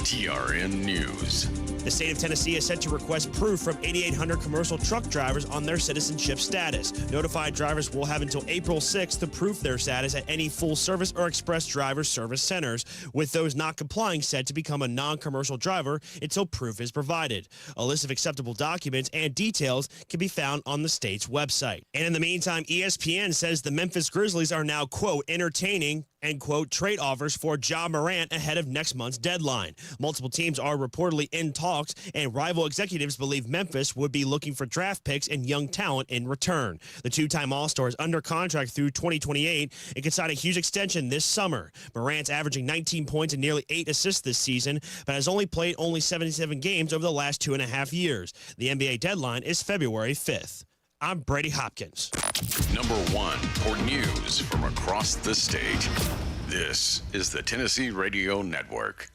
TRN News. The state of Tennessee is set to request proof from 8,800 commercial truck drivers on their citizenship status. Notified drivers will have until April 6th to prove their status at any full-service or express driver service centers, with those not complying set to become a non-commercial driver until proof is provided. A list of acceptable documents and details can be found on the state's website. And in the meantime, ESPN says the Memphis Grizzlies are now, quote, entertaining and, quote, trade offers for Ja Morant ahead of next month's deadline. Multiple teams are reportedly in talks, and rival executives believe Memphis would be looking for draft picks and young talent in return. The two-time All-Star is under contract through 2028 and could sign a huge extension this summer. Morant's averaging 19 points and nearly 8 assists this season, but has only played 77 games over the last 2.5 years. The NBA deadline is February 5th. I'm Brady Hopkins. Number 1 for news from across the state. This is the Tennessee Radio Network.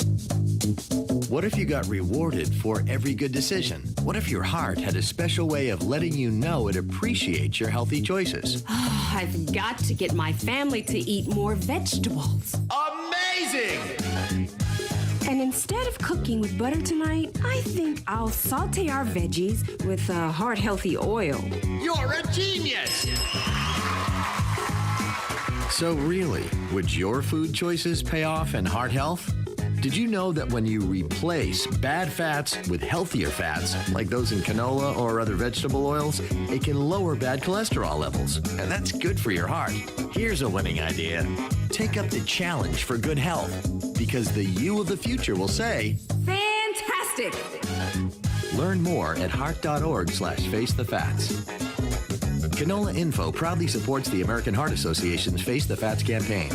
What if you got rewarded for every good decision? What if your heart had a special way of letting you know it appreciates your healthy choices? Oh, I've got to get my family to eat more vegetables. Amazing! And instead of cooking with butter tonight, I think I'll saute our veggies with heart-healthy oil. You're a genius! So really, would your food choices pay off in heart health? Did you know that when you replace bad fats with healthier fats, like those in canola or other vegetable oils, it can lower bad cholesterol levels, and that's good for your heart. Here's a winning idea. Take up the challenge for good health, because the you of the future will say, Fantastic! Learn more at heart.org/facethefats. Canola Info proudly supports the American Heart Association's Face the Fats campaign.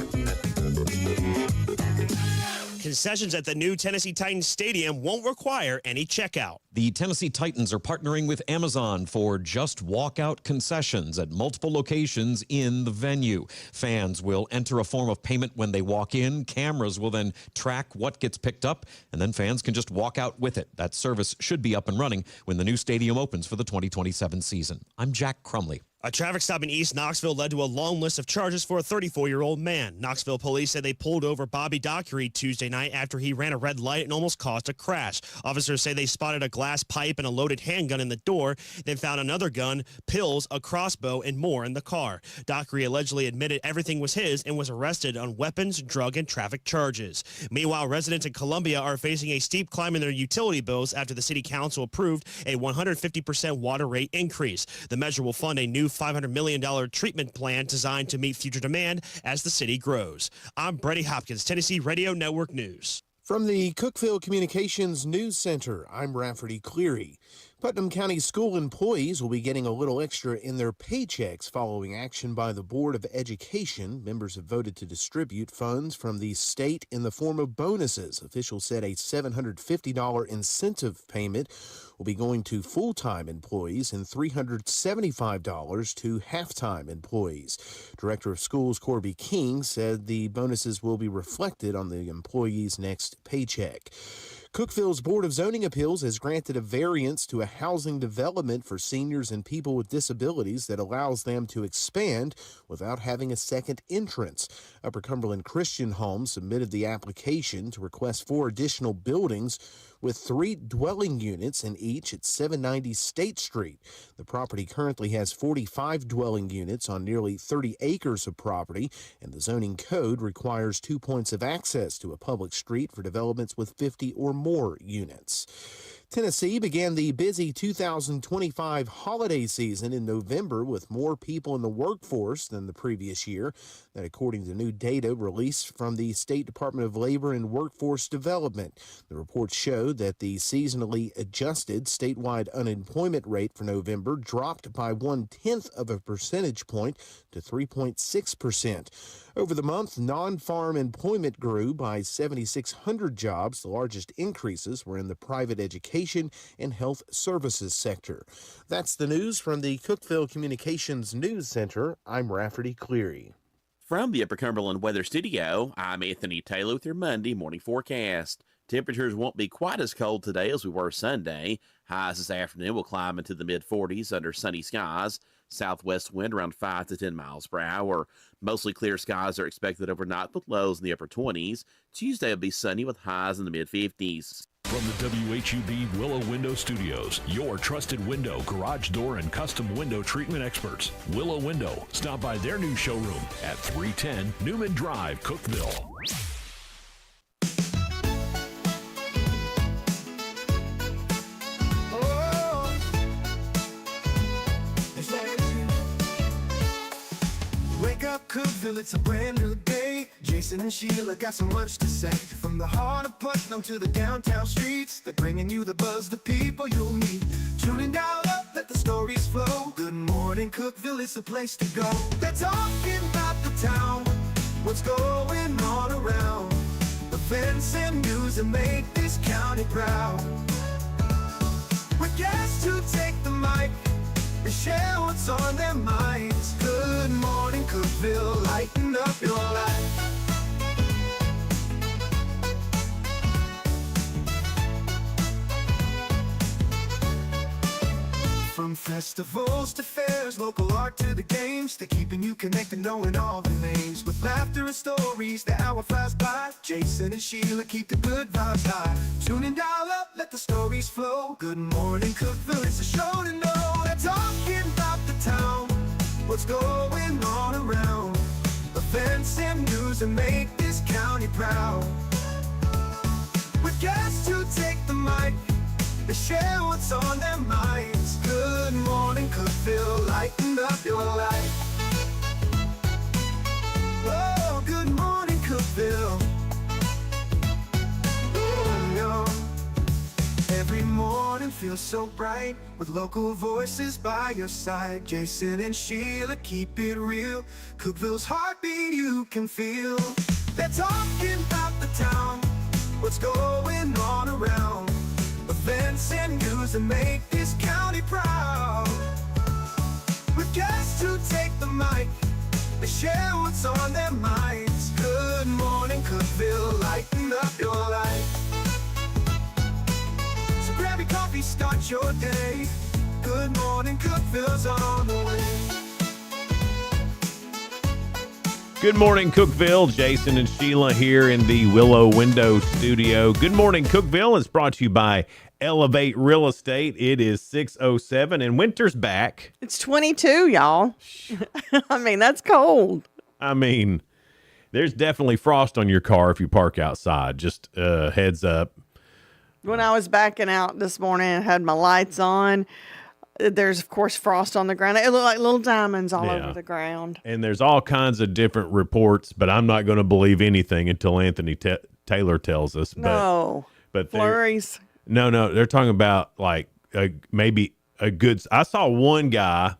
Concessions at the new Tennessee Titans Stadium won't require any checkout. The Tennessee Titans are partnering with Amazon for just walkout concessions at multiple locations in the venue. Fans will enter a form of payment when they walk in. Cameras will then track what gets picked up, and then fans can just walk out with it. That service should be up and running when the new stadium opens for the 2027 season. I'm Jack Crumley. A traffic stop in East Knoxville led to a long list of charges for a 34-year-old man. Knoxville police said they pulled over Bobby Dockery Tuesday night after he ran a red light and almost caused a crash. Officers say they spotted a glass pipe and a loaded handgun in the door, then found another gun, pills, a crossbow, and more in the car. Dockery allegedly admitted everything was his and was arrested on weapons, drug, and traffic charges. Meanwhile, residents in Columbia are facing a steep climb in their utility bills after the city council approved a 150% water rate increase. The measure will fund a new $500 million treatment plan designed to meet future demand as the city grows. I'm Brady Hopkins, Tennessee Radio Network News. From the Cookeville Communications News Center, I'm Rafferty Cleary. Putnam County school employees will be getting a little extra in their paychecks following action by the Board of Education. Members have voted to distribute funds from the state in the form of bonuses. Officials said a $750 incentive payment will be going to full-time employees and $375 to half-time employees. Director of Schools Corby King said the bonuses will be reflected on the employee's next paycheck. Cookeville's Board of Zoning Appeals has granted a variance to a housing development for seniors and people with disabilities that allows them to expand without having a second entrance. Upper Cumberland Christian Home submitted the application to request 4 additional buildings with 3 dwelling units in each at 790 State Street. The property currently has 45 dwelling units on nearly 30 acres of property, and the zoning code requires 2 points of access to a public street for developments with 50 or more units. Tennessee began the busy 2025 holiday season in November with more people in the workforce than the previous year. That according to new data released from the State Department of Labor and Workforce Development. The reports showed that the seasonally adjusted statewide unemployment rate for November dropped by 0.1 of a percentage point to 3.6%. Over the month, non-farm employment grew by 7,600 jobs. The largest increases were in the private education and health services sector. That's the news from the Cookeville Communications News Center. I'm Rafferty Cleary. From the Upper Cumberland Weather Studio, I'm Anthony Taylor with your Monday morning forecast. Temperatures won't be quite as cold today as we were Sunday. Highs this afternoon will climb into the mid-40s under sunny skies. Southwest wind around 5 to 10 miles per hour. Mostly clear skies are expected overnight with lows in the upper 20s. Tuesday will be sunny with highs in the mid-50s. From the WHUB Willow Window Studios, your trusted window, garage door, and custom window treatment experts. Willow Window. Stop by their new showroom at 310 Newman Drive, Cookeville. Wake up, Cookeville, it's a brand new day. Jason and Sheila got so much to say. From the heart of Putnam to the downtown streets, they're bringing you the buzz, the people you'll meet. Tuning dial up, let the stories flow. Good morning, Cookeville, it's the place to go. They're talking about the town, what's going on around. Events and news that make this county proud. With guests who take the mic, they share what's on their minds. Good morning, Cookeville, lighten up your life. From festivals to fairs, local art to the games, they're keeping you connected, knowing all the names. With laughter and stories, the hour flies by. Jason and Sheila keep the good vibes high. Tune and dial up, let the stories flow. Good morning, Cookeville, it's a show to know. They're talking about the town, what's going on around. Events and news that make this county proud. With guests who take the mic, they share what's on their minds. Good morning, Cookeville, lighten up your life. Oh, good morning, Cookeville. Oh, no. Every morning feels so bright, with local voices by your side. Jason and Sheila keep it real. Cookeville's heartbeat you can feel. They're talking about the town, what's going on around. Events and news that make this county proud. With guests who take the mic, they share what's on their minds. Good morning, Cookeville, lighten up your life. So grab your coffee, start your day. Good morning, Cookeville's on the way. Good morning, Cookeville. Jason and Sheila here in the Willow Window Studio. Good morning, Cookeville is brought to you by Elevate Real Estate. It is 6:07 and winter's back. It's 22, y'all. I mean, that's cold. I mean, there's definitely frost on your car if you park outside. Just heads up. When I was backing out this morning and had my lights on, there's, of course, frost on the ground. It looked like little diamonds all over the ground. And there's all kinds of different reports, but I'm not going to believe anything until Anthony Taylor tells us. But flurries. No, they're talking about like maybe a good. I saw one guy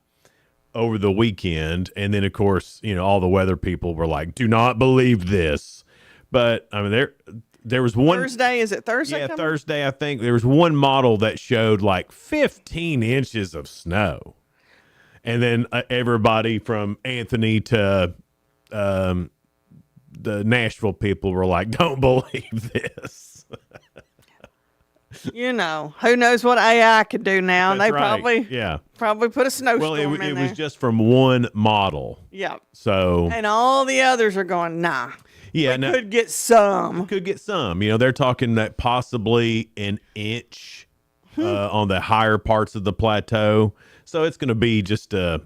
over the weekend, and then of course, all the weather people were like, "Do not believe this." But I mean, there was one Thursday. Is it Thursday? Yeah, Thursday. I think there was one model that showed like 15 inches of snow, and then everybody from Anthony to the Nashville people were like, "Don't believe this." Who knows what AI could do now? And That's they probably put a snowstorm in there. It was just from one model. Yeah. So. And all the others are going, nah. Yeah. Could get some. They're talking that possibly an inch on the higher parts of the plateau. So it's going to be just a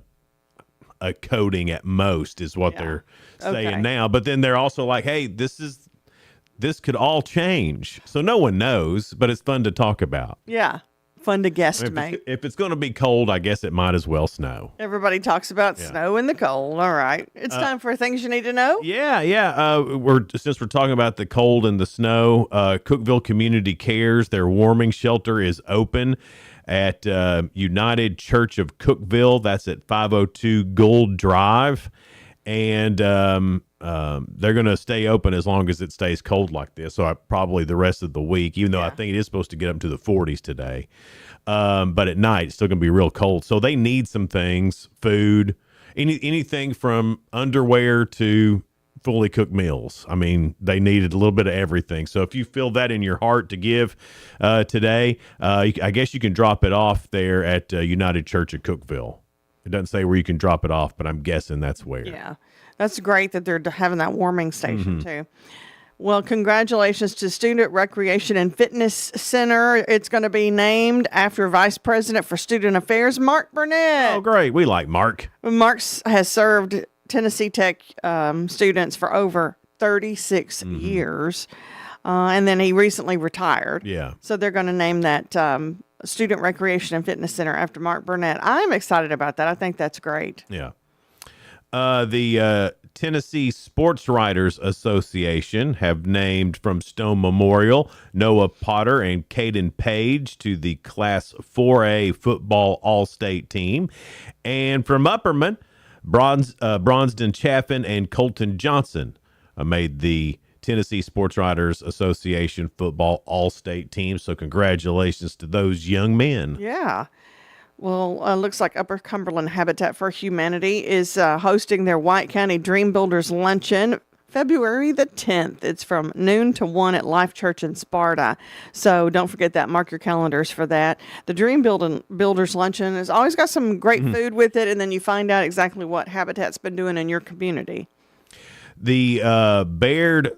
coating at most is what they're saying now. But then they're also like, hey, this could all change. So no one knows, but it's fun to talk about. Yeah. Fun to guesstimate. If it's going to be cold, I guess it might as well snow. Everybody talks about snow in the cold. All right. It's time for things you need to know. Yeah. Since we're talking about the cold and the snow, Cookeville Community Cares, their warming shelter is open at United Church of Cookeville. That's at 502 Gould Drive. And they're going to stay open as long as it stays cold like this. So probably the rest of the week, even though I think it is supposed to get up to the 40s today. But at night, it's still going to be real cold. So they need some things, food, anything from underwear to fully cooked meals. I mean, they needed a little bit of everything. So if you feel that in your heart to give today, I guess you can drop it off there at United Church of Cookeville. It doesn't say where you can drop it off, but I'm guessing that's where. Yeah. That's great that they're having that warming station, Mm-hmm. too. Well, congratulations to Student Recreation and Fitness Center. It's going to be named after Vice President for Student Affairs, Mark Burnett. Oh, great. We like Mark. Mark has served Tennessee Tech students for over 36 years. And then he recently retired. Yeah. So they're going to name that Student Recreation and Fitness Center after Mark Burnett. I'm excited about that. I think that's great. Yeah. The Tennessee Sports Writers Association have named from Stone Memorial Noah Potter and Caden Page to the Class 4A football All-State team. And from Upperman, Bronston Chaffin and Colton Johnson made the Tennessee Sports Writers Association football All-State team. So congratulations to those young men. Yeah. Well, looks like Upper Cumberland Habitat for Humanity is hosting their White County Dream Builders Luncheon February the 10th. It's from noon to 1 at Life Church in Sparta. So don't forget that. Mark your calendars for that. The Dream Builders Luncheon has always got some great food with it, and then you find out exactly what Habitat's been doing in your community. The Baird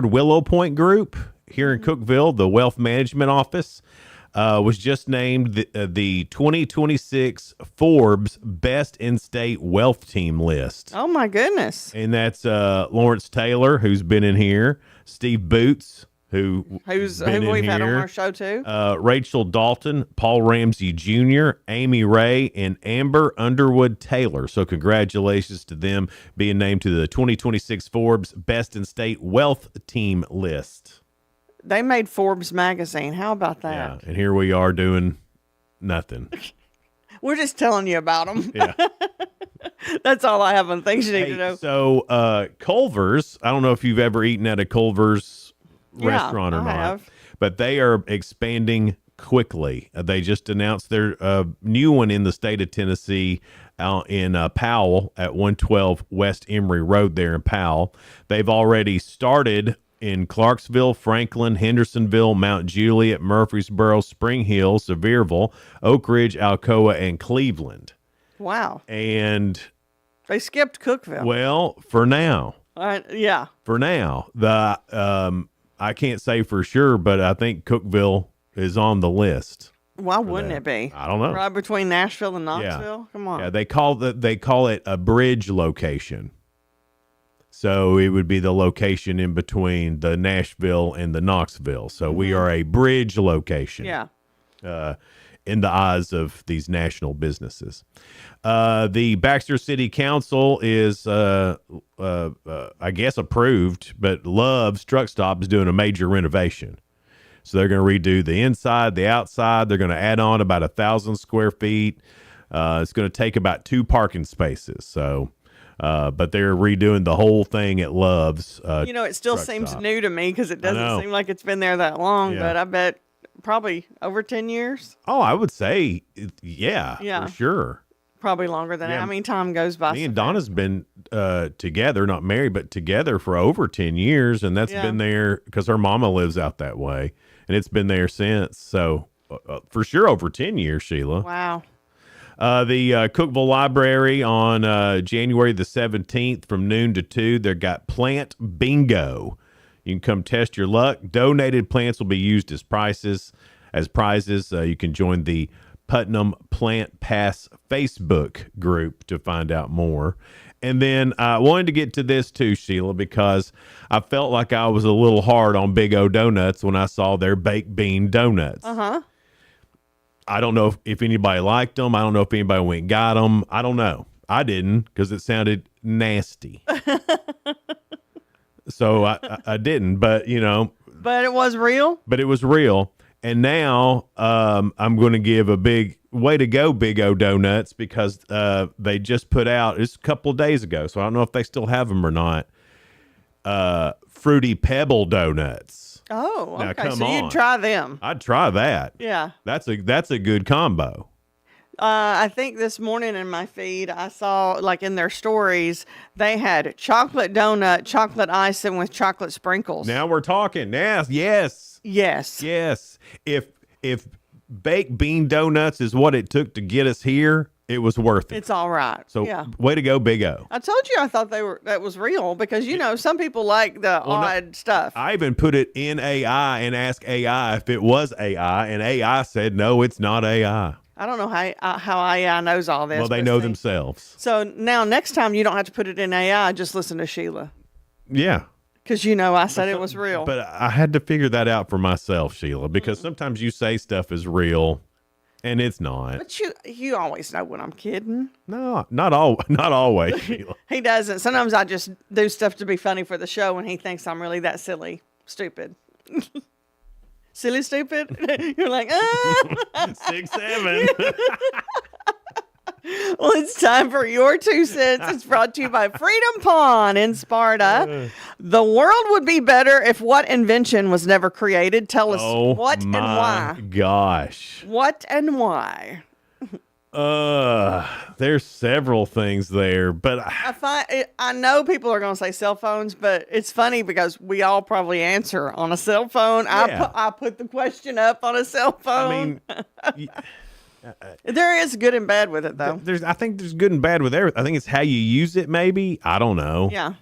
Willow Point Group here in Cookeville, the Wealth Management Office, was just named the 2026 Forbes Best In-State Wealth Team list. Oh, my goodness. And that's Lawrence Taylor, who's been in here, Steve Boots, who Who been in we've had on here, our show, too. Rachel Dalton, Paul Ramsey Jr., Amy Ray, and Amber Underwood Taylor. So congratulations to them being named to the 2026 Forbes Best In-State Wealth Team list. They made Forbes magazine. How about that? Yeah, and here we are doing nothing. We're just telling you about them. Yeah. That's all I have on things you need to know. So Culver's, I don't know if you've ever eaten at a Culver's restaurant or I not, have. but they are expanding quickly. They just announced their new one in the state of Tennessee out in Powell at 112 West Emory Road there in Powell. They've already started in Clarksville, Franklin, Hendersonville, Mount Juliet, Murfreesboro, Spring Hill, Sevierville, Oak Ridge, Alcoa, and Cleveland. Wow. And They skipped Cookeville. well, for now, Yeah. the I can't say for sure, but I think Cookeville is on the list. Why wouldn't it be? I don't know. Right between Nashville and Knoxville? Come on. Yeah, they call it a bridge location. So it would be the location in between the Nashville and the Knoxville. So we are a bridge location. Yeah. In the eyes of these national businesses. The Baxter City Council is, I guess, approved, but Love's Truck Stop is doing a major renovation. So they're going to redo the inside, the outside. They're going to add on about 1,000 square feet. It's going to take about 2 parking spaces. So, but they're redoing the whole thing at Love's. It still Truck seems Stop. new to me because it doesn't know. seem like it's been there that long, Yeah. but I bet probably over 10 years, Oh, I would say, yeah, Yeah. for sure. probably longer than that. Yeah. I mean, time goes by. Me so and fast. Donna's been together, not married, but together for over 10 years. And that's Yeah. been there because her mama lives out that way. And it's been there since. So for sure over 10 years, Sheila. Wow. The Cookeville Library on January the 17th from noon to 2, they've got Plant Bingo. You can come test your luck. Donated plants will be used as prizes. You can join the Putnam Plant Pass Facebook group to find out more. And then I wanted to get to this too, Sheila, because I felt like I was a little hard on Big O Donuts when I saw their baked bean donuts. Uh-huh. I don't know if anybody liked them. I don't know if anybody went and got them. I don't know. I didn't because it sounded nasty. So I didn't, but But it was real? but it was real. And now I'm going to give a big way to go, Big O Donuts, because they just put out, it's a couple of days ago, so I don't know if they still have them or not, Fruity Pebble Donuts. Oh, Now, okay. come So on. you'd try them. I'd try that. Yeah. That's a good combo. I think this morning in my feed, I saw, like in their stories, they had chocolate donut, chocolate icing with chocolate sprinkles. Now we're talking. Yes. Yes. Yes. If baked bean donuts is what it took to get us here, it was worth it. It's all right. So yeah. way to go, Big O. I told you I thought that was real because, some people like the odd stuff. I even put it in AI and asked AI if it was AI, and AI said, no, it's not AI. I don't know how AI knows all this. Well, they know themselves. So now next time you don't have to put it in AI, just listen to Sheila. Yeah. Because I said it was real. But I had to figure that out for myself, Sheila, because sometimes you say stuff is real and it's not. But you always know when I'm kidding. No, not always, Sheila. He doesn't. Sometimes I just do stuff to be funny for the show and he thinks I'm really that silly, stupid. Silly, stupid? You're like, 6, 7. Well, it's time for your 2 cents. It's brought to you by Freedom Pawn in Sparta. The world would be better if what invention was never created? Tell us what and why. Gosh. What and why? There's several things there, but I know people are going to say cell phones, but it's funny because we all probably answer on a cell phone. Yeah. I put the question up on a cell phone. I mean, there is good and bad with it, though. I think there's good and bad with everything. I think it's how you use it, maybe. I don't know. Yeah.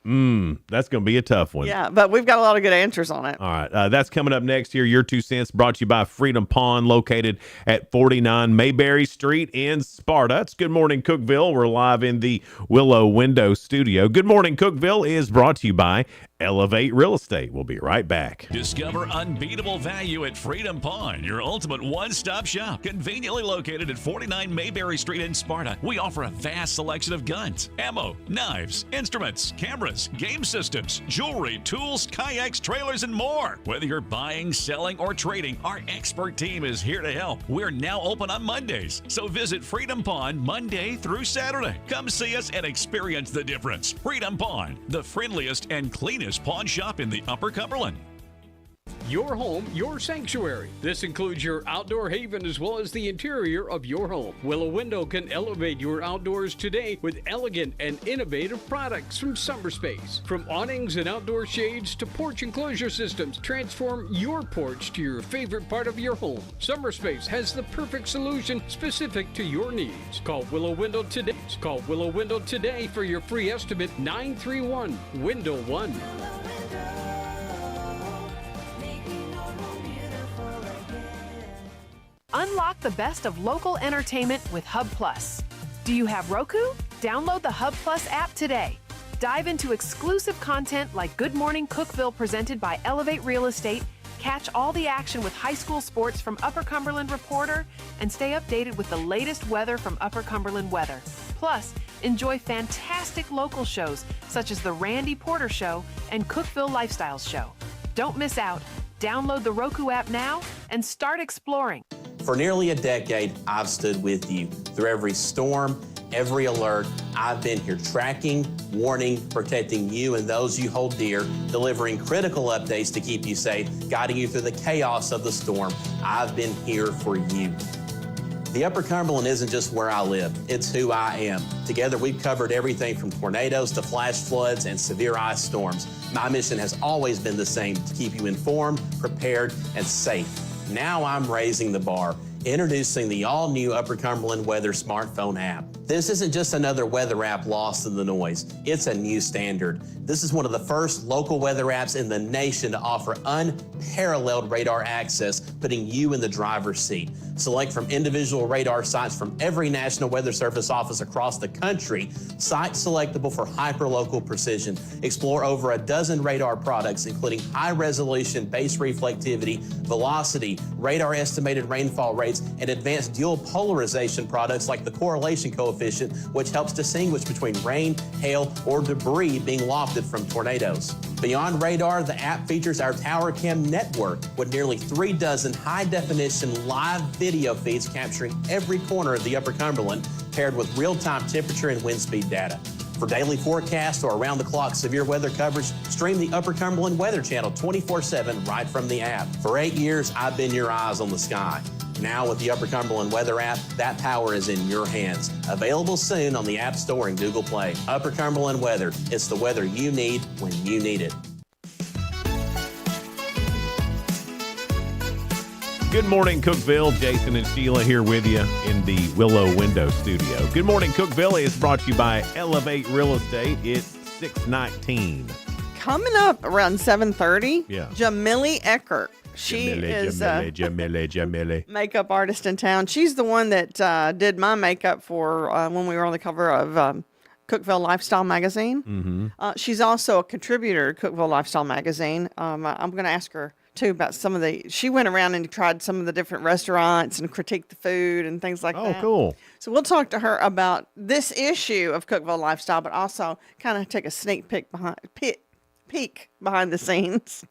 That's going to be a tough one. Yeah, but we've got a lot of good answers on it. All right. That's coming up next here. Your 2 cents brought to you by Freedom Pawn, located at 49 Mayberry Street in Sparta. It's Good Morning Cookeville. We're live in the Willow Window Studio. Good Morning Cookeville is brought to you by Elevate Real Estate. We'll be right back. Discover unbeatable value at Freedom Pawn, your ultimate one-stop shop. Conveniently located at 49 Mayberry Street in Sparta, we offer a vast selection of guns, ammo, knives, instruments, cameras, game systems, jewelry, tools, kayaks, trailers, and more. Whether you're buying, selling, or trading, our expert team is here to help. We're now open on Mondays, so visit Freedom Pawn Monday through Saturday. Come see us and experience the difference. Freedom Pawn, the friendliest and cleanest pawn shop in the Upper Cumberland. Your home, your sanctuary. This includes your outdoor haven as well as the interior of your home. Willow Window can elevate your outdoors today with elegant and innovative products from SummerSpace. From awnings and outdoor shades to porch enclosure systems, transform your porch to your favorite part of your home. SummerSpace has the perfect solution specific to your needs. Call Willow Window today. Call Willow Window today for your free estimate. 931-WINDOW-1. Unlock the best of local entertainment with Hub Plus. Do you have Roku? Download the Hub Plus app today. Dive into exclusive content like Good Morning Cookeville presented by Elevate Real Estate, catch all the action with high school sports from Upper Cumberland Reporter, and stay updated with the latest weather from Upper Cumberland Weather. Plus, enjoy fantastic local shows such as The Randy Porter Show and Cookeville Lifestyles Show. Don't miss out. Download the Roku app now and start exploring. For nearly a decade, I've stood with you. Through every storm, every alert, I've been here tracking, warning, protecting you and those you hold dear, delivering critical updates to keep you safe, guiding you through the chaos of the storm. I've been here for you. The Upper Cumberland isn't just where I live, it's who I am. Together, we've covered everything from tornadoes to flash floods and severe ice storms. My mission has always been the same, to keep you informed, prepared, and safe. Now I'm raising the bar, introducing the all-new Upper Cumberland Weather smartphone app. This isn't just another weather app lost in the noise. It's a new standard. This is one of the first local weather apps in the nation to offer unparalleled radar access, putting you in the driver's seat. Select from individual radar sites from every National Weather Service office across the country, sites selectable for hyperlocal precision. Explore over a dozen radar products, including high-resolution base reflectivity, velocity, radar estimated rainfall rates, and advanced dual polarization products like the correlation coefficient, which helps distinguish between rain, hail, or debris being lofted from tornadoes. Beyond radar, the app features our Tower Cam network with nearly 3 dozen high-definition live video feeds capturing every corner of the Upper Cumberland, paired with real-time temperature and wind speed data. For daily forecasts or around-the-clock severe weather coverage, stream the Upper Cumberland Weather Channel 24/7 right from the app. For 8 years, I've been your eyes on the sky. Now with the Upper Cumberland Weather app, that power is in your hands. Available soon on the App Store and Google Play. Upper Cumberland Weather. It's the weather you need when you need it. Good morning, Cookeville. Jason and Sheila here with you in the Willow Window Studio. Good morning, Cookeville is brought to you by Elevate Real Estate. It's 619. Coming up around 7:30, Yeah. Jamily Eckert. She is Jamily. makeup artist in town. She's the one that did my makeup for when we were on the cover of Cookeville Lifestyle Magazine. Mm-hmm. She's also a contributor to Cookeville Lifestyle Magazine. I'm going to ask her, too, about some of she went around and tried some of the different restaurants and critiqued the food and things like that. Oh, cool. So we'll talk to her about this issue of Cookeville Lifestyle, but also kind of take a sneak peek behind the scenes.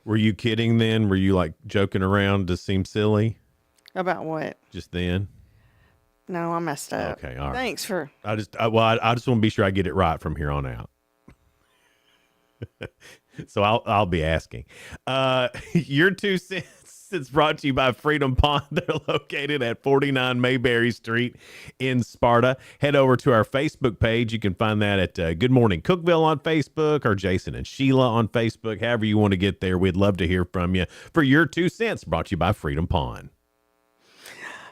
Were you kidding then? Were you like joking around to seem silly? About what? Just then? No, I messed up. Okay, all right. Thanks for. I just want to be sure I get it right from here on out. So I'll be asking. Your 2 cents is brought to you by Freedom Pond. They're located at 49 Mayberry Street in Sparta. Head over to our Facebook page. You can find that at Good Morning Cookeville on Facebook or Jason and Sheila on Facebook. However you want to get there, we'd love to hear from you. For your 2 cents, brought to you by Freedom Pond.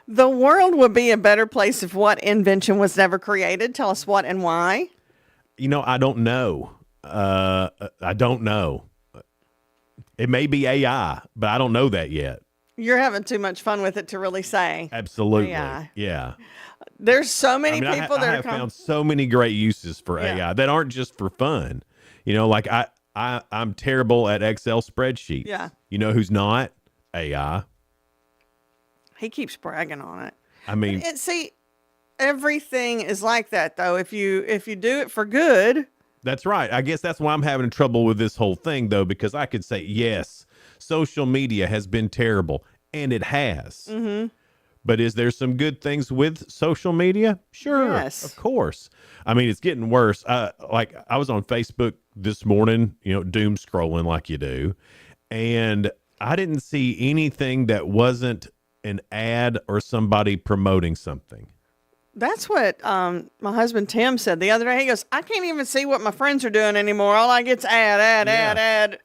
The world would be a better place if what invention was never created. Tell us what and why. I don't know. I don't know. It may be AI, but I don't know that yet. You're having too much fun with it to really say. Absolutely. AI. Yeah. There's so many people that I are have found so many great uses for AI that aren't just for fun. Like I'm terrible at Excel spreadsheets. Yeah. You know who's not? AI. He keeps bragging on it. I mean, see, everything is like that though. If you do it for good. That's right. I guess that's why I'm having trouble with this whole thing, though, because I could say, yes, social media has been terrible, and it has. Mm-hmm. But is there some good things with social media? Sure. Yes. Of course. I mean, it's getting worse. Like I was on Facebook this morning, doom scrolling like you do, and I didn't see anything that wasn't an ad or somebody promoting something. That's what my husband Tim said the other day. He goes, I can't even see what my friends are doing anymore. All I get's ad.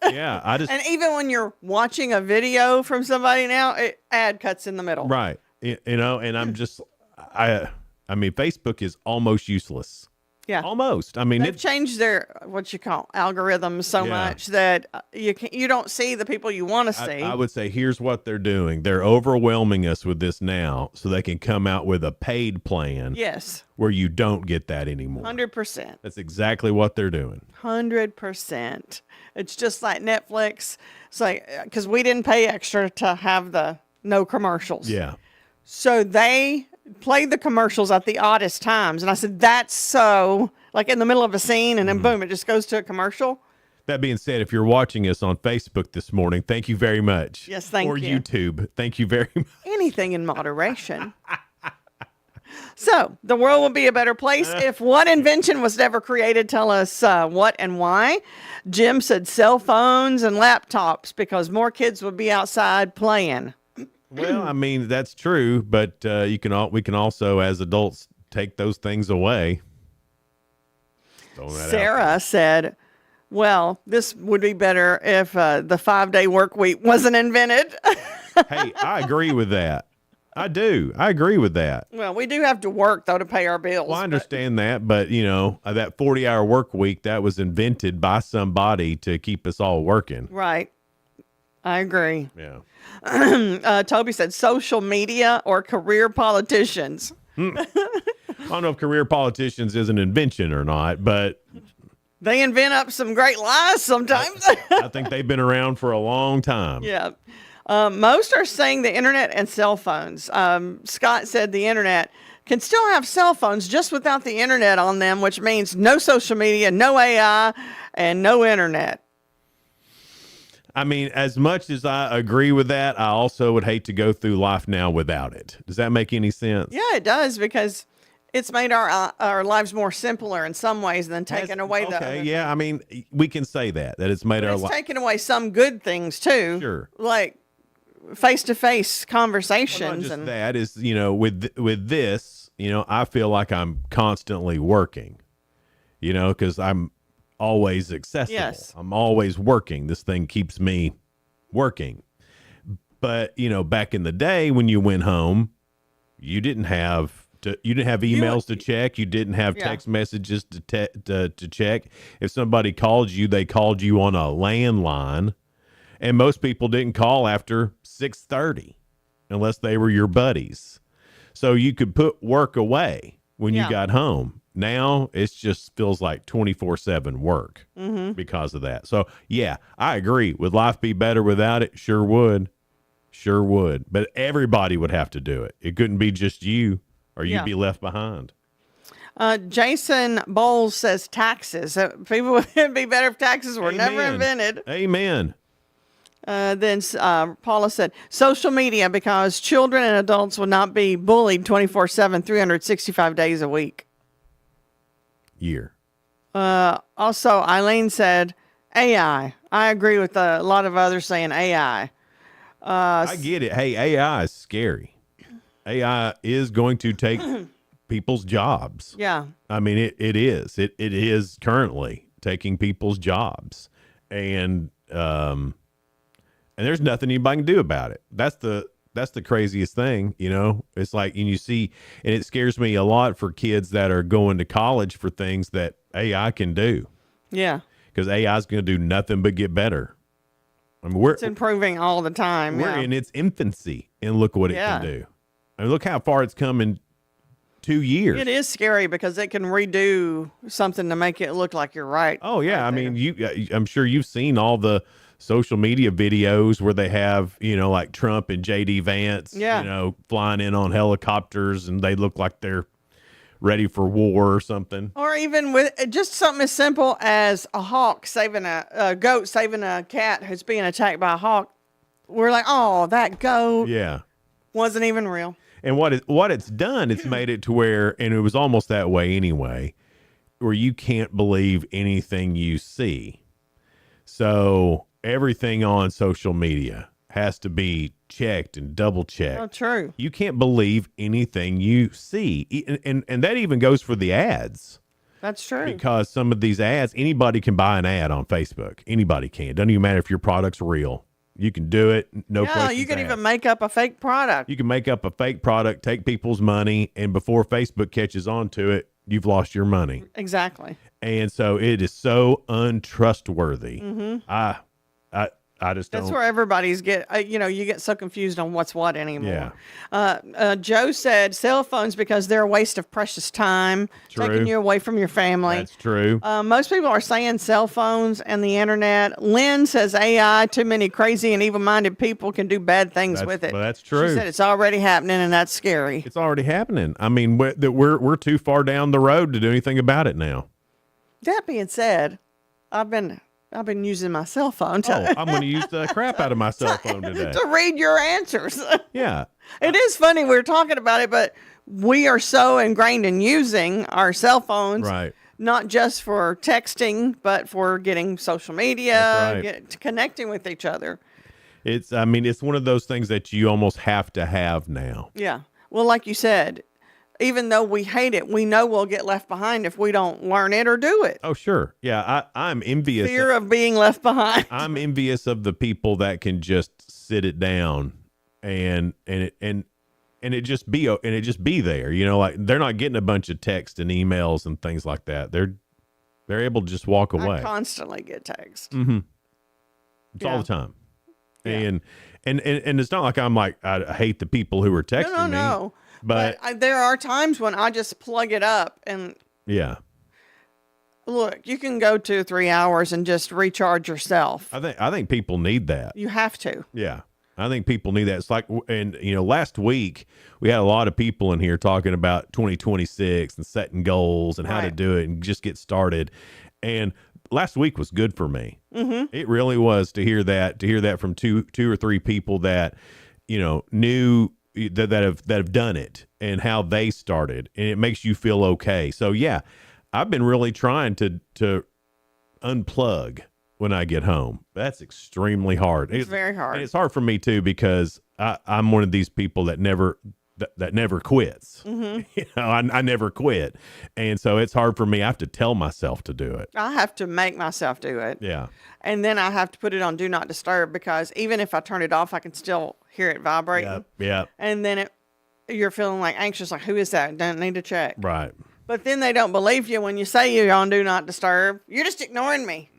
Yeah, I just and even when you're watching a video from somebody now, ad cuts in the middle. Right. And I'm just I mean, Facebook is almost useless. Yeah. Almost. I mean, They've changed their algorithms so much that you don't see the people you want to see. I would say here's what they're doing. They're overwhelming us with this now so they can come out with a paid plan. Yes. Where you don't get that anymore. 100%. That's exactly what they're doing. 100%. It's just like Netflix. It's like, because we didn't pay extra to have the no commercials. Yeah. So they played the commercials at the oddest times. And I said, that's so, like in the middle of a scene, and then boom, it just goes to a commercial. That being said, if you're watching us on Facebook this morning, thank you very much. Yes, thank you. Or YouTube, thank you very much. Anything in moderation. So, the world would be a better place if what invention was never created. Tell us what and why. Jim said cell phones and laptops because more kids would be outside playing. Well, I mean, that's true, but we can also, as adults, take those things away. Sarah said, well, this would be better if the 5-day work week wasn't invented. Hey, I agree with that. I do. I agree with that. Well, we do have to work, though, to pay our bills. Well, I understand that, but, that 40-hour work week, that was invented by somebody to keep us all working. Right. I agree. Yeah. Toby said social media or career politicians. I don't know if career politicians is an invention or not, but they invent up some great lies sometimes. I think they've been around for a long time. Yeah. Most are saying the internet and cell phones. Scott said the internet can still have cell phones just without the internet on them, which means no social media, no AI, and no internet. I mean, as much as I agree with that, I also would hate to go through life now without it. Does that make any sense? Yeah, it does, because it's made our lives more simpler in some ways than taking away the. Okay, yeah, I mean, we can say that it's made our life. It's taken away some good things too. Sure. Like face-to-face conversations. Well, not just that is, with this, I feel like I'm constantly working, because I'm always accessible. Yes. I'm always working. This thing keeps me working. But, back in the day when you went home, you didn't have emails to check. You didn't have text messages to check. If somebody called you, they called you on a landline, and most people didn't call after 6:30 unless they were your buddies. So you could put work away when you got home. Now it just feels like 24/7 work because of that. So yeah, I agree. Would life be better without it? Sure would. Sure would. But everybody would have to do it. It couldn't be just you, or you'd be left behind. Jason Bowles says taxes. People would be better if taxes were never invented. Amen. Then Paula said social media, because children and adults will not be bullied 24/7, 365 days a week. Year. Also, Eileen said AI. I agree with a lot of others saying AI. I get it. Hey, AI is scary. AI is going to take people's jobs. Yeah. I mean, it is. It is currently taking people's jobs. And there's nothing anybody can do about it. That's the craziest thing, It's like, and you see, and it scares me a lot for kids that are going to college for things that AI can do. Yeah. Because AI is going to do nothing but get better. I mean, it's improving all the time. We're in its infancy, and look what it can do. I mean, look how far it's come in 2 years. It is scary because it can redo something to make it look like you're right. Oh yeah, I mean, I'm sure you've seen all the social media videos where they have, like Trump and JD Vance, flying in on helicopters, and they look like they're ready for war or something. Or even with just something as simple as a hawk saving a goat saving a cat who's being attacked by a hawk. We're like, oh, that goat wasn't even real. And what it's done, it's made it to where, and it was almost that way anyway, where you can't believe anything you see. So everything on social media has to be checked and double checked. Oh, true. You can't believe anything you see. And that even goes for the ads. That's true. Because some of these ads, anybody can buy an ad on Facebook. Anybody can. Doesn't even matter if your product's real. You can do it. No questions you can asked. even make up a fake product. You can make up a fake product, take people's money, and before Facebook catches on to it, you've lost your money. Exactly. And so it is so untrustworthy. I just That's don't. where everybody's you get so confused on what's what anymore. Joe said cell phones because they're a waste of precious time, taking you away from your family. That's true. Most people are saying cell phones and the internet. Lynn says AI, too many crazy and evil-minded people can do bad things with it. Well, that's true. She said it's already happening, and that's scary. It's already happening. I mean, we're too far down the road to do anything about it now. That being said, I've been using my cell phone I'm going to use the crap out of my cell phone today. to read your answers. Yeah. It is funny we're talking about it, but we are so ingrained in using our cell phones, right? Not just for texting, but for getting social media, right. Connecting with each other. It's one of those things that you almost have to have now. Yeah. Well, like you said, even though we hate it, we know we'll get left behind if we don't learn it or do it. Oh, sure. Yeah, I'm envious. Fear of being left behind. I'm envious of the people that can just sit it down and it just be there. Like they're not getting a bunch of text and emails and things like that. They're able to just walk away. I constantly get text. Mm-hmm. It's all the time. Yeah. And it's not like I'm like, I hate the people who are texting me. No. But there are times when I just plug it up and look, you can go 2 or 3 hours and just recharge yourself. I think people need that. You have to. Yeah. I think people need that. It's like, and last week we had a lot of people in here talking about 2026 and setting goals and how to do it and just get started. And last week was good for me. Mm-hmm. It really was to hear that from two or three people that, knew that have done it and how they started, and it makes you feel okay. So yeah, I've been really trying to unplug when I get home. That's extremely hard. It's very hard. And it's hard for me too, because I'm one of these people that never that never quits. Mm-hmm. I never quit. And so it's hard for me. I have to tell myself to do it. I have to make myself do it. Yeah. And then I have to put it on Do Not Disturb because even if I turn it off, I can still hear it vibrating. Yep. And then you're feeling like anxious, like, who is that? Don't need to check. Right. But then they don't believe you when you say you're on Do Not Disturb. You're just ignoring me.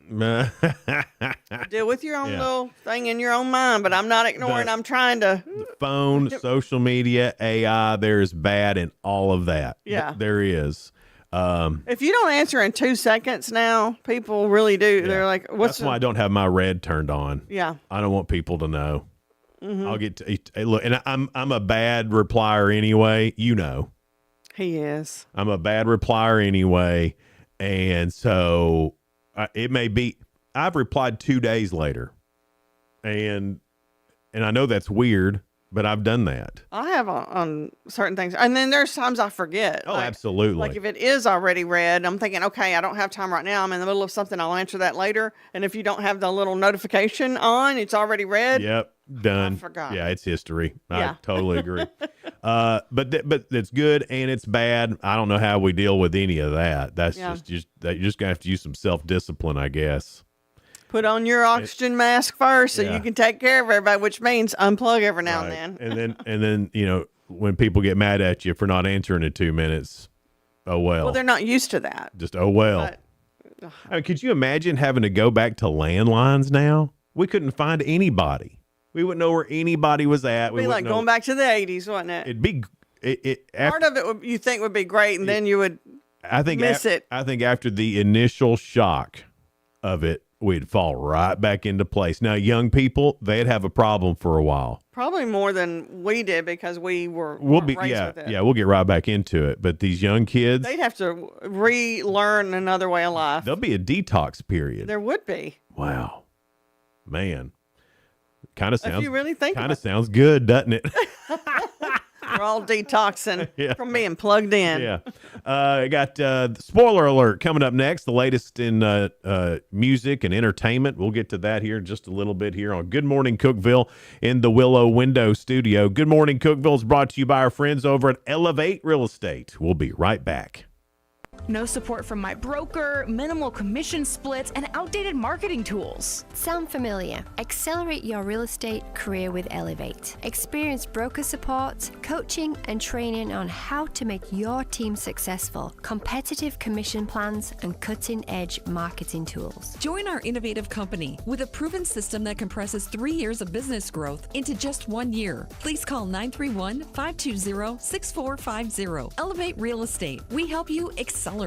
Deal with your own little thing in your own mind, but I'm not ignoring. I'm trying to. Phone, social media, AI, there's bad in all of that. Yeah. There is. If you don't answer in 2 seconds now, people really do. They're like, That's why I don't have my red turned on. Yeah. I don't want people to know. Mhm. I'll get to look, and I'm a bad replier anyway. You know, He is. I'm a bad replier anyway, and so it may be. I've replied 2 days later, and I know that's weird, but I've done that. I have on certain things. And then there's times I forget. Oh, absolutely. Like if it is already read, I'm thinking, okay, I don't have time right now. I'm in the middle of something. I'll answer that later. And if you don't have the little notification on, it's already read. Yep, done. I forgot. Yeah, it's history. Yeah. I totally agree. But it's good and it's bad. I don't know how we deal with any of that. That's just that you're just gonna have to use some self-discipline, I guess. Put on your oxygen mask first so you can take care of everybody, which means unplug every now and then. and then when people get mad at you for not answering in 2 minutes, oh well. Well, they're not used to that. Just oh well. I mean, could you imagine having to go back to landlines now? We couldn't find anybody. We wouldn't know where anybody was at. It'd be like going back to the 80s, wouldn't it? It'd be Part of it you think would be great, and then you would miss it. I think after the initial shock of it, we'd fall right back into place. Now, young people, they'd have a problem for a while. Probably more than we did because we were We'll be raised with it. we'll get right back into it. But these young kids, They'd have to relearn another way of life. there'll be a detox period. There would be. Wow, man, kind of If sounds you really think kind about of sounds good, doesn't it? We're all detoxing Yeah. from being plugged in. Yeah. I got spoiler alert coming up next, the latest in music and entertainment. We'll get to that here in just a little bit here on Good Morning Cookeville in the Willow Window Studio. Good Morning Cookeville is brought to you by our friends over at Elevate Real Estate. We'll be right back. No support from my broker, minimal commission splits, and outdated marketing tools. Sound familiar? Accelerate your real estate career with Elevate. Experience broker support, coaching, and training on how to make your team successful, competitive commission plans, and cutting-edge marketing tools. Join our innovative company with a proven system that compresses 3 years of business growth into just 1 year. Please call 931-520-6450. Elevate Real Estate. We help you accelerate.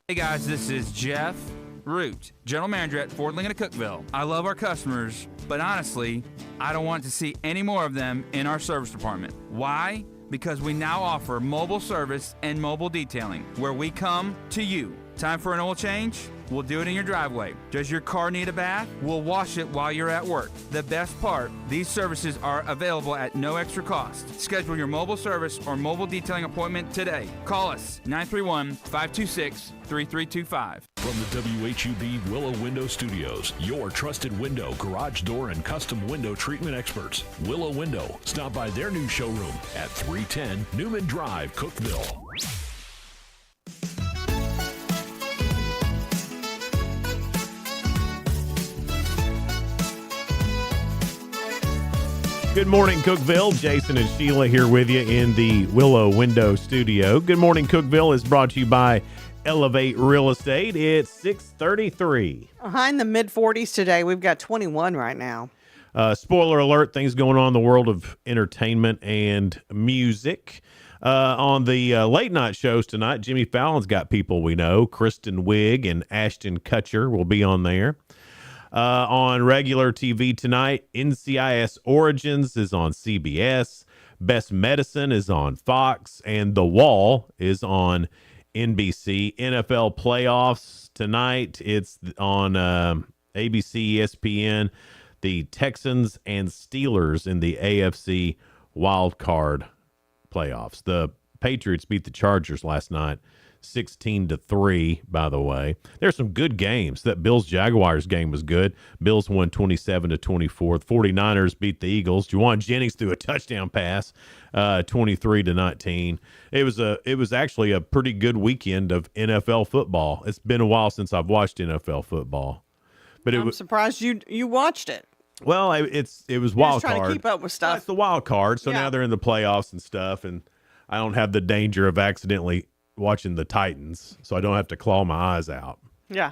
Hey guys, this is Jeff Root, General Manager at Ford Lincoln of Cookeville. I love our customers, but honestly, I don't want to see any more of them in our service department. Why? Because we now offer mobile service and mobile detailing, where we come to you. Time for an oil change? We'll do it in your driveway. Does your car need a bath? We'll wash it while you're at work. The best part, these services are available at no extra cost. Schedule your mobile service or mobile detailing appointment today. Call us 931-526-3325. From the WHUB Willow Window Studios, your trusted window, garage door, and custom window treatment experts. Willow Window. Stop by their new showroom at 310 Newman Drive, Cookeville. Good morning, Cookeville. Jason and Sheila here with you in the Willow Window Studio. Good Morning Cookeville is brought to you by Elevate Real Estate. It's 6:33. High in the mid 40s today. We've got 21 right now. Spoiler alert, things going on in the world of entertainment and music. On the late night shows tonight, Jimmy Fallon's got people we know. Kristen Wiig and Ashton Kutcher will be on there. On regular TV tonight, NCIS Origins is on CBS. Best Medicine is on Fox. And The Wall is on NBC. NFL playoffs tonight. It's on ABC, ESPN. The Texans and Steelers in the AFC wild card playoffs. The Patriots beat the Chargers last night, 16-3, by the way. There's some good games. That Bills-Jaguars game was good. Bills won 27-24. The 49ers beat the Eagles. Juwan Jennings threw a touchdown pass, 23-19. It was actually a pretty good weekend of NFL football. It's been a while since I've watched NFL football. But I'm surprised you watched it. Well, it was You're wild just trying card. to keep up with stuff. It's the wild card, so Yeah. now they're in the playoffs and stuff, and I don't have the danger of accidentally watching the Titans, so I don't have to claw my eyes out. Yeah.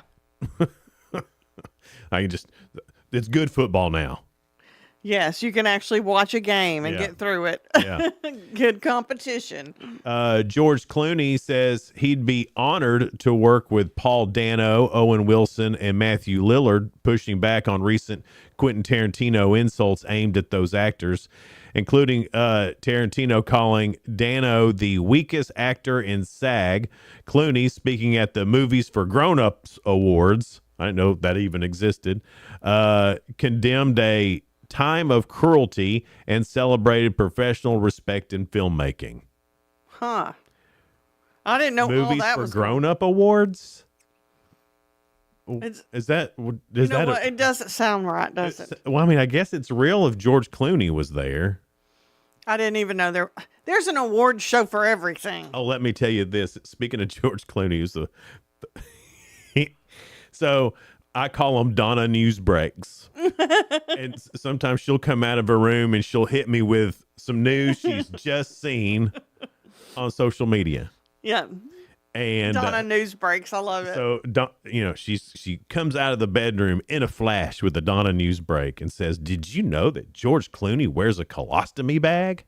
It's good football now. Yes, you can actually watch a game and Yeah. get through it. Yeah. Good competition. George Clooney says he'd be honored to work with Paul Dano, Owen Wilson, and Matthew Lillard, pushing back on recent Quentin Tarantino insults aimed at those actors, including Tarantino calling Dano the weakest actor in SAG. Clooney, speaking at the Movies for Grown-Ups Awards, I didn't know that even existed, condemned a time of cruelty and celebrated professional respect in filmmaking. Huh. I didn't know all Movies that for was Grown-Up Awards? It's- Is that it doesn't sound right, does it? well, I mean, I guess it's real if George Clooney was there. I didn't even know there's an award show for everything. Oh, let me tell you this. Speaking of George Clooney, so I call them Donna News Breaks. And sometimes she'll come out of her room and she'll hit me with some news she's just seen on social media. Yeah. And Donna news breaks. I love it. so she comes out of the bedroom in a flash with a Donna News Break and says, "Did you know that George Clooney wears a colostomy bag?"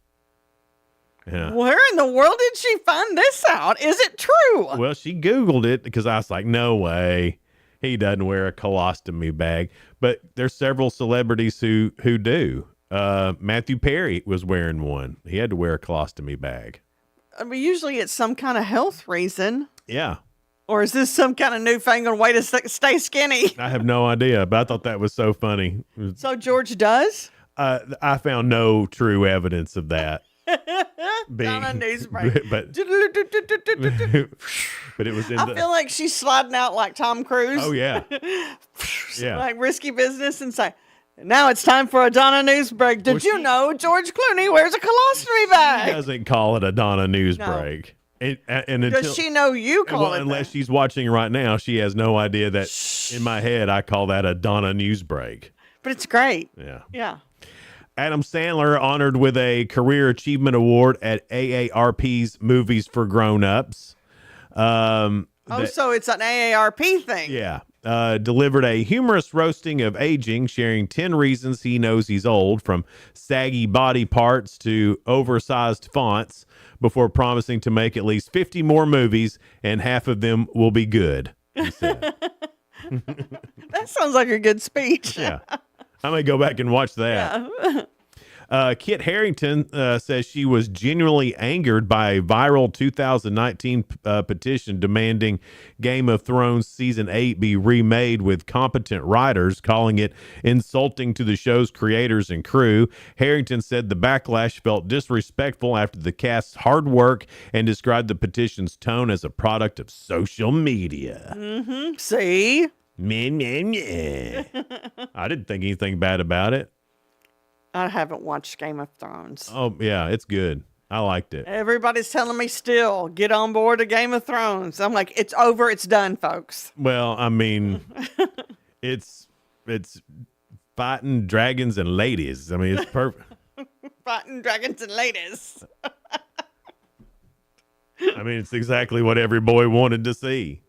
Yeah. Where in the world did she find this out? Is it true? Well, she Googled it because I was like, no way. He doesn't wear a colostomy bag. But there's several celebrities who do. Matthew Perry was wearing one. He had to wear a colostomy bag. I mean, usually it's some kind of health reason. Yeah. Or is this some kind of newfangled way to stay skinny? I have no idea, but I thought that was so funny. So George does? I found no true evidence of that. Donna news break. but it was in I feel like she's sliding out like Tom Cruise. Oh, yeah. Yeah. Like Risky Business and say, now it's time for a Donna news break. Did you know George Clooney wears a colostomy bag? She doesn't call it a Donna News No. Break. And until, Does she know you call it unless she's watching right now, she has no idea that in my head I call that a Donna News Break. But it's great. Yeah. Yeah. Adam Sandler honored with a Career Achievement Award at AARP's Movies for Grown-Ups. So it's an AARP thing. Yeah. Delivered a humorous roasting of aging, sharing 10 reasons he knows he's old, from saggy body parts to oversized fonts, before promising to make at least 50 more movies, and half of them will be good, he said. That sounds like a good speech. Yeah. I may go back and watch that. Yeah. Kit Harington says she was genuinely angered by a viral 2019 petition demanding Game of Thrones Season 8 be remade with competent writers, calling it insulting to the show's creators and crew. Harington said the backlash felt disrespectful after the cast's hard work and described the petition's tone as a product of social media. Mm-hmm. See? Meh, meh, meh. I didn't think anything bad about it. I haven't watched Game of Thrones. Oh, yeah, it's good. I liked it. Everybody's telling me still, get on board to Game of Thrones. I'm like, it's over. It's done, folks. Well, I mean, it's fighting dragons and ladies. I mean, it's perfect. Fighting dragons and ladies. I mean, it's exactly what every boy wanted to see.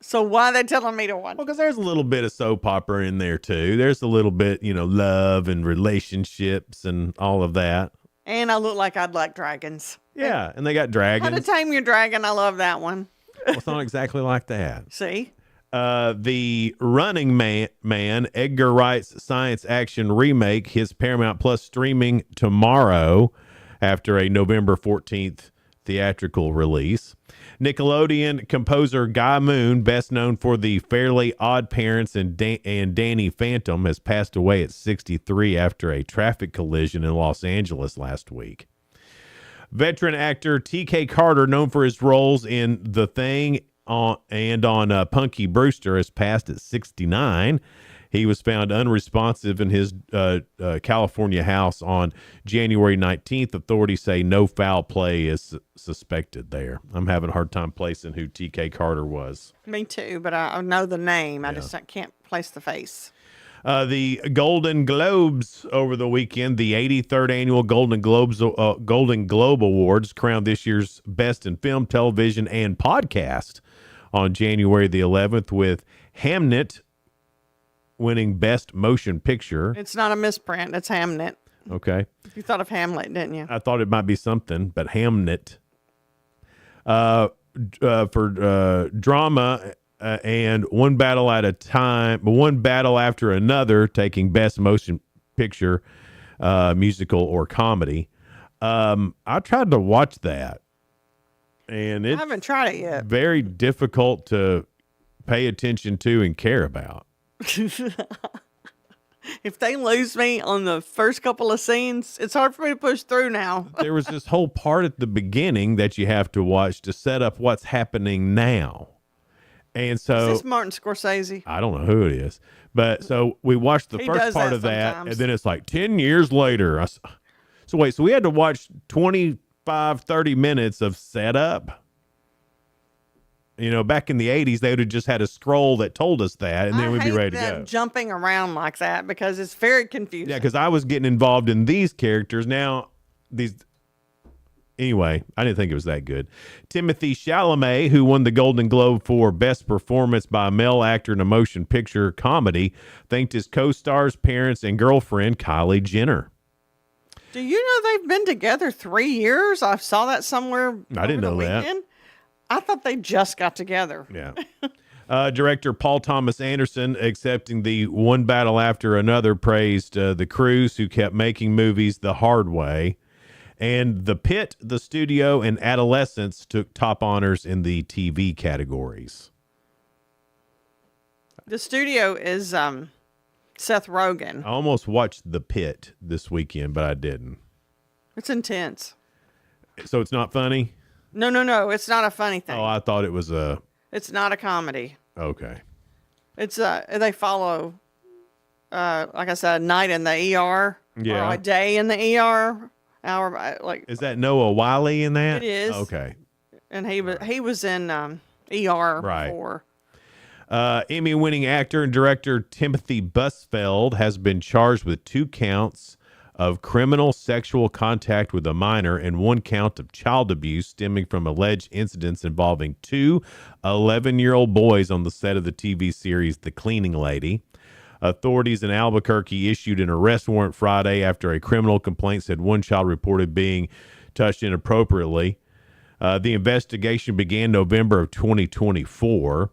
So why are they telling me to watch? Well, because there's a little bit of soap opera in there, too. There's a little bit, love and relationships and all of that. And I look like I'd like dragons. Yeah, and they got How to dragons. Tame Your Dragon. I love that one. Well, it's not exactly like that. See? The Running Man, Edgar Wright's science action remake, his Paramount Plus streaming tomorrow after a November 14th theatrical release. Nickelodeon composer Guy Moon, best known for the Fairly Odd Parents and Danny Phantom, has passed away at 63 after a traffic collision in Los Angeles last week. Veteran actor T.K. Carter, known for his roles in The Thing and on Punky Brewster, has passed at 69. He was found unresponsive in his California house on January 19th. Authorities say no foul play is suspected there. I'm having a hard time placing who T.K. Carter was. Me too, but I know the name. I just can't place the face. The Golden Globes over the weekend, the 83rd annual Golden Globe Awards crowned this year's Best in Film, Television, and Podcast on January the 11th, with Hamnet winning Best Motion Picture. It's not a misprint. It's Hamnet. Okay. You thought of Hamlet, didn't you? I thought it might be something, but Hamnet. For drama and One Battle After Another, taking Best Motion Picture, musical or comedy. I tried to watch that, and I haven't tried it yet. Very difficult to pay attention to and care about. If they lose me on the first couple of scenes, it's hard for me to push through now. There was this whole part at the beginning that you have to watch to set up what's happening now. And so, is this Martin Scorsese? I don't know who it is, but so we watched the first part of that, and then it's like 10 years later. So we had to watch 25, 30 minutes of setup. You know, back in the 80s, they would have just had a scroll that told us that, and then we'd be ready to go. Jumping around like that because it's very confusing. Yeah, because I was getting involved in these characters. Now, anyway, I didn't think it was that good. Timothy Chalamet, who won the Golden Globe for Best Performance by a Male Actor in a Motion Picture Comedy, thanked his co-stars, parents, and girlfriend, Kylie Jenner. Do you know they've been together 3 years? I saw that somewhere. I didn't know that. I thought they just got together. Yeah. Director Paul Thomas Anderson, accepting the One Battle After Another, praised the crews who kept making movies the hard way. And The Pit, The Studio, and Adolescence took top honors in the TV categories. The Studio is Seth Rogen. I almost watched The Pit this weekend, but I didn't. It's intense. So it's not funny? No. It's not a funny thing. Oh, I thought it was a... It's not a comedy. Okay. It's they follow, like I said, a night in the ER. Yeah. Or a day in the ER. Is that Noah Wyle in that? It is. Okay. And he was in ER before. Emmy-winning actor and director Timothy Busfield has been charged with 2 counts of criminal sexual contact with a minor and 1 count of child abuse stemming from alleged incidents involving 2 11-year-old boys on the set of the TV series The Cleaning Lady. Authorities in Albuquerque issued an arrest warrant Friday after a criminal complaint said 1 child reported being touched inappropriately. The investigation began November of 2024.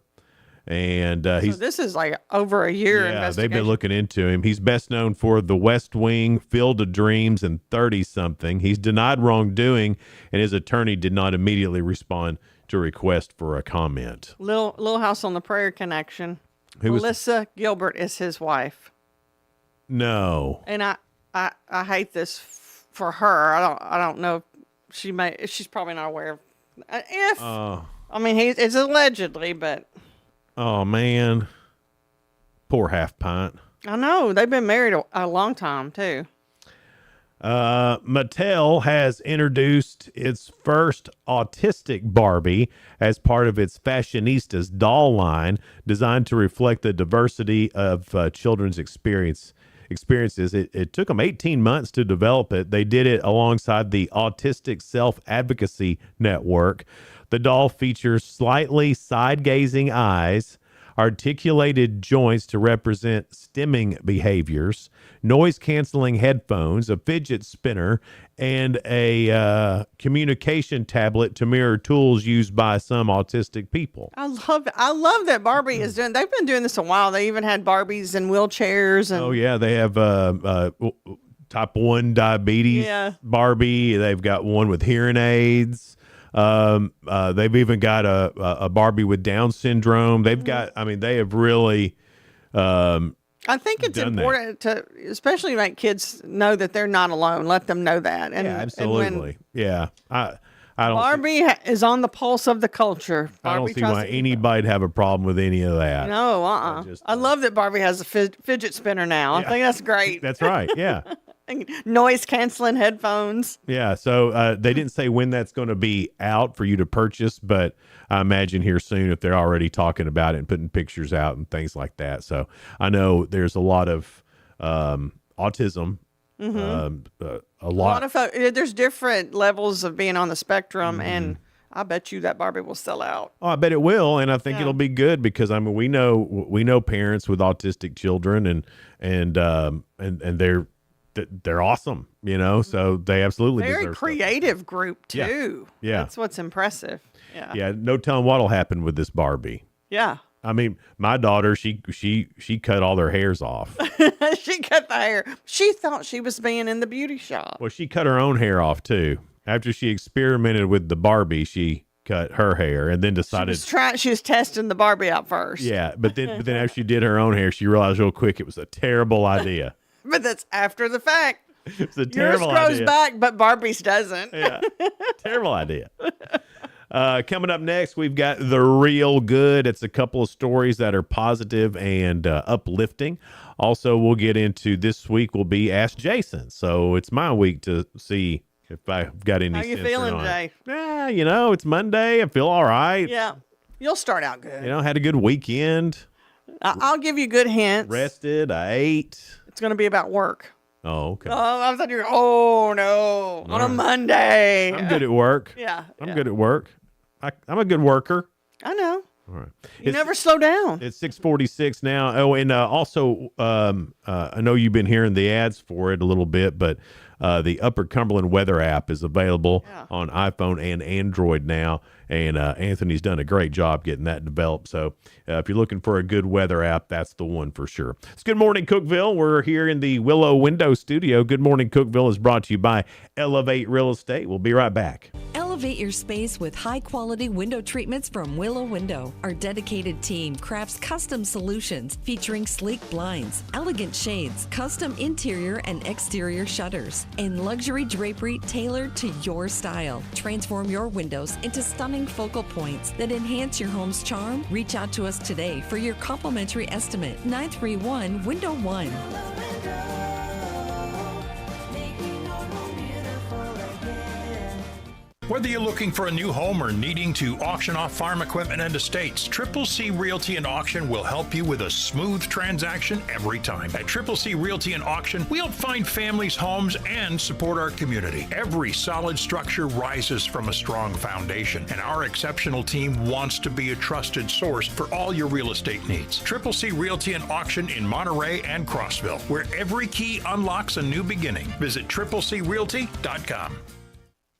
And so this is like over a year. Yeah, they've been looking into him. He's best known for The West Wing, Field of Dreams, and 30-something. He's denied wrongdoing, and his attorney did not immediately respond to a request for a comment. Little House on the Prairie connection. Melissa Gilbert is his wife. No. And I hate this for her. I don't know if she's probably not aware of I mean it's allegedly, but oh man. Poor half pint. I know. They've been married a long time too. Mattel has introduced its first autistic Barbie as part of its Fashionistas doll line, designed to reflect the diversity of children's experiences. It took them 18 months to develop it. They did it alongside the Autistic Self-Advocacy Network. The doll features slightly side-gazing eyes, articulated joints to represent stimming behaviors, noise-canceling headphones, a fidget spinner, and a communication tablet to mirror tools used by some autistic people. I love that Barbie is doing. They've been doing this a while. They even had Barbies in wheelchairs. And oh yeah, they have type 1 diabetes Barbie. They've got one with hearing aids. They've even got a Barbie with Down syndrome. They've got, I mean, they have really, I think it's done that. important to, especially make kids know that they're not alone. Let them know that. And, Yeah, absolutely. Yeah. I don't Barbie is on the pulse of the culture. I don't Barbie see tries why to keep anybody'd have a problem with any of that. No, I love that Barbie has a fidget spinner now. I think that's great. That's right. Yeah. Noise canceling headphones. Yeah. So they didn't say when that's going to be out for you to purchase, but I imagine here soon if they're already talking about it and putting pictures out and things like that. So I know there's a lot of autism. A lot of there's different levels of being on the spectrum, and I bet you that Barbie will sell out. Oh, I bet it will, and I think it'll be good because I mean we know parents with autistic children, and they're awesome, you know. So they absolutely Very deserve creative group too. Yeah. That's what's impressive. Yeah. Yeah, no telling what'll happen with this Barbie. Yeah. I mean, my daughter, she cut all their hairs off. She cut the hair. She thought she was being in the beauty shop. Well, she cut her own hair off too. After she experimented with the Barbie, she cut her hair and then decided she was testing the Barbie out first. Yeah, but then after she did her own hair, she realized real quick it was a terrible idea. But that's after the fact. It's a terrible Yours grows idea. back, but Barbie's doesn't. Yeah, terrible idea. Coming up next, we've got The Real Good. It's a couple of stories that are positive and uplifting. Also, we'll get into this week will be Ask Jason. So it's my week to see if I've got any How you sense or feeling, not. Jay? Yeah, you know, it's Monday. I feel all right. Yeah. You'll start out good. You know, had a good weekend. I'll give you good hints. Rested. I ate. It's going to be about work. Oh, okay. Oh, I thought you were, oh, no. On a Monday. I'm good at work. Yeah. I'm good at work. I'm a good worker. I know. All right. You never slow down. It's 6:46 now. Oh, and also, I know you've been hearing the ads for it a little bit, but the Upper Cumberland Weather app is available on iPhone and Android now, and Anthony's done a great job getting that developed. So if you're looking for a good weather app, that's the one for sure. It's Good Morning Cookeville. We're here in the Willow Window Studio. Good Morning Cookeville is brought to you by Elevate Real Estate. We'll be right back. Elevate your space with high-quality window treatments from Willow Window. Our dedicated team crafts custom solutions featuring sleek blinds, elegant shades, custom interior and exterior shutters, and luxury drapery tailored to your style. Transform your windows into stunning focal points that enhance your home's charm. Reach out to us today for your complimentary estimate. 931 Window 1. Whether you're looking for a new home or needing to auction off farm equipment and estates, Triple C Realty and Auction will help you with a smooth transaction every time. At Triple C Realty and Auction, we help find families, homes, and support our community. Every solid structure rises from a strong foundation, and our exceptional team wants to be a trusted source for all your real estate needs. Triple C Realty and Auction in Monterey and Crossville, where every key unlocks a new beginning. Visit triplecrealty.com.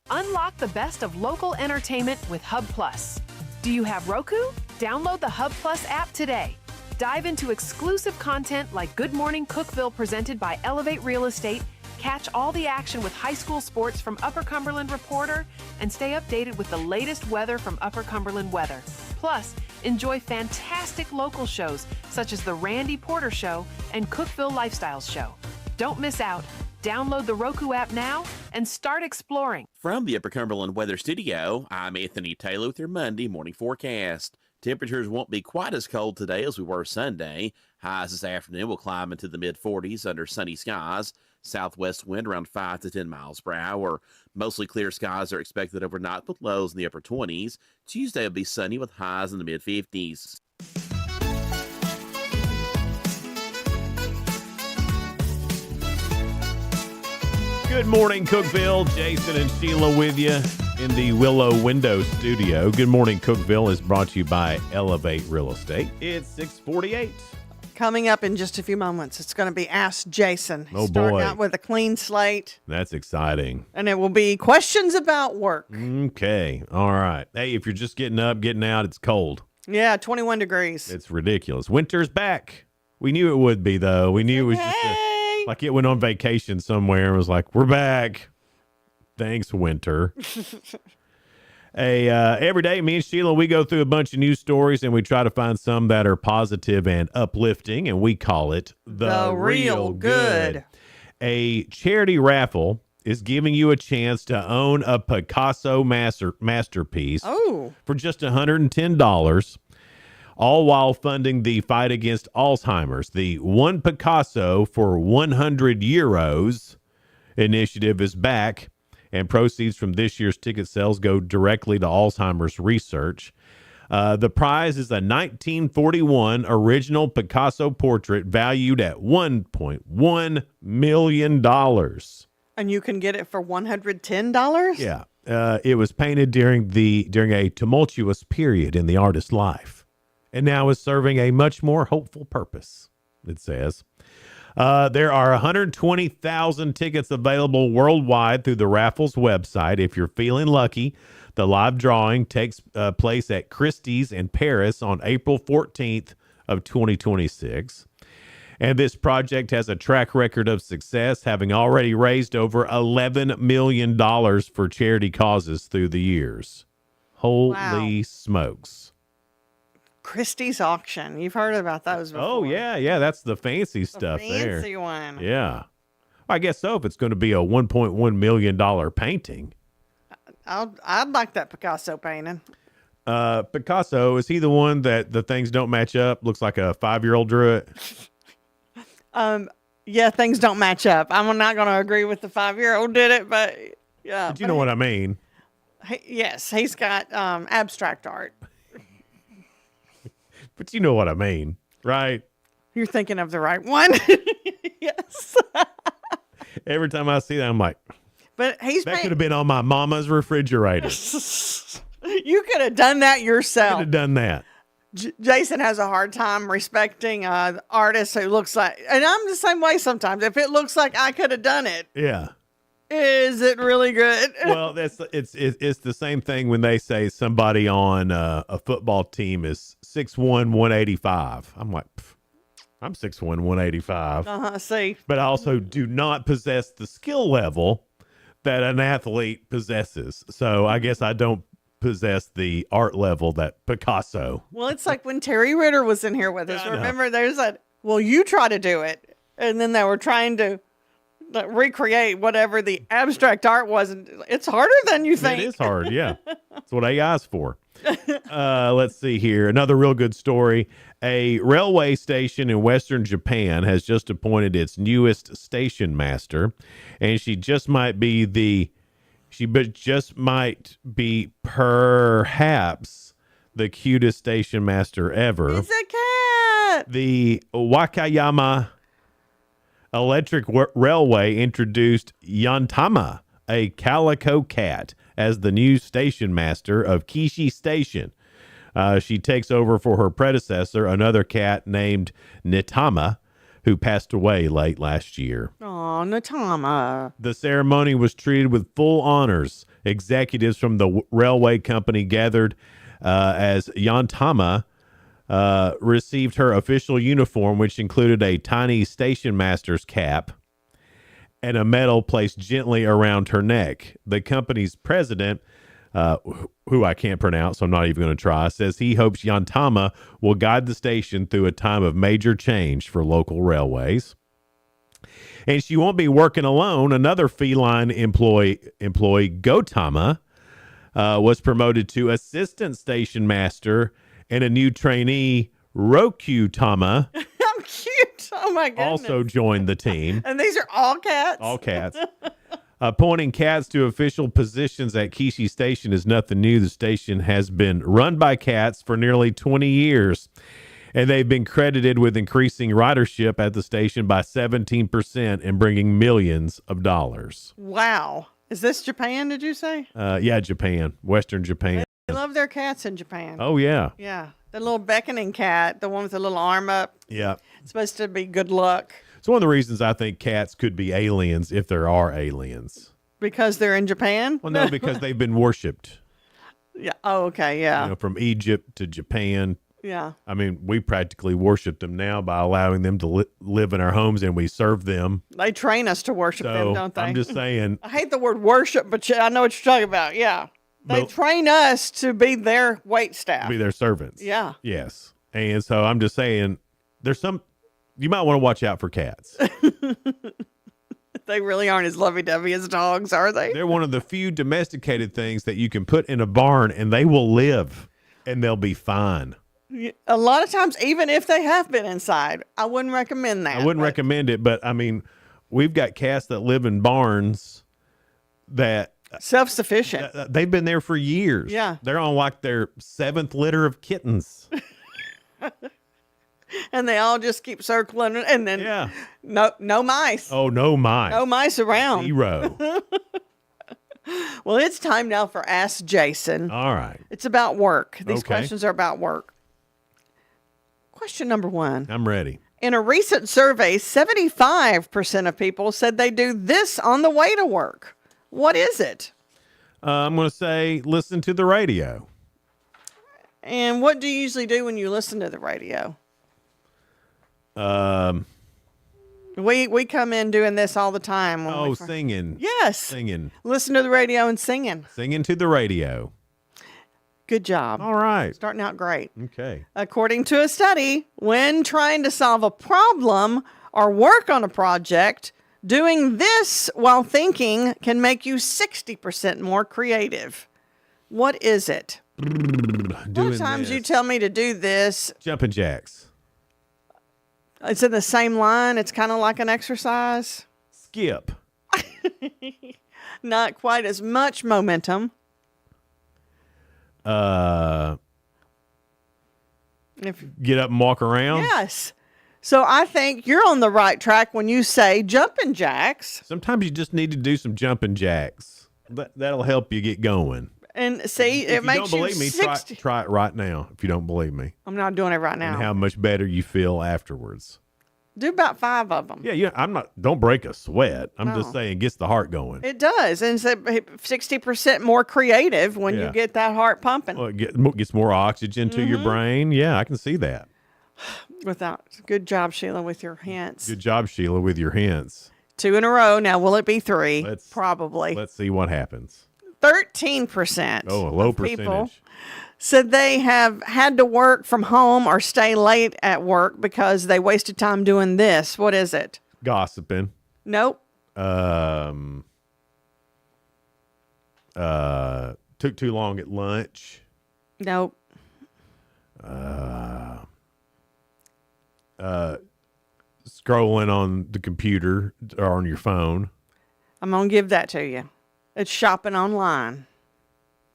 Unlock the best of local entertainment with Hub Plus. Do you have Roku? Download the Hub Plus app today. Dive into exclusive content like Good Morning Cookeville presented by Elevate Real Estate, catch all the action with high school sports from Upper Cumberland Reporter, and stay updated with the latest weather from Upper Cumberland Weather. Plus, enjoy fantastic local shows such as The Randy Porter Show and Cookeville Lifestyles Show. Don't miss out. Download the Roku app now and start exploring. From the Upper Cumberland Weather Studio, I'm Anthony Taylor with your Monday morning forecast. Temperatures won't be quite as cold today as we were Sunday. Highs this afternoon will climb into the mid-40s under sunny skies. Southwest wind around 5 to 10 miles per hour. Mostly clear skies are expected overnight with lows in the upper 20s. Tuesday will be sunny with highs in the mid-50s. Good morning, Cookeville. Jason and Sheila with you in the Willow Window Studio. Good Morning Cookeville is brought to you by Elevate Real Estate. It's 6:48. Coming up in just a few moments, it's going to be Ask Jason. Oh, Starting boy. out with a clean slate. That's exciting. And it will be questions about work. Okay. All right. Hey, if you're just getting up, getting out, it's cold. Yeah, 21 degrees. It's ridiculous. Winter's back. We knew it would be, though. We knew it was just like it went on vacation somewhere and was like, we're back. Thanks, winter. Every day, me and Sheila, we go through a bunch of news stories and we try to find some that are positive and uplifting, and we call it The Real Good. A charity raffle is giving you a chance to own a Picasso masterpiece for just $110, all while funding the fight against Alzheimer's. The One Picasso for 100 euros initiative is back, and proceeds from this year's ticket sales go directly to Alzheimer's research. The prize is a 1941 original Picasso portrait valued at $1.1 million. And you can get it for $110? Yeah. It was painted during a tumultuous period in the artist's life, and now is serving a much more hopeful purpose, it says. There are 120,000 tickets available worldwide through the raffle's website. If you're feeling lucky, the live drawing takes place at Christie's in Paris on April 14th of 2026. And this project has a track record of success, having already raised over $11 million for charity causes through the years. Holy smokes. Christie's auction. You've heard about those before. Oh, yeah. That's the fancy stuff there. Fancy one. Yeah. I guess so, if it's going to be a $1.1 million painting. I'd like that Picasso painting. Picasso, is he the one that the things don't match up? Looks like a 5-year-old drew it? Yeah, things don't match up. I'm not going to agree with the 5-year-old did it, but yeah. But you know what I mean. Yes, he's got abstract art. But you know what I mean, right? You're thinking of the right one. Yes. Every time I see that, I'm like, but that could have been on my mama's refrigerator. You could have done that yourself. Could have done that. Jason has a hard time respecting artists who looks like, and I'm the same way sometimes. If it looks like I could have done it, yeah. Is it really good? Well, it's the same thing when they say somebody on a football team is 6'1", 185. I'm like, I'm 6'1", 185. See. But I also do not possess the skill level that an athlete possesses. So I guess I don't possess the art level that Picasso. Well, it's like when Terry Ritter was in here with us. Remember, there's that, well, you try to do it. And then they were trying to recreate whatever the abstract art was. It's harder than you think. It is hard, yeah. That's what AI's for. Let's see here. Another real good story. A railway station in Western Japan has just appointed its newest station master, and she just might be perhaps the cutest station master ever. It's a cat. The Wakayama Electric Railway introduced Yantama, a calico cat, as the new station master of Kishi Station. She takes over for her predecessor, another cat named Nitama, who passed away late last year. Oh, Nitama. The ceremony was treated with full honors. Executives from the railway company gathered as Yantama received her official uniform, which included a tiny station master's cap and a medal placed gently around her neck. The company's president, who I can't pronounce, so I'm not even going to try, says he hopes Yantama will guide the station through a time of major change for local railways. And she won't be working alone. Another feline employee Gotama, was promoted to assistant station master, and a new trainee, Roku-tama, I'm cute. Oh, my goodness. also joined the team. And these are all cats? All cats. Appointing cats to official positions at Kishi Station is nothing new. The station has been run by cats for nearly 20 years, and they've been credited with increasing ridership at the station by 17% and bringing millions of dollars. Wow. Is this Japan, did you say? Yeah, Japan. Western Japan. They love their cats in Japan. Oh, yeah. Yeah. The little beckoning cat, the one with the little arm up. Yeah. It's supposed to be good luck. It's one of the reasons I think cats could be aliens if there are aliens. Because they're in Japan? Well, no, because they've been worshipped. Yeah. Oh, okay. Yeah. You know, from Egypt to Japan. Yeah. I mean, we practically worship them now by allowing them to live in our homes, and we serve them. They train us to worship them, don't they? I'm just saying. I hate the word worship, but I know what you're talking about. Yeah. They train us to be their wait staff. be their servants. Yeah. Yes. And so I'm just saying, you might want to watch out for cats. They really aren't as lovey-dovey as dogs, are they? They're one of the few domesticated things that you can put in a barn and they will live and they'll be fine. A lot of times, even if they have been inside, I wouldn't recommend that. I wouldn't recommend it, but I mean, we've got cats that live in barns that self-sufficient. They've been there for years. Yeah. They're on like their 7th litter of kittens. And they all just keep circling, and then no mice. Oh, no mice. No mice around. 0. Well, it's time now for Ask Jason. All right. It's about work. These Okay. questions are about work. Question number 1. I'm ready. In a recent survey, 75% of people said they do this on the way to work. What is it? I'm going to say listen to the radio. And what do you usually do when you listen to the radio? We come in doing this all the time. When singing. Yes. Singing. Listen to the radio and singing. Singing to the radio. Good job. All right. Starting out great. Okay. According to a study, when trying to solve a problem or work on a project, doing this while thinking can make you 60% more creative. What is it? Sometimes you tell me to do this. Jumping jacks. It's in the same line. It's kind of like an exercise. Skip. Not quite as much momentum. Get up and walk around. Yes. So I think you're on the right track when you say jumping jacks. Sometimes you just need to do some jumping jacks. That'll help you get going. And see, If it you makes don't believe you me, 60. try it right now. If you don't believe me, I'm not doing it right now. and how much better you feel afterwards. Do about 5 of them. Yeah. I'm not. Don't break a sweat. I'm No. just saying, it gets the heart going. It does. And it's 60% more creative when you Yeah. get that heart pumping. Well, it gets more oxygen to your brain. Yeah, I can see that. Good job, Sheila, with your hints. Good job, Sheila, with your hints. 2 in a row. Now, will it be 3? Probably. Let's see what happens. 13%. Oh, a low of people percentage. said they have had to work from home or stay late at work because they wasted time doing this. What is it? Gossiping. Nope. Took too long at lunch. Nope. Scrolling on the computer or on your phone. I'm going to give that to you. It's shopping online.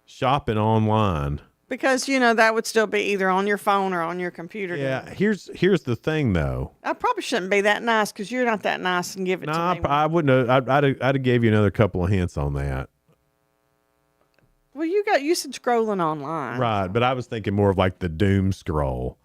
Shopping online. Because, that would still be either on your phone or on your computer. Yeah, here's the thing, though. I probably shouldn't be that nice because you're not that nice and give it to me. I wouldn't have. I'd have gave you another couple of hints on that. Well, you said scrolling online. Right, but I was thinking more of like the doom scroll.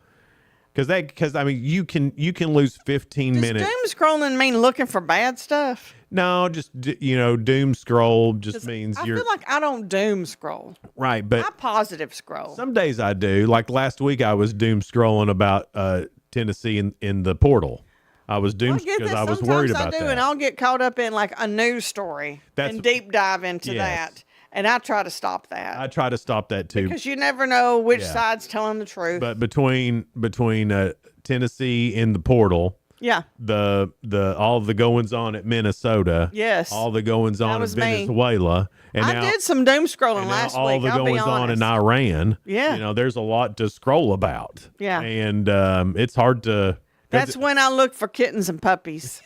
Because I mean, you can lose 15 minutes. Doom scrolling mean looking for bad stuff? No, just doom scroll just means I you're feel like I don't doom scroll. right. But I positive scroll. some days I do. Like last week, I was doom scrolling about Tennessee in the portal. I was doomed because I was worried about I do, that. and I'll get caught up in like a news story and deep dive into that. And I try to stop that. I try to stop that too. Because you never know which side's telling the truth. But between Tennessee and the portal, yeah, the all the goings on at Minnesota, yes, all the goings on at me. Venezuela, and I did some doom scrolling last all week. the I'll be goings on in honest. Iran. Yeah. There's a lot to scroll about. Yeah. And it's hard to. That's when I look for kittens and puppies.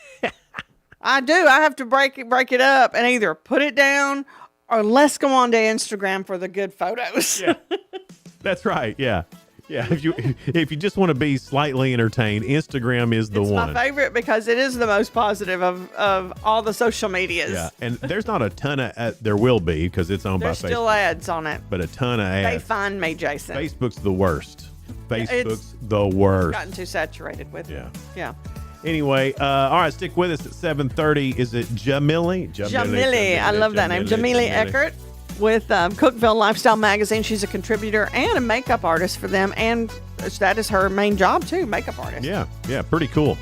I do. I have to break it up and either put it down or let's go on to Instagram for the good photos. Yeah. That's right. Yeah. Yeah. If you just want to be slightly entertained, Instagram is the one. My favorite because it is the most positive of all the social medias. Yeah. And there's not a ton of there will be because it's owned There's by Facebook. still ads on it. But a ton of They ads. find me, Jason. Facebook's the worst. It's Facebook's the worst. Gotten too saturated with it. Yeah. Anyway, all right, stick with us at 7:30. Is it Jamili? Jamili. I love that name. Jamili Eckert with Cookeville Lifestyle Magazine. She's a contributor and a makeup artist for them. And that is her main job, too, makeup artist. Yeah, pretty cool.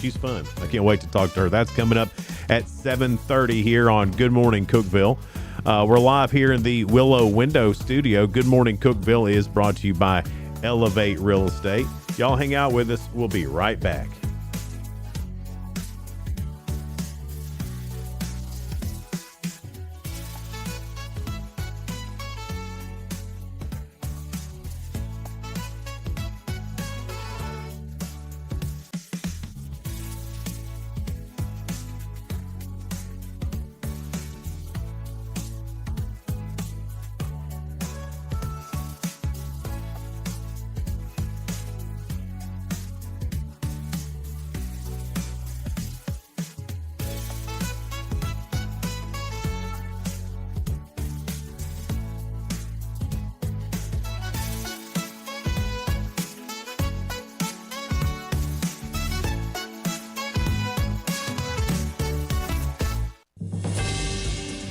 She's fun. I can't wait to talk to her. That's coming up at 7:30 here on Good Morning Cookeville. We're live here in the Willow Window Studio. Good Morning Cookeville is brought to you by Elevate Real Estate. Y'all hang out with us. We'll be right back.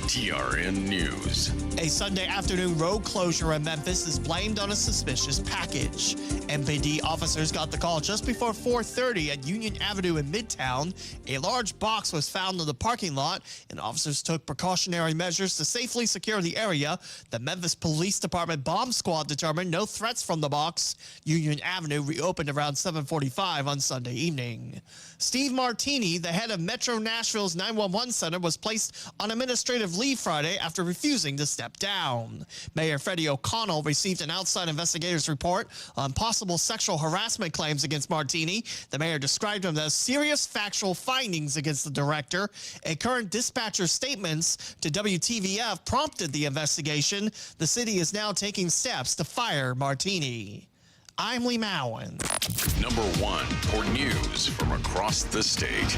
TRN News. A Sunday afternoon road closure in Memphis is blamed on a suspicious package. MPD officers got the call just before 4:30 at Union Avenue in Midtown. A large box was found in the parking lot, and officers took precautionary measures to safely secure the area. The Memphis Police Department bomb squad determined no threats from the box. Union Avenue reopened around 7:45 on Sunday evening. Steve Martini, the head of Metro Nashville's 911 center, was placed on administrative leave Friday after refusing to step down. Mayor Freddie O'Connell received an outside investigator's report on possible sexual harassment claims against Martini. The mayor described them as serious factual findings against the director. A current dispatcher's statements to WTVF prompted the investigation. The city is now taking steps to fire Martini. I'm Lee Mowen. Number 1 for news from across the state.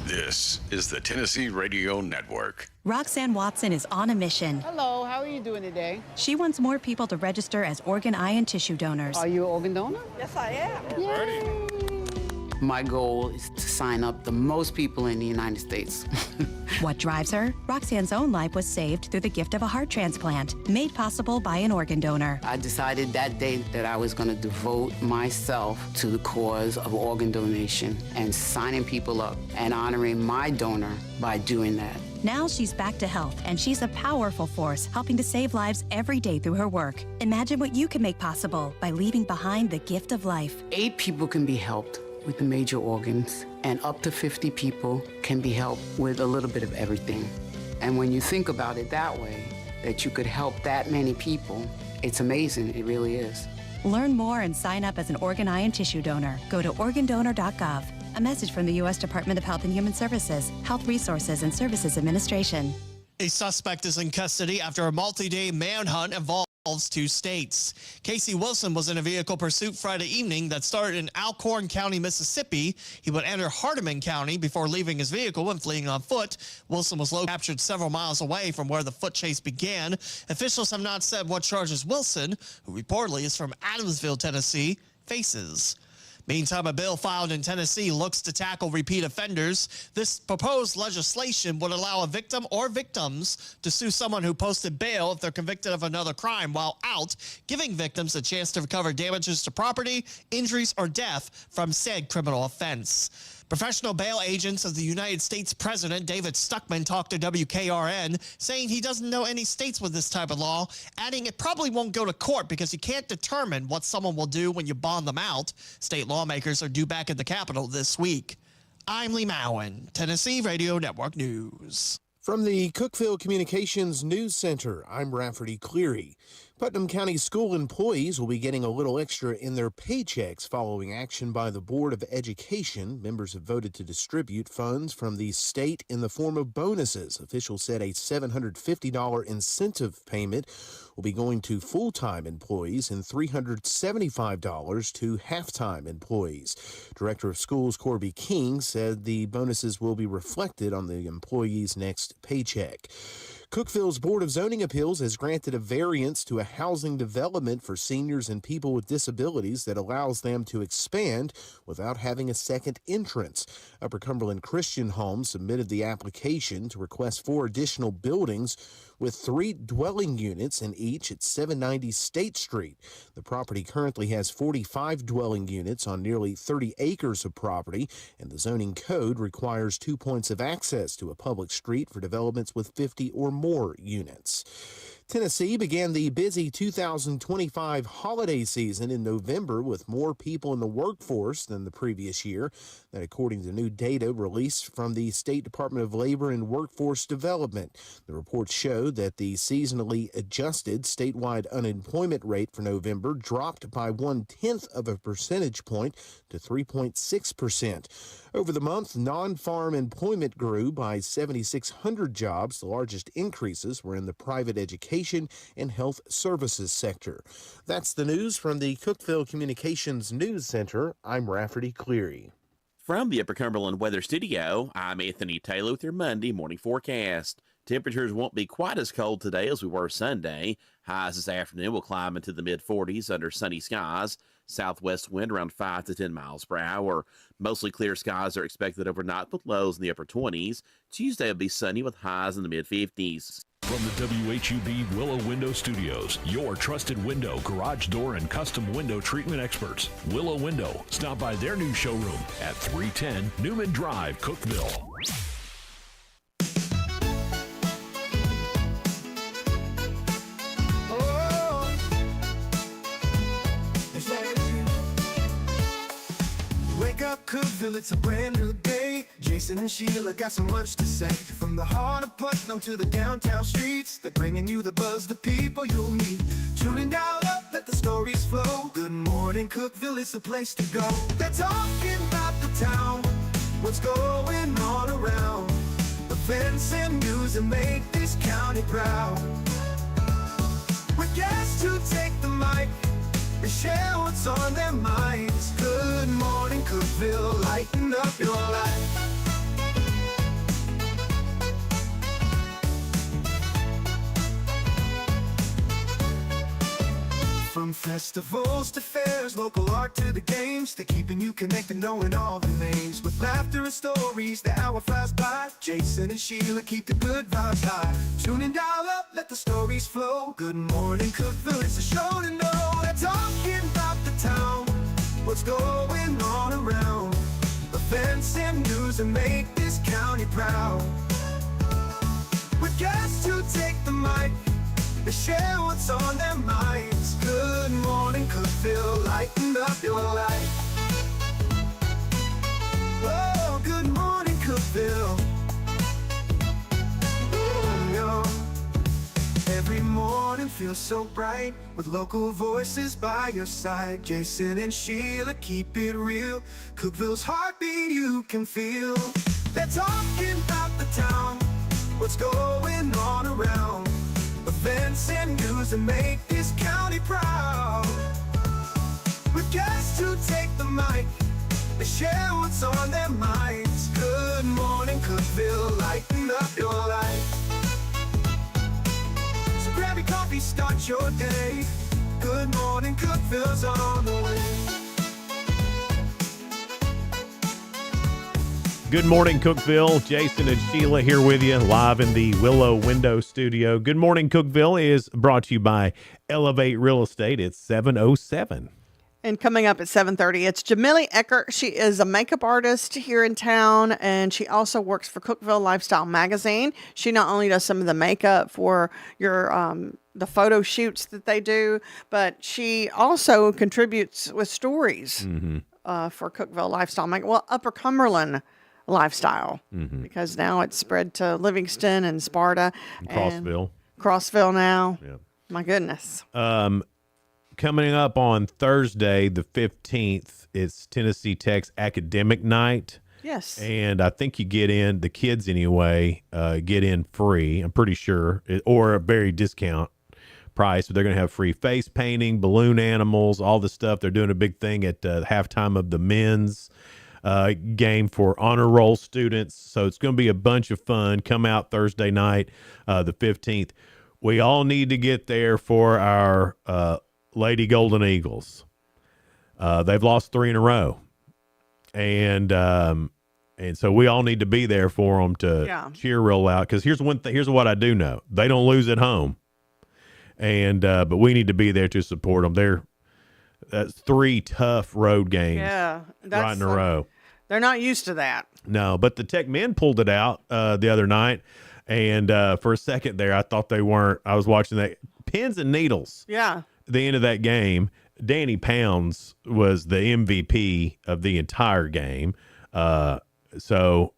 This is the Tennessee Radio Network. Roxanne Watson is on a mission. Hello, how are you doing today? She wants more people to register as organ, eye, and tissue donors. Are you an organ donor? Yes, I am. Yay. My goal is to sign up the most people in the United States. What drives her? Roxanne's own life was saved through the gift of a heart transplant, made possible by an organ donor. I decided that day that I was going to devote myself to the cause of organ donation and signing people up and honoring my donor by doing that. Now she's back to health, and she's a powerful force helping to save lives every day through her work. Imagine what you can make possible by leaving behind the gift of life. 8 people can be helped with the major organs, and up to 50 people can be helped with a little bit of everything. And when you think about it that way, that you could help that many people, it's amazing. It really is. Learn more and sign up as an organ, eye, and tissue donor. Go to organdonor.gov. A message from the U.S. Department of Health and Human Services, Health Resources and Services Administration. A suspect is in custody after a multi-day manhunt involves 2 states. Casey Wilson was in a vehicle pursuit Friday evening that started in Alcorn County, Mississippi. He would enter Hardeman County before leaving his vehicle and fleeing on foot. Wilson was captured several miles away from where the foot chase began. Officials have not said what charges Wilson, who reportedly is from Adamsville, Tennessee, faces. Meantime, a bill filed in Tennessee looks to tackle repeat offenders. This proposed legislation would allow a victim or victims to sue someone who posted bail if they're convicted of another crime while out, giving victims a chance to recover damages to property, injuries, or death from said criminal offense. Professional bail agents of the United States President David Stuckman talked to WKRN, saying he doesn't know any states with this type of law, adding it probably won't go to court because you can't determine what someone will do when you bond them out. State lawmakers are due back at the Capitol this week. I'm Lee Mowen, Tennessee Radio Network News. From the Cookeville Communications News Center, I'm Rafferty Cleary. Putnam County school employees will be getting a little extra in their paychecks following action by the Board of Education. Members have voted to distribute funds from the state in the form of bonuses. Officials said a $750 incentive payment will be going to full-time employees and $375 to half-time employees. Director of Schools Corby King said the bonuses will be reflected on the employee's next paycheck. Cookeville's Board of Zoning Appeals has granted a variance to a housing development for seniors and people with disabilities that allows them to expand without having a second entrance. Upper Cumberland Christian Home submitted the application to request 4 additional buildings with 3 dwelling units in each at 790 State Street. The property currently has 45 dwelling units on nearly 30 acres of property, and the zoning code requires 2 points of access to a public street for developments with 50 or more units. Tennessee began the busy 2025 holiday season in November with more people in the workforce than the previous year. That according to new data released from the State Department of Labor and Workforce Development. The report showed that the seasonally adjusted statewide unemployment rate for November dropped by 0.1 of a percentage point to 3.6%. Over the month, non-farm employment grew by 7,600 jobs. The largest increases were in the private education and health services sector. That's the news from the Cookeville Communications News Center. I'm Rafferty Cleary. From the Upper Cumberland Weather Studio, I'm Anthony Taylor with your Monday morning forecast. Temperatures won't be quite as cold today as we were Sunday. Highs this afternoon will climb into the mid-40s under sunny skies. Southwest wind around 5 to 10 miles per hour. Mostly clear skies are expected overnight with lows in the upper 20s. Tuesday will be sunny with highs in the mid-50s. From the WHUB Willow Window Studios, your trusted window, garage door, and custom window treatment experts. Willow Window. Stop by their new showroom at 310 Newman Drive, Cookeville. Wake up, Cookeville, it's a brand new day. Jason and Sheila got so much to say. From the heart of Putnam to the downtown streets, they're bringing you the buzz, the people you'll meet. Tuning dial up, let the stories flow. Good morning, Cookeville, it's the place to go. They're talking about the town, what's going on around. Events and news that make this county proud. With guests who take the mic, they share what's on their minds. Good morning, Cookeville, lighten up your life. From festivals to fairs, local art to the games, they're keeping you connected, knowing all the names. With laughter and stories, the hour flies by. Jason and Sheila keep the good vibes high. Tune in, dial up, let the stories flow. Good morning, Cookeville, it's a show to know. They're talking about the town, what's going on around. Events and news that make this county proud. With guests who take the mic, they share what's on their minds. Good morning, Cookeville, lighten up your life. Oh, good morning, Cookeville. Oh, yo. Every morning feels so bright with local voices by your side. Jason and Sheila keep it real. Cookeville's heartbeat you can feel. They're talking about the town, what's going on around. Events and news that make this county proud. With guests who take the mic, they share what's on their minds. Good morning, Cookeville, lighten up your life. So grab your coffee, start your day. Good morning, Cookeville's on the way. Good morning, Cookeville. Jason and Sheila here with you live in the Willow Window Studio. Good morning, Cookeville is brought to you by Elevate Real Estate. It's 7:07. And coming up at 7:30, it's Jamily Eckert. She is a makeup artist here in town, and she also works for Cookeville Lifestyle Magazine. She not only does some of the makeup for your the photo shoots that they do, but she also contributes with stories for Cookeville Lifestyle Magazine. Well, Upper Cumberland Lifestyle, because now it's spread to Livingston and Sparta. Crossville. Crossville now. Yeah. My goodness. Coming up on Thursday, the 15th, it's Tennessee Tech's Academic Night. Yes. And I think you get in, the kids anyway, get in free, I'm pretty sure, or a very discount price. But they're going to have free face painting, balloon animals, all the stuff. They're doing a big thing at halftime of the men's game for honor roll students. So it's going to be a bunch of fun. Come out Thursday night, the 15th. We all need to get there for our Lady Golden Eagles. They've lost 3 in a row. And And so we all need to be there for them to cheer real loud. Because here's one thing. Here's what I do know: they don't lose at home, and but we need to be there to support them. That's 3 tough road games, right in a row. They're not used to that. No, but the Tech men pulled it out the other night, and for a second there, I thought they weren't. I was watching that pins and needles. Yeah. The end of that game, Danny Pounds was the MVP of the entire game. So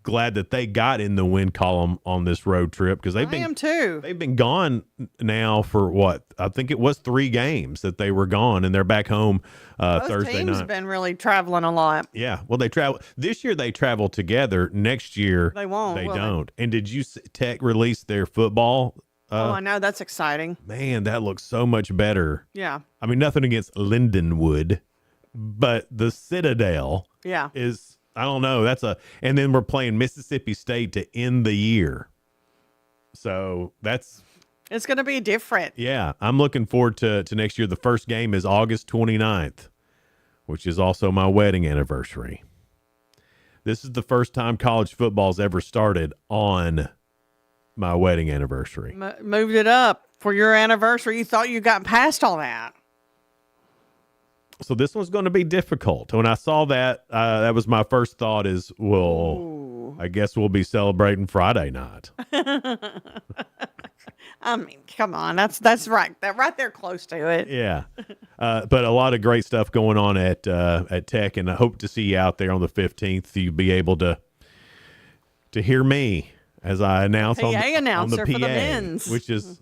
glad that they got in the win column on this road trip because I am too. They've been gone now for what I think it was 3 games that they were gone, and they're back home Thursday teams night. Been really traveling a lot. Yeah, well, they travel this year. They travel together. Next year, they won't. They don't. And did you Tech release their football? I know, that's exciting. Man, that looks so much better. Yeah. I mean, nothing against Lindenwood, but the Citadel is. I don't know. And then we're playing Mississippi State to end the year. So it's going to be different. Yeah. I'm looking forward to next year. The first game is August 29th, which is also my wedding anniversary. This is the first time college football's ever started on my wedding anniversary. Moved it up for your anniversary. You thought you got past all that. So this one's going to be difficult. When I saw that, that was my first thought is, well, I guess we'll be celebrating Friday night. I mean, come on. That's right. That right there close to it. Yeah. But a lot of great stuff going on at Tech, and I hope to see you out there on the 15th. You'll be able to hear me as I announce on the PA, for the men's. which is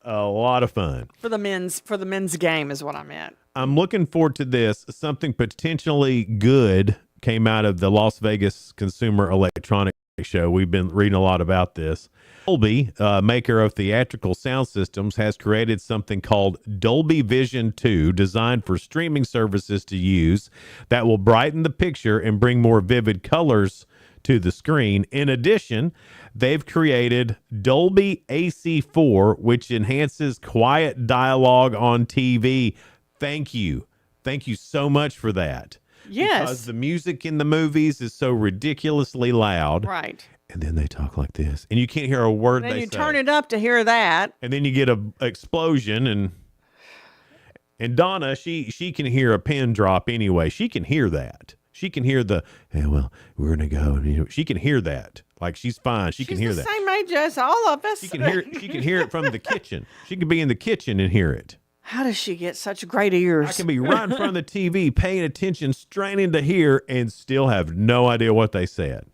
a lot of fun. For the men's game is what I meant. I'm looking forward to this. Something potentially good came out of the Las Vegas Consumer Electronics Show. We've been reading a lot about this. Dolby, maker of theatrical sound systems, has created something called Dolby Vision 2, designed for streaming services to use, that will brighten the picture and bring more vivid colors to the screen. In addition, they've created Dolby AC4, which enhances quiet dialogue on TV. Thank you. Thank you so much for that. Yes. Because the music in the movies is so ridiculously loud. Right. And then they talk like this. And you can't hear a word they say. Then you turn it up to hear that. And then you get a explosion. And Donna, she can hear a pin drop anyway. She can hear that. She can hear the, hey, well, we're going to go. And, she can hear that. Like, she's fine. She's can hear that. Same age as all of us. She can hear it from the kitchen. She can be in the kitchen and hear it. How does she get such great ears? I can be right in front of the TV, paying attention, straining to hear, and still have no idea what they said.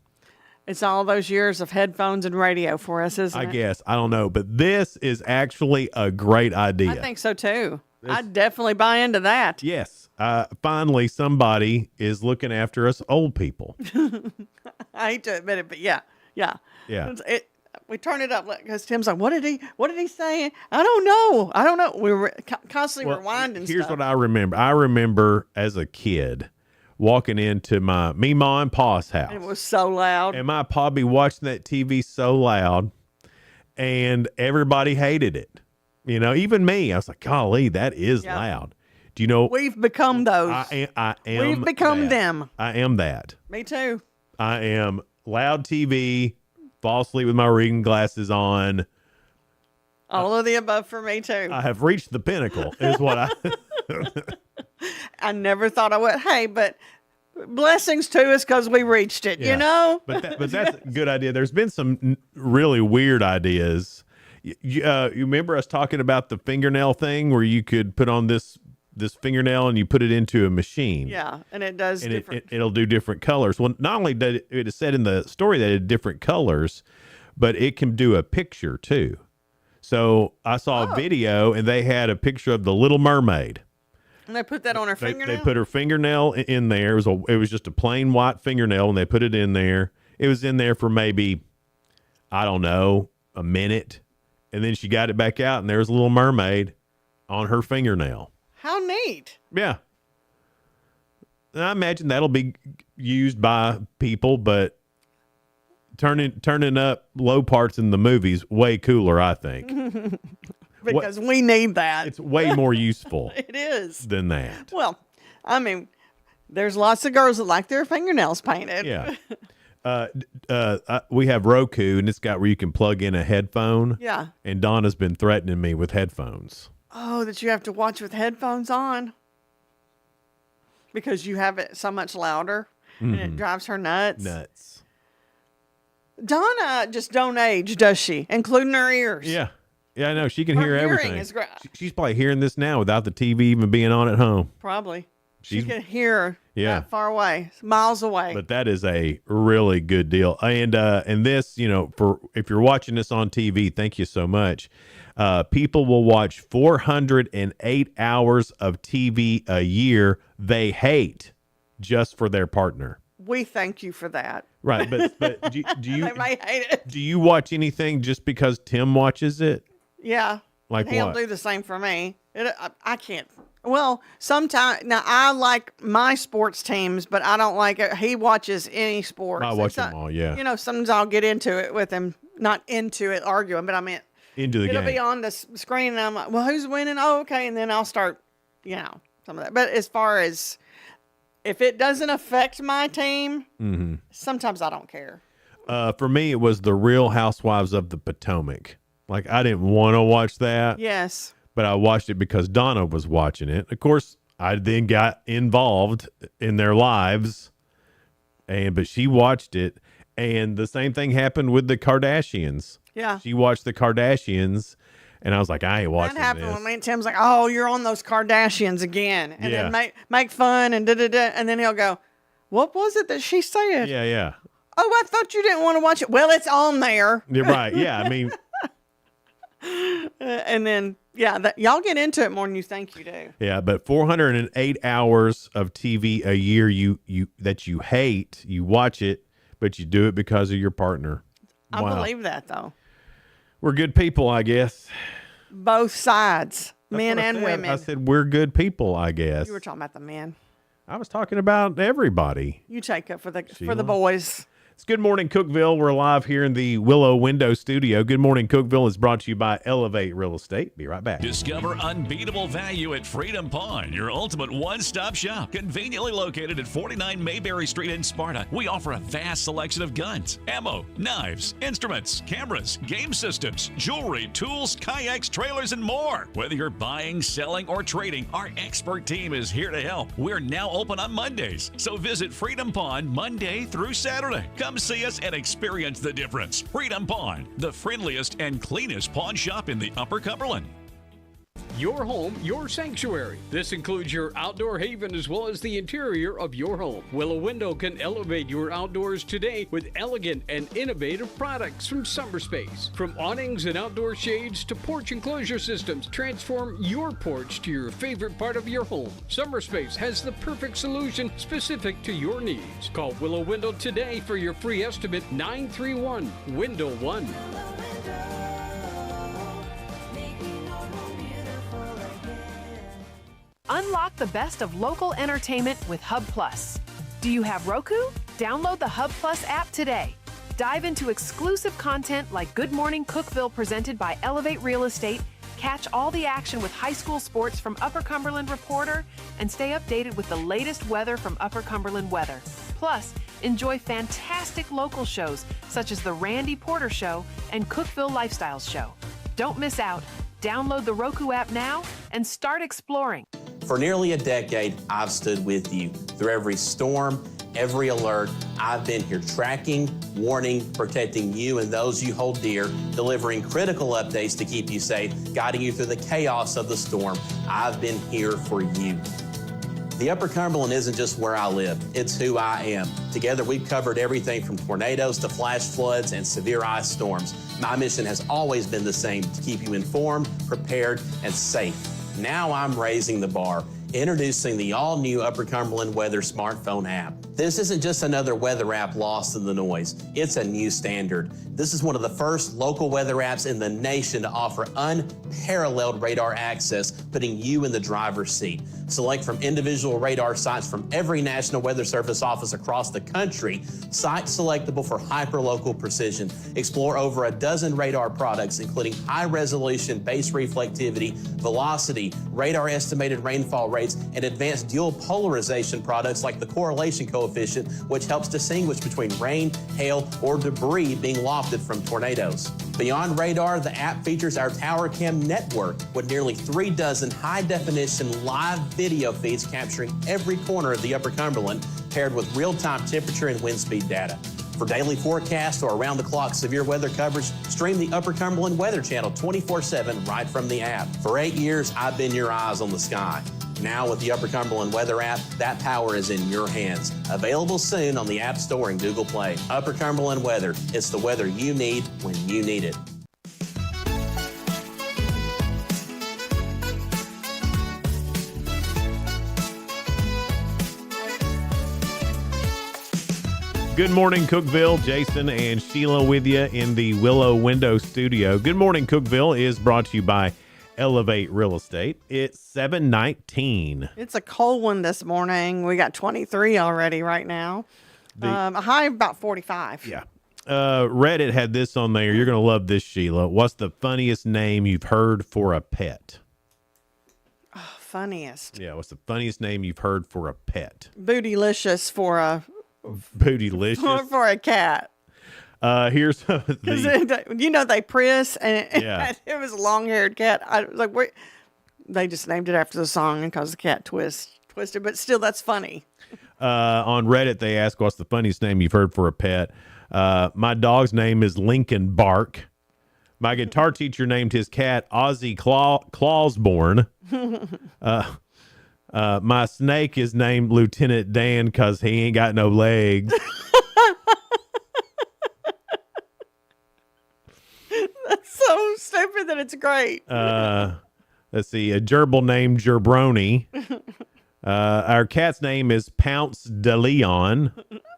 It's all those years of headphones and radio for us, isn't it? I guess. I don't know. But this is actually a great idea. I think so, too. I'd definitely buy into that. Yes. Finally, somebody is looking after us old people. I hate to admit it, but yeah. Yeah. We turn it up because Tim's like, what did he say? I don't know. We were constantly rewinding Here's stuff. what I remember. I remember as a kid walking into Ma and Pa's house. And it was so loud. And my pa be watching that TV so loud, and everybody hated it. You know, even me. I was like, golly, that is loud. Do you know? We've become those. I am. We've become them. I am that. Me too. I am loud TV, fall asleep with my reading glasses on. All of the above for me too. I have reached the pinnacle, is what I. I never thought I would. Hey, but blessings to us because we reached it, you know? But that's a good idea. There's been some really weird ideas. You remember us talking about the fingernail thing where you could put on this fingernail and you put it into a machine. Yeah, and it does and different. It'll do different colors. Well, not only did it is said in the story that it had different colors, but it can do a picture too. So I saw a video and they had a picture of the Little Mermaid. And they put that on her fingernail? They put her fingernail in there. It was just a plain white fingernail and they put it in there. It was in there for maybe, I don't know, a minute. And then she got it back out and there was a Little Mermaid on her fingernail. How neat. Yeah. And I imagine that'll be used by people, but turning up low parts in the movies way cooler, I think. Because we need that. It's way more useful. It is. Than that. Well, I mean, There's lots of girls that like their fingernails painted. Yeah. We have Roku, and it's got where you can plug in a headphone. Yeah. And Donna's been threatening me with headphones. Oh, that you have to watch with headphones on because you have it so much louder, and it drives her nuts. Donna just don't age, does she? Including her ears. Yeah. Yeah, I know. She can Her hear hearing everything. is great. She's probably hearing this now without the TV even being on at home. Probably. She She's- can hear Yeah. that far away, miles away. But that is a really good deal. And this, for if you're watching this on TV, thank you so much. People will watch 408 hours of TV a year they hate just for their partner. We thank you for that. Right, but do you They may hate it. do you watch anything just because Tim watches it? Yeah. Like He'll what? do the same for me. I can't. Well, sometimes now I like my sports teams, but I don't like it. He watches any sports. I watch them all, yeah. Sometimes I'll get into it with him. Not into it arguing, but I mean, Into the it'll game. be on the screen, and I'm like, well, who's winning? Oh, okay. And then I'll start, some of that. But as far as if it doesn't affect my team, sometimes I don't care. For me, it was the Real Housewives of the Potomac. Like, I didn't want to watch that. Yes. But I watched it because Donna was watching it. Of course, I then got involved in their lives, but she watched it. And the same thing happened with the Kardashians. Yeah. She watched the Kardashians, and I was like, I ain't watching That happened this. when me and Tim's like, oh, you're on those Kardashians again. And Yeah. then make fun and da-da-da. And then he'll go, what was it that she said? Yeah. Oh, I thought you didn't want to watch it. Well, it's on there. You're right. Yeah, I mean, And then, y'all get into it more than you think you do. yeah, but 408 hours of TV a year that you hate, you watch it, but you do it because of your partner. I Wow. believe that, though. We're good people, I guess. Both sides, men That's what I and said. women. I said we're good people, I guess. You were talking about the men. I was talking about everybody. You take it for the Sheila. boys. It's Good Morning Cookeville. We're live here in the Willow Window Studio. Good Morning Cookeville is brought to you by Elevate Real Estate. Be right back. Discover unbeatable value at Freedom Pawn, your ultimate one-stop shop. Conveniently located at 49 Mayberry Street in Sparta, we offer a vast selection of guns, ammo, knives, instruments, cameras, game systems, jewelry, tools, kayaks, trailers, and more. Whether you're buying, selling, or trading, our expert team is here to help. We're now open on Mondays, so visit Freedom Pawn Monday through Saturday. Come see us and experience the difference. Freedom Pawn, the friendliest and cleanest pawn shop in the Upper Cumberland. Your home, your sanctuary. This includes your outdoor haven as well as the interior of your home. Willow Window can elevate your outdoors today with elegant and innovative products from SummerSpace. From awnings and outdoor shades to porch enclosure systems, transform your porch to your favorite part of your home. SummerSpace has the perfect solution specific to your needs. Call Willow Window today for your free estimate 931-WINDOW-1. Unlock the best of local entertainment with Hub Plus. Do you have Roku? Download the Hub Plus app today. Dive into exclusive content like Good Morning Cookeville presented by Elevate Real Estate, catch all the action with high school sports from Upper Cumberland Reporter, and stay updated with the latest weather from Upper Cumberland Weather. Plus, enjoy fantastic local shows such as The Randy Porter Show and Cookeville Lifestyles Show. Don't miss out. Download the Roku app now and start exploring. For nearly a decade, I've stood with you. Through every storm, every alert, I've been here tracking, warning, protecting you and those you hold dear, delivering critical updates to keep you safe, guiding you through the chaos of the storm. I've been here for you. The Upper Cumberland isn't just where I live, it's who I am. Together, we've covered everything from tornadoes to flash floods and severe ice storms. My mission has always been the same, to keep you informed, prepared, and safe. Now I'm raising the bar, introducing the all-new Upper Cumberland Weather smartphone app. This isn't just another weather app lost in the noise. It's a new standard. This is one of the first local weather apps in the nation to offer unparalleled radar access, putting you in the driver's seat. Select from individual radar sites from every National Weather Service office across the country, sites selectable for hyperlocal precision. Explore over a dozen radar products, including high-resolution base reflectivity, velocity, radar estimated rainfall rates, and advanced dual polarization products like the correlation coefficient, which helps distinguish between rain, hail, or debris being lofted from tornadoes. Beyond radar, the app features our Tower Cam network with nearly 3 dozen high-definition live video feeds capturing every corner of the Upper Cumberland, paired with real-time temperature and wind speed data. For daily forecasts or around-the-clock severe weather coverage, stream the Upper Cumberland Weather Channel 24/7 right from the app. For 8 years, I've been your eyes on the sky. Now with the Upper Cumberland Weather app, that power is in your hands. Available soon on the App Store and Google Play. Upper Cumberland Weather. It's the weather you need when you need it. Good morning, Cookeville. Jason and Sheila with you in the Willow Window Studio. Good morning, Cookeville is brought to you by Elevate Real Estate. It's 7:19. It's a cold one this morning. We got 23 already right now. A high of about 45. Yeah. Reddit had this on there. You're going to love this, Sheila. What's the funniest name you've heard for a pet? Oh, funniest. Yeah, what's the funniest name you've heard for a pet? Bootylicious for a Bootylicious. for a cat. Here's they Prius, and Yeah. it was a long-haired cat. I was like, they just named it after the song because the cat twisted, but still, that's funny. On Reddit, they ask, what's the funniest name you've heard for a pet? My dog's name is Lincoln Bark. My guitar teacher named his cat Ozzy Clawsborn. My snake is named Lieutenant Dan because he ain't got no legs. That's so stupid that it's great. Let's see, a gerbil named Gerbroni. Our cat's name is Pounce de Leon.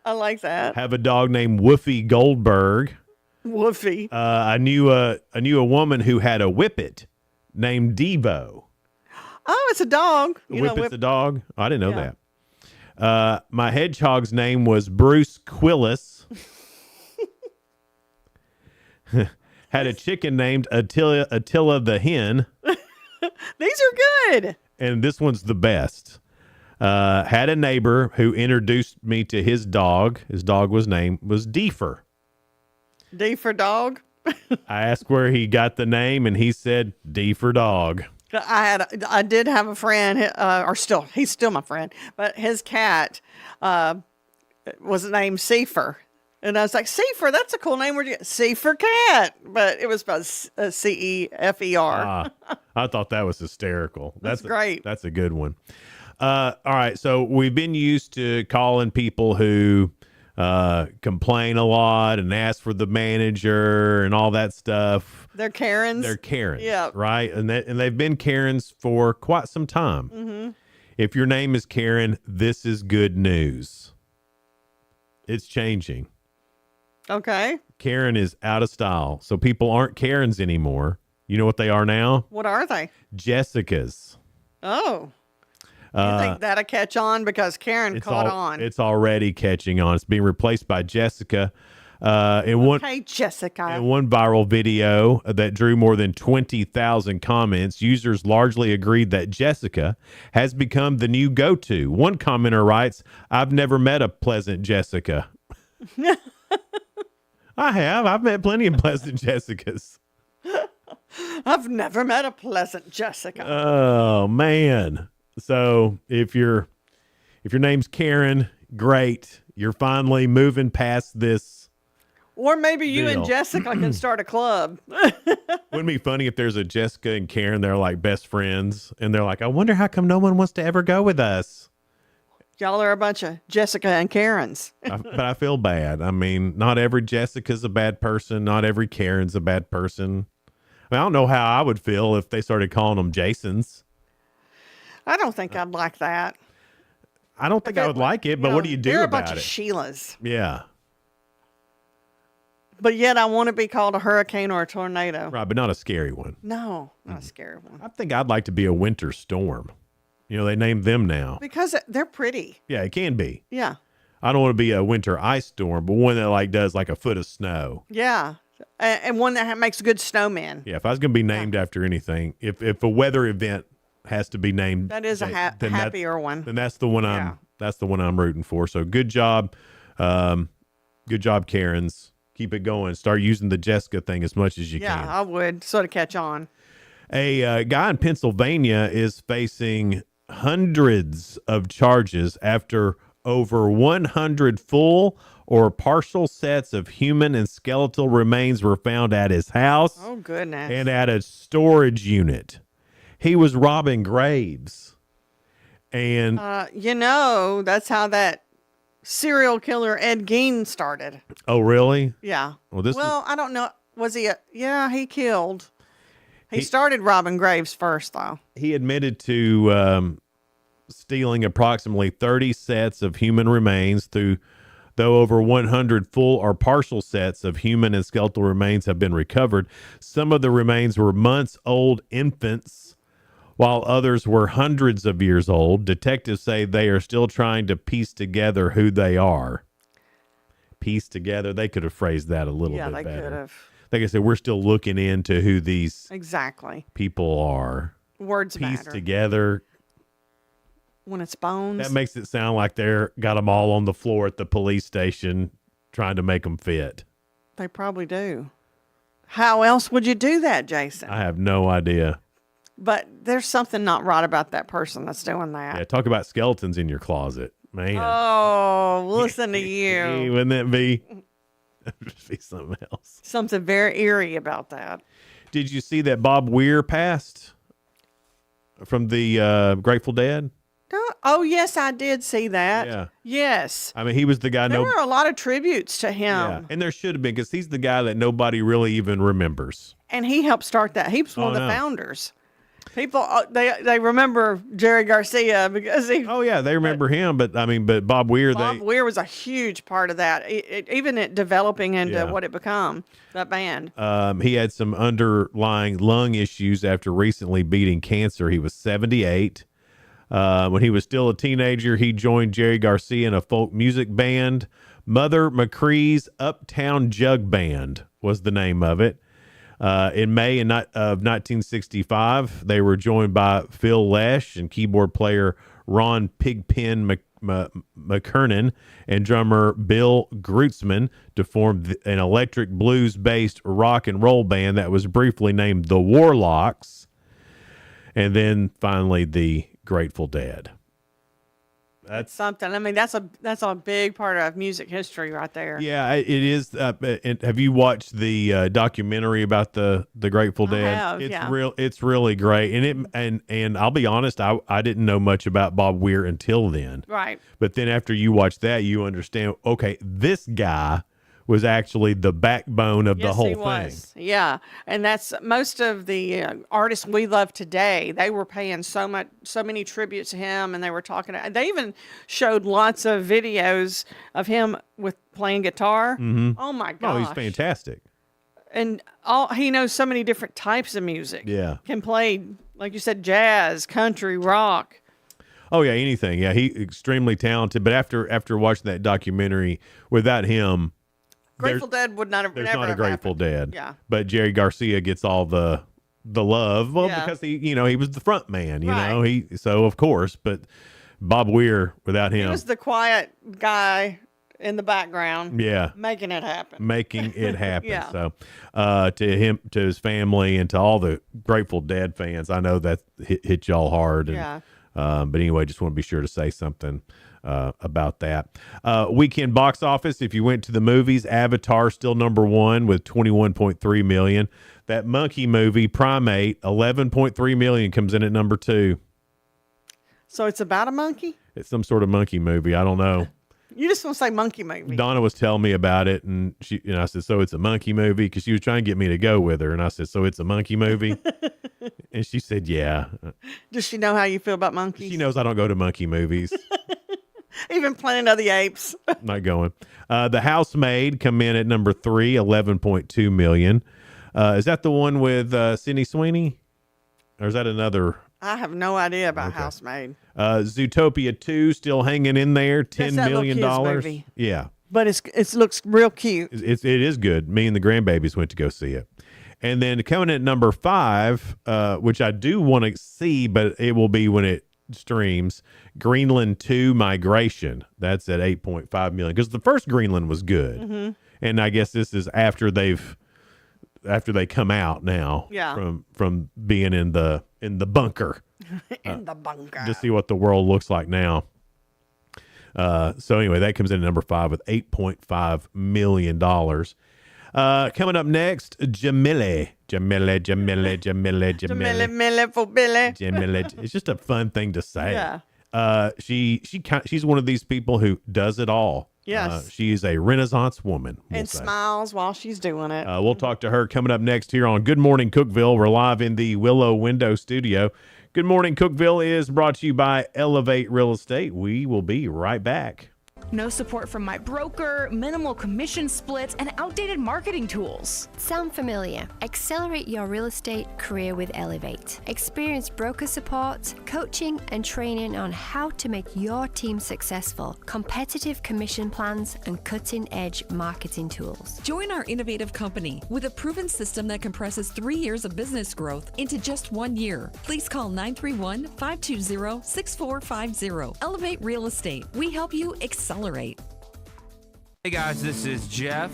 I like that. Have a dog named Woofy Goldberg. Woofy. I knew a woman who had a whippet named Devo. Oh, it's a dog. Whippet's a dog? I didn't know that. My hedgehog's name was Bruce Quillis. Had a chicken named Attila the hen. These are good. And this one's the best. Had a neighbor who introduced me to his dog. His dog was Deefer. D for dog. I asked where he got the name, and he said D for dog. I did have a friend, he's still my friend, but his cat was named Cefer. And I was like, Cefer, that's a cool name. Where'd you get Cefer cat? But it was spelled Cefer. I thought that was hysterical. That's great. That's a good one. All right. So we've been used to calling people who complain a lot and ask for the manager and all that stuff. They're Karens. Yeah. Right. And they've been Karens for quite some time. Mm-hmm. If your name is Karen, this is good news. It's changing. Okay. Karen is out of style. So people aren't Karens anymore. You know what they are now? What are they? Jessicas. Oh. You think that'll catch on because Karen caught on? It's already catching on. It's being replaced by Jessica. Jessica. In one viral video that drew more than 20,000 comments, users largely agreed that Jessica has become the new go-to. One commenter writes, "I've never met a pleasant Jessica." I have. I've met plenty of pleasant Jessicas. I've never met a pleasant Jessica. Oh, man. So if your name's Karen, great. You're finally moving past this. Or maybe you and deal. Jessica can start a club. Wouldn't it be funny if there's a Jessica and Karen, they're like best friends, and they're like, I wonder how come no one wants to ever go with us. Y'all are a bunch of Jessica and Karens. But I feel bad. I mean, not every Jessica's a bad person. Not every Karen's a bad person. I mean, I don't know how I would feel if they started calling them Jasons. I don't think I'd like that. I don't think I would like it, but what do you do they're about a bunch it? of Sheilas. Yeah. But yet I want to be called a hurricane or a tornado. Right, but not a scary one. No, not a scary one. I think I'd like to be a winter storm. You know, they named them now. Because they're pretty. Yeah, it can be. Yeah. I don't want to be a winter ice storm, but one that like does like a foot of snow. Yeah. And one that makes a good snowman. Yeah, if I was going to be named after anything, if a weather event has to be named, That is a happier one. Then that's the one I'm rooting for. So good job, Karens. Keep it going. Start using the Jessica thing as much as you can. Yeah, I would sort of catch on. A guy in Pennsylvania is facing hundreds of charges after over 100 full or partial sets of human and skeletal remains were found at his house. Oh, goodness. And at a storage unit. He was robbing graves. And that's how that serial killer Ed Gein started. oh, really? Yeah. Well, I don't know. Was he he killed. He started robbing graves first, though. He admitted to stealing approximately 30 sets of human remains, though over 100 full or partial sets of human and skeletal remains have been recovered. Some of the remains were months-old infants, while others were hundreds of years old. Detectives say they are still trying to piece together who they are. Piece together. They could have phrased that a little bit better. Yeah, they could have. Like I said, we're still looking into who these people are. Words piece matter. together. When it's bones. That makes it sound like they're got them all on the floor at the police station trying to make them fit. They probably do. How else would you do that, Jason? I have no idea. But there's something not right about that person that's doing that. Yeah, talk about skeletons in your closet, man. Oh, listen to you. Wouldn't that be something else? Something very eerie about that. Did you see that Bob Weir passed from the Grateful Dead? Oh, yes, I did see that. Yeah. Yes. I mean, he was the guy. There were a lot of tributes to him. Yeah, and there should have been, because he's the guy that nobody really even remembers. And he helped start that. He was one of the founders. People, they remember Jerry Garcia because he. Oh yeah, they remember him, but Bob Weir. Bob Weir was a huge part of that, even it developing into what it become. That band. He had some underlying lung issues after recently beating cancer. He was 78. When he was still a teenager, he joined Jerry Garcia in a folk music band. Mother McCree's Uptown Jug Band was the name of it. In May of 1965, they were joined by Phil Lesh and keyboard player Ron Pigpen McKernan and drummer Bill Grutzman to form an electric blues-based rock and roll band that was briefly named the Warlocks, and then finally the Grateful Dead. That's something. I mean, that's a big part of music history right there. Yeah, it is. Have you watched the documentary about the Grateful Dead? I have, it's It's really great, and I'll be honest, I didn't know much about Bob Weir until then. Right. But then after you watch that, you understand. Okay, this guy was actually the backbone of the whole thing. Yeah, and that's most of the artists we love today. They were paying so many tributes to him, and they were talking. They even showed lots of videos of him with playing guitar. Mm-hmm. Oh my gosh! Oh, he's fantastic. And he knows so many different types of music. Yeah, can play, like you said, jazz, country, rock. Oh yeah, anything. Yeah, he's extremely talented. But after watching that documentary, without him, Grateful Dead would not have. There's never not a have Grateful happened. Dead. Yeah. But Jerry Garcia gets all the love. Well, Yeah. because he was the front man. You know, Right. so of course. But Bob Weir, without He him, was the quiet guy in the background. Yeah. Making it happen. making it happen. Yeah. So, to him, to his family, and to all the Grateful Dead fans, I know that hit y'all hard. And, Yeah. But anyway, just want to be sure to say something about that. Weekend box office. If you went to the movies, Avatar still number one with 21.3 million. That monkey movie, Primate, 11.3 million, comes in at number two. So it's about a monkey? It's some sort of monkey movie. I don't know. You just want to say monkey movie. Donna was telling me about it, and I said, so it's a monkey movie? Because she was trying to get me to go with her, and I said, so it's a monkey movie? And she said, yeah. Does she know how you feel about monkeys? She knows I don't go to monkey movies. Even Planet of the Apes. Not going. The Housemaid come in at number 3, 11.2 million. Is that the one with Sydney Sweeney? Or is that another? I have no idea about Housemaid. Zootopia 2 still hanging in there, $10 million. Movie. Yeah. But it looks real cute. It is good. Me and the grandbabies went to go see it. And then coming in at number 5, which I do want to see, but it will be when it streams, Greenland 2 Migration. That's at 8.5 million. Because the first Greenland was good. Mm-hmm. And I guess this is after they come out now from being in the bunker. In the bunker. To see what the world looks like now. So anyway, that comes in at number 5 with $8.5 million. Coming up next, Jamile for Billy. It's just a fun thing to say. Yeah. She's one of these people who does it all. Yes. She's a Renaissance woman. And smiles while she's doing it. We'll talk to her coming up next here on Good Morning Cookeville. We're live in the Willow Window Studio. Good Morning Cookeville is brought to you by Elevate Real Estate. We will be right back. No support from my broker, minimal commission splits, and outdated marketing tools. Sound familiar? Accelerate your real estate career with Elevate. Experience broker support, coaching, and training on how to make your team successful, competitive commission plans, and cutting-edge marketing tools. Join our innovative company with a proven system that compresses 3 years of business growth into just 1 year. Please call 931-520-6450. Elevate Real Estate. We help you accelerate. Hey guys, this is Jeff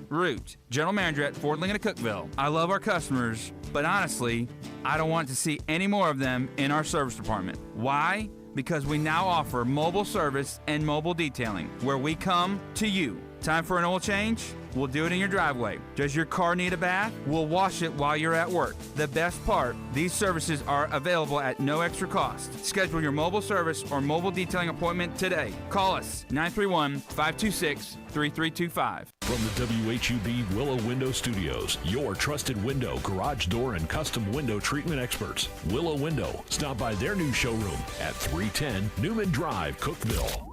Root, General Manager at Ford Lincoln of Cookeville. I love our customers, but honestly, I don't want to see any more of them in our service department. Why? Because we now offer mobile service and mobile detailing, where we come to you. Time for an oil change? We'll do it in your driveway. Does your car need a bath? We'll wash it while you're at work. The best part, these services are available at no extra cost. Schedule your mobile service or mobile detailing appointment today. Call us 931-526-3325. From the WHUB Willow Window Studios, your trusted window, garage door, and custom window treatment experts. Willow Window. Stop by their new showroom at 310 Newman Drive, Cookeville.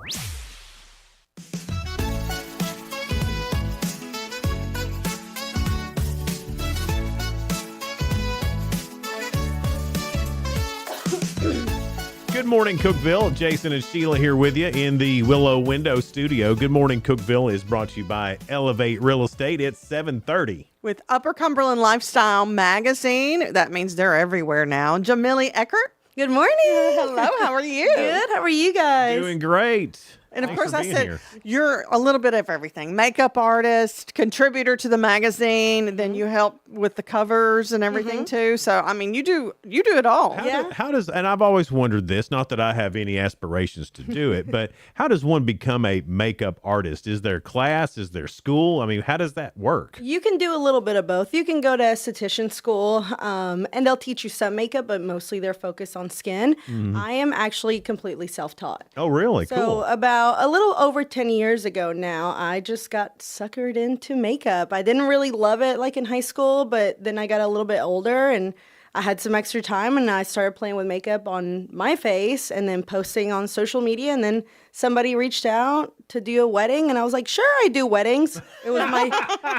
Good morning, Cookeville. Jason and Sheila here with you in the Willow Window Studio. Good Morning Cookeville is brought to you by Elevate Real Estate. It's 7:30. With Upper Cumberland Lifestyle Magazine. That means they're everywhere now. Jamili Eckert. Good morning. Hello, how are you? Good. How are you guys? Doing great. And of Thanks course, for I being said here. you're a little bit of everything: makeup artist, contributor to the magazine. Then you help with the covers and everything too. So I mean, you do it all. How does, and I've always wondered this, not that I have any aspirations to do it, but how does one become a makeup artist? Is there class? Is there school? I mean, how does that work? You can do a little bit of both. You can go to esthetician school, and they'll teach you some makeup, but mostly they're focused on skin. I am actually completely self-taught. Oh, really? So Cool. about a little over 10 years ago now, I just got suckered into makeup. I didn't really love it like in high school, but then I got a little bit older and I had some extra time and I started playing with makeup on my face and then posting on social media. And then somebody reached out to do a wedding and I was like, sure, I do weddings. It was my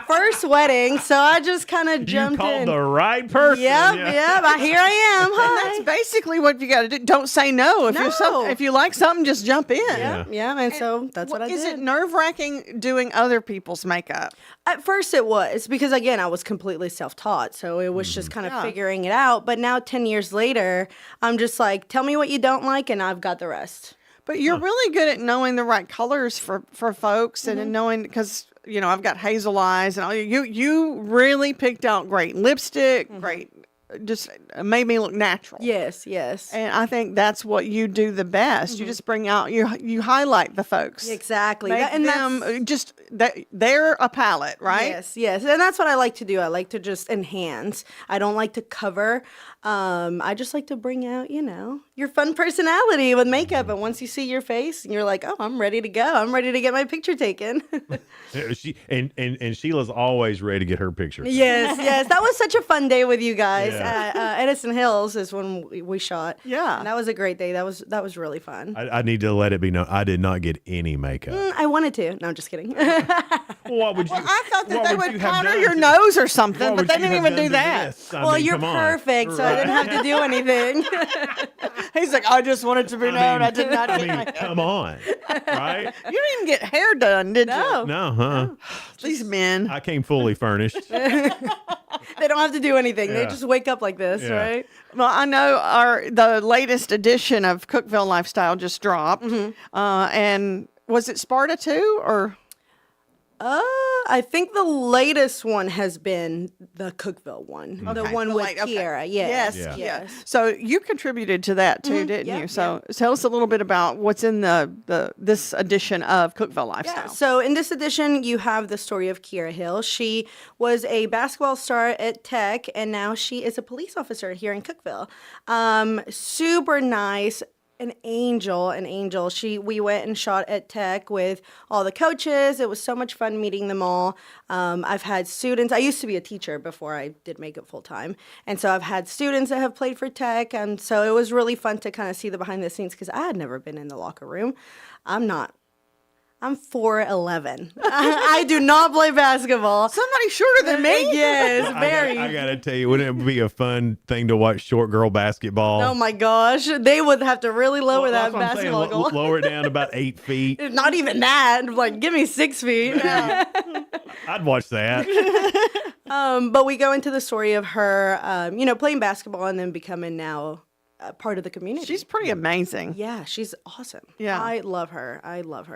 first wedding. So I just kind of jumped You called in. the right person. Yep, Yeah. here I am. And Hi. that's basically what you got to do. Don't say no. If you like something, just jump in. Yeah, and so that's what I did. Is it nerve-wracking doing other people's makeup? At first it was because, again, I was completely self-taught. So it was just kind of figuring it out. But now 10 years later, I'm just like, tell me what you don't like and I've got the rest. But you're really good at knowing the right colors for folks and knowing, because, you know, I've got hazel eyes and all. You really picked out great lipstick, great, just made me look natural. Yes. And I think that's what you do the best. You just bring out, you highlight the folks. Exactly. Make them just, they're a palette, right? Yes. And that's what I like to do. I like to just enhance. I don't like to cover. I just like to bring out, your fun personality with makeup. And once you see your face, and you're like, oh, I'm ready to go. I'm ready to get my picture taken. And Sheila's always ready to get her picture. Yes. That was such a fun day with you guys. Yeah. At Edison Hills is when we shot. Yeah. And that was a great day. That was really fun. I need to let it be known, I did not get any makeup. I wanted to. No, I'm just kidding. What would you? I thought that what they would you would have powder done your to- nose or something, what but would they you didn't have even done do to that. this? I Well, mean, you're come on. perfect, so I didn't have to do anything. He's like, I just wanted to be known. I did not I get mean, my come on, right? You didn't even get hair done, did you? No, huh? These men. I came fully furnished. They don't have to do anything. They Yeah. just wake up like this, Yeah. right? Well, I know the latest edition of Cookeville Lifestyle just dropped. And was it Sparta too, or? I think the latest one has been the Cookeville one. The Okay. one with Like, okay. Kiera. Yes. Yes. Yeah. So you contributed to that too, didn't Yeah, you? So tell us a little bit about what's in this edition of Cookeville Lifestyle. Yeah. So in this edition, you have the story of Kiera Hill. She was a basketball star at Tech, and now she is a police officer here in Cookeville. Super nice. An angel. We went and shot at Tech with all the coaches. It was so much fun meeting them all. I've had students. I used to be a teacher before I did makeup full time, and so I've had students that have played for Tech, and so it was really fun to kind of see the behind the scenes because I had never been in the locker room. I'm 4'11". I do not play basketball. Somebody shorter than me? Yes, very. I gotta tell you, wouldn't it be a fun thing to watch short girl basketball? Oh my gosh, they would have to really lower Well, that that's what I'm saying. basketball goal. Lower it down to about 8 feet. Not even that. Like, give me 6 feet. I'd watch that. But we go into the story of her, playing basketball and then becoming now part of the community. She's pretty amazing. Yeah, she's awesome. Yeah. I love her.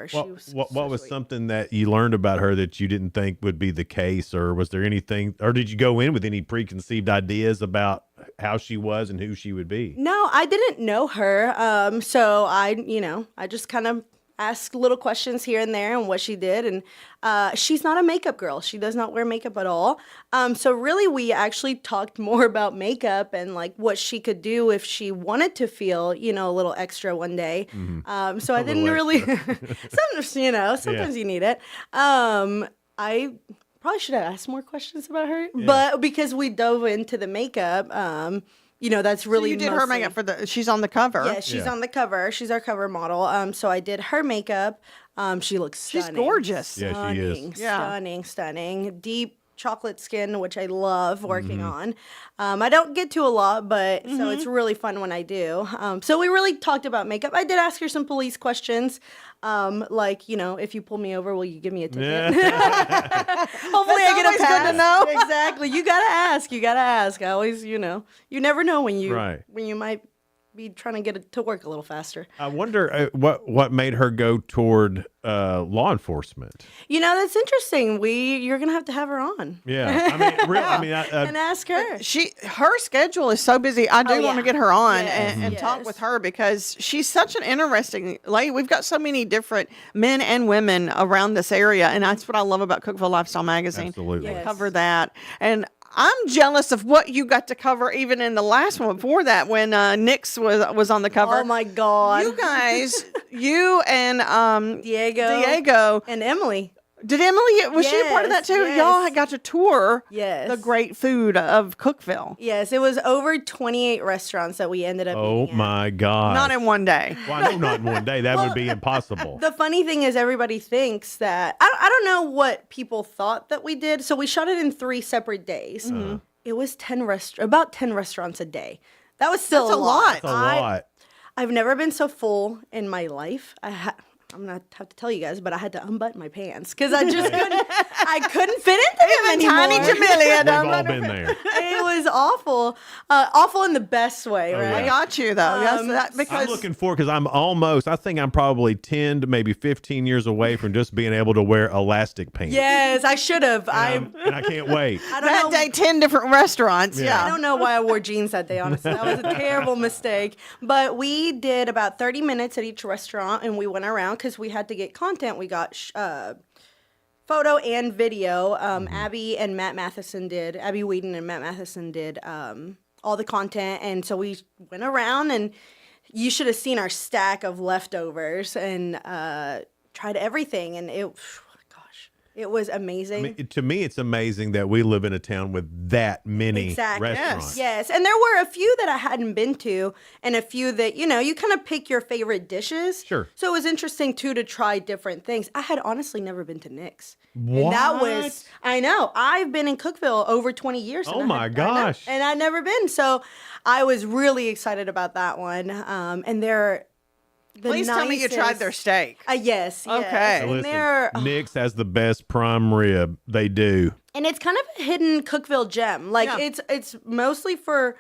She was What was something that you learned about her that you didn't think would be the case, or was there anything, or did you go in with any preconceived ideas about how she was and who she would be? No, I didn't know her. So I just kind of asked little questions here and there and what she did. And she's not a makeup girl. She does not wear makeup at all. So really, we actually talked more about makeup and like what she could do if she wanted to feel, a little extra one day. So I didn't really, sometimes you need it. I probably should have asked more questions about her, but because we dove into the makeup, that's really So you did her makeup she's on the cover. Yeah, she's on the cover. She's our cover model. So I did her makeup. She looks stunning. She's gorgeous. Yeah, she is. Stunning. Deep chocolate skin, which I love working on. I don't get to a lot, but so it's really fun when I do. So we really talked about makeup. I did ask her some police questions. Like, if you pull me over, will you give me a ticket? Hopefully I get a pass. Good to know. Exactly. You gotta ask. I always, you never know when you might be trying to get it to work a little faster. I wonder what made her go toward law enforcement. That's interesting. You're gonna have to have her on. Yeah, I mean, and ask her. Her schedule is so busy. I do want to get her on Yes. and talk with her because she's such an interesting lady. We've got so many different men and women around this area, and that's what I love about Cookeville Lifestyle Magazine. Absolutely. They cover that. And I'm jealous of what you got to cover even in the last one before that when Nyx was on the cover. Oh my God. You guys, you and Diego and Emily. Did Emily, was she a part of that too? Yes. Y'all had got to tour Yes. the great food of Cookeville. Yes, it was over 28 restaurants that we ended up Oh eating my God. Not in one day. Well, I know not in one day. That would be impossible. The funny thing is everybody thinks that, I don't know what people thought that we did. So we shot it in 3 separate days. It was about 10 restaurants a day. That was still That's a lot. That's a lot. I've never been so full in my life. I'm gonna have to tell you guys, but I had to unbutton my pants because I just couldn't fit into them anymore. Tiny Jamelia. We've all been there. It was awful. Awful in the best way, right? yeah. I got you though. Yes, because I'm looking forward because I think I'm probably 10 to maybe 15 years away from just being able to wear elastic pants. Yes, I should have. And I can't wait. I don't that know. day 10 different restaurants. Yeah. I don't know why I wore jeans that day, honestly. That was a terrible mistake. But we did about 30 minutes at each restaurant, and we went around because we had to get content. We got photo and video. Abby Whedon and Matt Matheson did all the content, and so we went around, and you should have seen our stack of leftovers and tried everything, and it was amazing. I mean, to me, it's amazing that we live in a town with that many restaurants. Yes. And there were a few that I hadn't been to, and a few that, you kind of pick your favorite dishes. Sure. So it was interesting, too, to try different things. I had honestly never been to Nick's. What? And that was, I know. I've been in Cookeville over 20 years. Oh, my gosh. And I'd never been. So I was really excited about that one. And they're... Please tell me you tried their steak. Yes. Okay. So And listen, Nick's has the best prime rib. They do. And it's kind of a hidden Cookeville gem. Like it's mostly for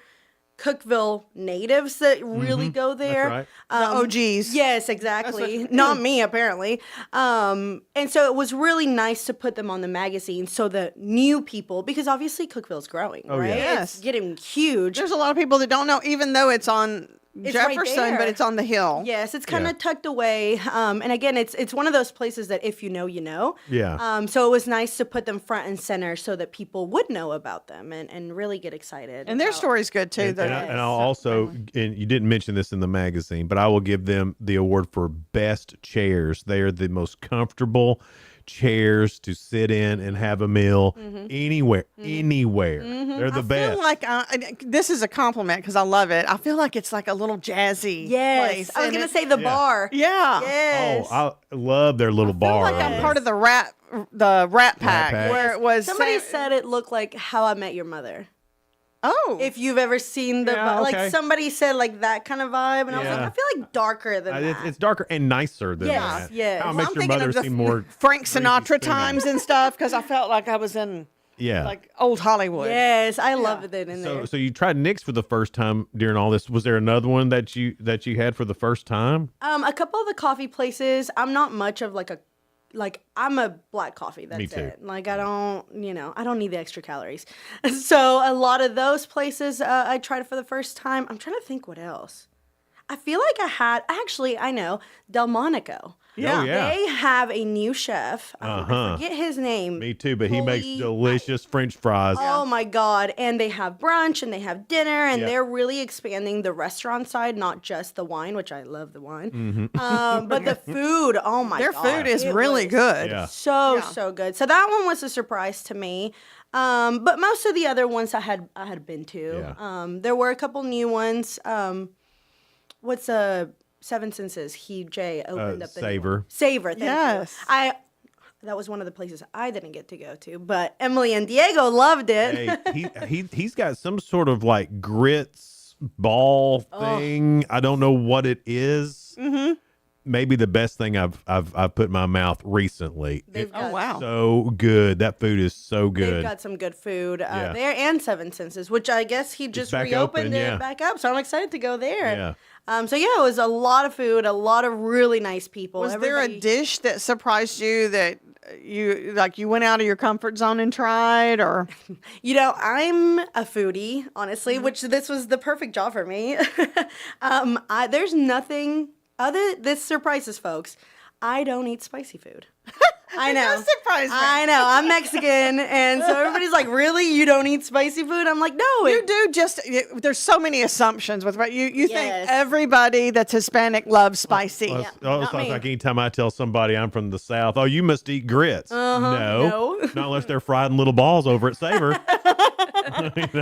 Cookeville natives that really go there. right. The OGs. Yes, exactly. Not me, apparently. And so it was really nice to put them on the magazine so the new people, because obviously Cookeville's growing, Oh, right? yeah. Yes. It's getting huge. There's a lot of people that don't know, even though it's on It's right Jefferson, there. but it's on the hill. Yes, it's kind of tucked away. And again, it's one of those places that if you know, you know. Yeah. So it was nice to put them front and center so that people would know about them and really get excited. And their story's good too. And I'll also, and you didn't mention this in the magazine, but I will give them the award for best chairs. They are the most comfortable chairs to sit in and have a meal anywhere. They're the best. I feel like this is a compliment because I love it. I feel like it's like a little jazzy place. I was and going to say the bar. Yeah. Yes. Oh, I love their little bar. I feel like I'm part of the Rat Pack, Pack. where it was Somebody said it looked like How I Met Your Mother. Oh. If you've ever seen the Yeah, okay. like somebody said like that kind of vibe, and I was like, Yeah. I feel like darker than that. It's darker and nicer than Yes, that. yes. How I Well, Met I'm Your thinking Mother of the seemed more Frank Sinatra creepy. times and stuff because I felt like I was in like old Hollywood. Yes, I loved it in there. So you tried Nick's for the first time during all this. Was there another one that you had for the first time? A couple of the coffee places, I'm not much of I'm a black coffee. That's Me too. it. Like I don't need the extra calories. So a lot of those places I tried for the first time. I'm trying to think what else. I feel like I know Delmonico. Yeah. Oh, yeah. They have a new chef. Uh-huh. I forget his name. Me too, but he makes delicious French fries. Oh my God. And they have brunch and they have dinner and Yeah. they're really expanding the restaurant side, not just the wine, which I love the wine. Mhm. But the food, oh my Their God. food is it really was good. Yeah. So good. So that one was a surprise to me. But most of the other ones I had been to. Yeah. There were a couple new ones. What's Seven Senses? Jay opened up the new Savor. one. Savor. Thank Yes. you. That was one of the places I didn't get to go to, but Emily and Diego loved it. Hey, he's got some sort of like grits ball thing. I don't know what it is. Mm-hmm. Maybe the best thing I've put in my mouth recently. Oh wow. So good. That food is so They've good. got some good food Yeah. there and Seven Senses, which I guess he just back reopened open, it yeah. back up. So I'm excited to go there. Yeah. So yeah, it was a lot of food, a lot of really nice people. Was there a dish that surprised you that you went out of your comfort zone and tried, or? I'm a foodie, honestly, which this was the perfect job for me. There's nothing this surprises folks. I don't eat spicy food. I know. That surprised me. I know. I'm Mexican, and so everybody's like, "Really? You don't eat spicy food?" I'm like, "No." You do there's so many assumptions with what you Yes. think everybody that's Hispanic loves spicy. Well, not it's me. like anytime I tell somebody I'm from the South, oh, you must eat grits. No, not unless they're fried in little balls over at Savor. That's it.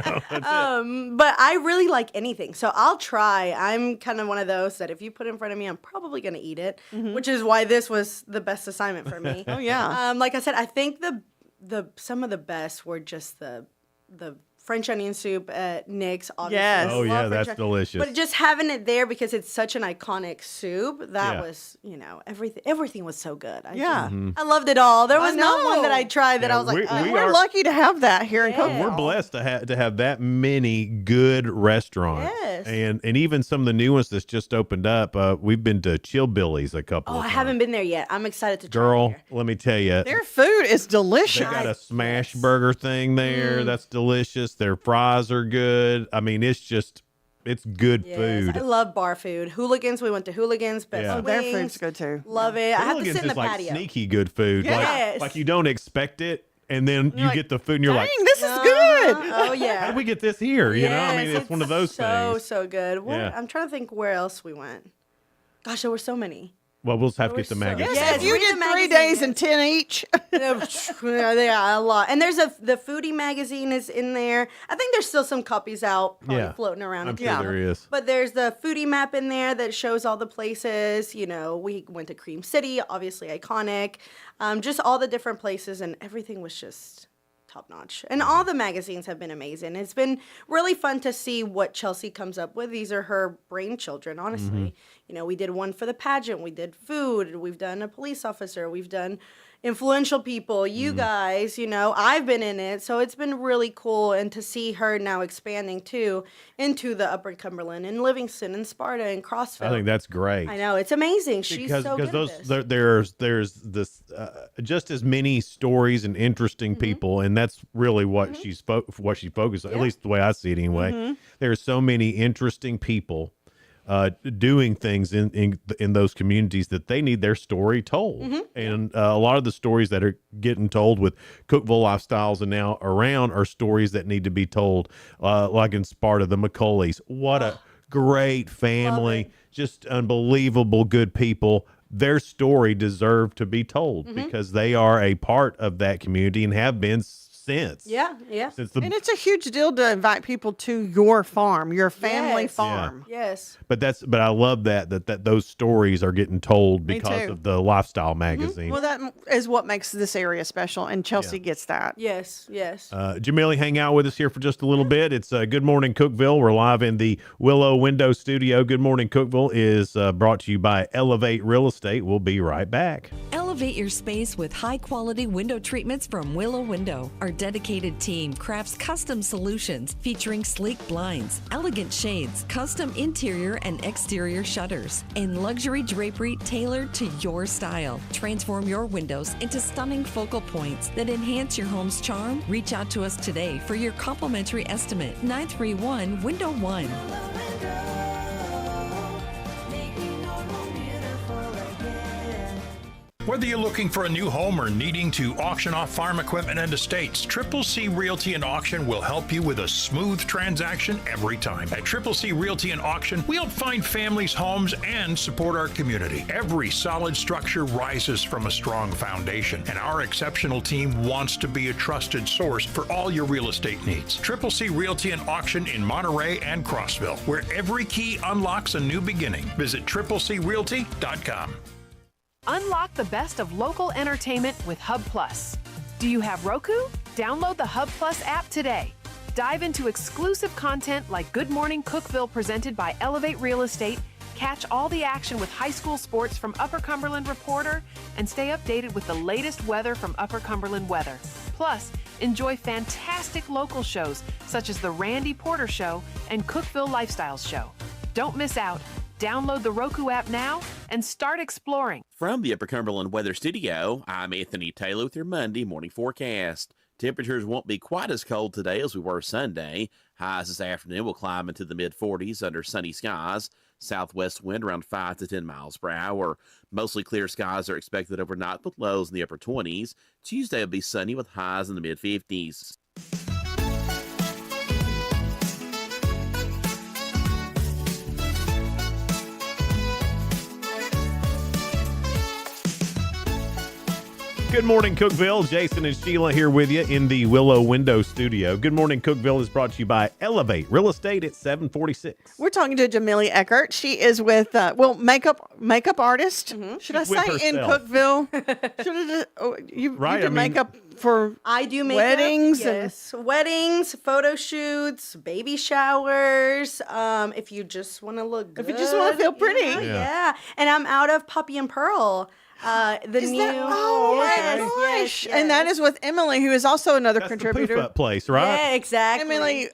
But I really like anything, so I'll try. I'm kind of one of those that if you put it in front of me, I'm probably gonna eat it, which is why this was the best assignment for me. Oh yeah. Like I said, I think some of the best were just the French onion soup at Nick's. Obviously. Yes. Oh, I yeah, love French that's onion- delicious. But just having it there because it's such an iconic soup, that Yeah. was, everything was so good. Yeah. I loved it all. There I was not one that know. I tried that Yeah, I was like, we We're are- lucky to have that here in Cookeville. We're blessed to have that many good restaurants. Yes. And even some of the new ones that's just opened up. We've been to Chillbillies a couple oh, of I times. haven't been there yet. I'm excited to try Girl, there. let me tell you. Their food is They delicious. got a smash burger thing there. That's delicious. Their fries are good. I mean, it's good Yes, food. I love bar food. Hooligans, we went to Hooligans. Best Yeah. Oh, their wings. food's good too. Love it. I have to Hooligans sit in is the like patio. sneaky good food. Yes. Like you don't expect it, and then you like, get the food, and you're Dang, like, this is good. good. Oh yeah. How did we get this here? You know, I mean, it's one of those things. So good. What, Yeah. I'm trying to think where else we went. Gosh, there were so many. Well, we'll just have to get the magazine. Yes, If you read did the 3 magazine. days and 10 each. Yeah, a lot. And there's the foodie magazine is in there. I think there's still some copies out probably floating around. I'm sure there is. But there's the foodie map in there that shows all the places. You know, we went to Cream City, obviously iconic. Just all the different places, and everything was just top notch. And all the magazines have been amazing. It's been really fun to see what Chelsea comes up with. These are her brainchildren, honestly. Mm-hmm. You know, we did one for the pageant, we did food, we've done a police officer, we've done influential people, you guys, you know, I've been in it. So it's been really cool. And to see her now expanding too into the Upper Cumberland and Livingston and Sparta and Crossville. I think that's great. I know, it's amazing. She's because so good those at this. there's this just as many stories and interesting people, and that's really what what she focused on. At least the way I see it, anyway. There's so many interesting people doing things in those communities that they need their story told, and a lot of the stories that are getting told with Cookeville Lifestyles and now around are stories that need to be told, like in Sparta, the McCauleys. What a great family, just unbelievable good people. Their story deserved to be told because they are a part of that community and have been since. Yeah. Since the, And it's a huge deal to invite people to your farm, your family Yes. farm. Yes. but I love that those stories are getting told Me because too. of the Lifestyle magazine. Well, that is what makes this area special, and Chelsea gets that. Yes. Jamili, hang out with us here for just a little bit. It's Good Morning Cookeville. We're live in the Willow Window Studio. Good Morning Cookeville is brought to you by Elevate Real Estate. We'll be right back. Elevate your space with high-quality window treatments from Willow Window. Our dedicated team crafts custom solutions featuring sleek blinds, elegant shades, custom interior and exterior shutters, and luxury drapery tailored to your style. Transform your windows into stunning focal points that enhance your home's charm. Reach out to us today for your complimentary estimate. 931-WINDOW-1. Whether you're looking for a new home or needing to auction off farm equipment and estates, Triple C Realty and Auction will help you with a smooth transaction every time. At Triple C Realty and Auction, we help find families, homes, and support our community. Every solid structure rises from a strong foundation, and our exceptional team wants to be a trusted source for all your real estate needs. Triple C Realty and Auction in Monterey and Crossville, where every key unlocks a new beginning. Visit triplecrealty.com. Unlock the best of local entertainment with Hub Plus. Do you have Roku? Download the Hub Plus app today. Dive into exclusive content like Good Morning Cookeville presented by Elevate Real Estate, catch all the action with high school sports from Upper Cumberland Reporter, and stay updated with the latest weather from Upper Cumberland Weather. Plus, enjoy fantastic local shows such as The Randy Porter Show and Cookeville Lifestyles Show. Don't miss out. Download the Roku app now and start exploring. From the Upper Cumberland Weather Studio, I'm Anthony Taylor with your Monday morning forecast. Temperatures won't be quite as cold today as we were Sunday. Highs this afternoon will climb into the mid-40s under sunny skies. Southwest wind around 5 to 10 miles per hour. Mostly clear skies are expected overnight with lows in the upper 20s. Tuesday will be sunny with highs in the mid-50s. Good morning, Cookeville. Jason and Sheila here with you in the Willow Window Studio. Good Morning Cookeville is brought to you by Elevate Real Estate at 746. We're talking to Jamili Eckert. She is with makeup artist. Should I She's with say in herself. Cookeville? You Right, do I mean- makeup for I do makeup. weddings Yes. Weddings, photo shoots, baby showers. If you just want to look good. If you just wanna feel pretty. Yeah. Yeah. And I'm out of Puppy and Pearl. The Is new. that, oh yes, my gosh! yes, And that yes. is with Emily, who is also another That's the contributor. poof up place, right? Yeah, exactly. Emily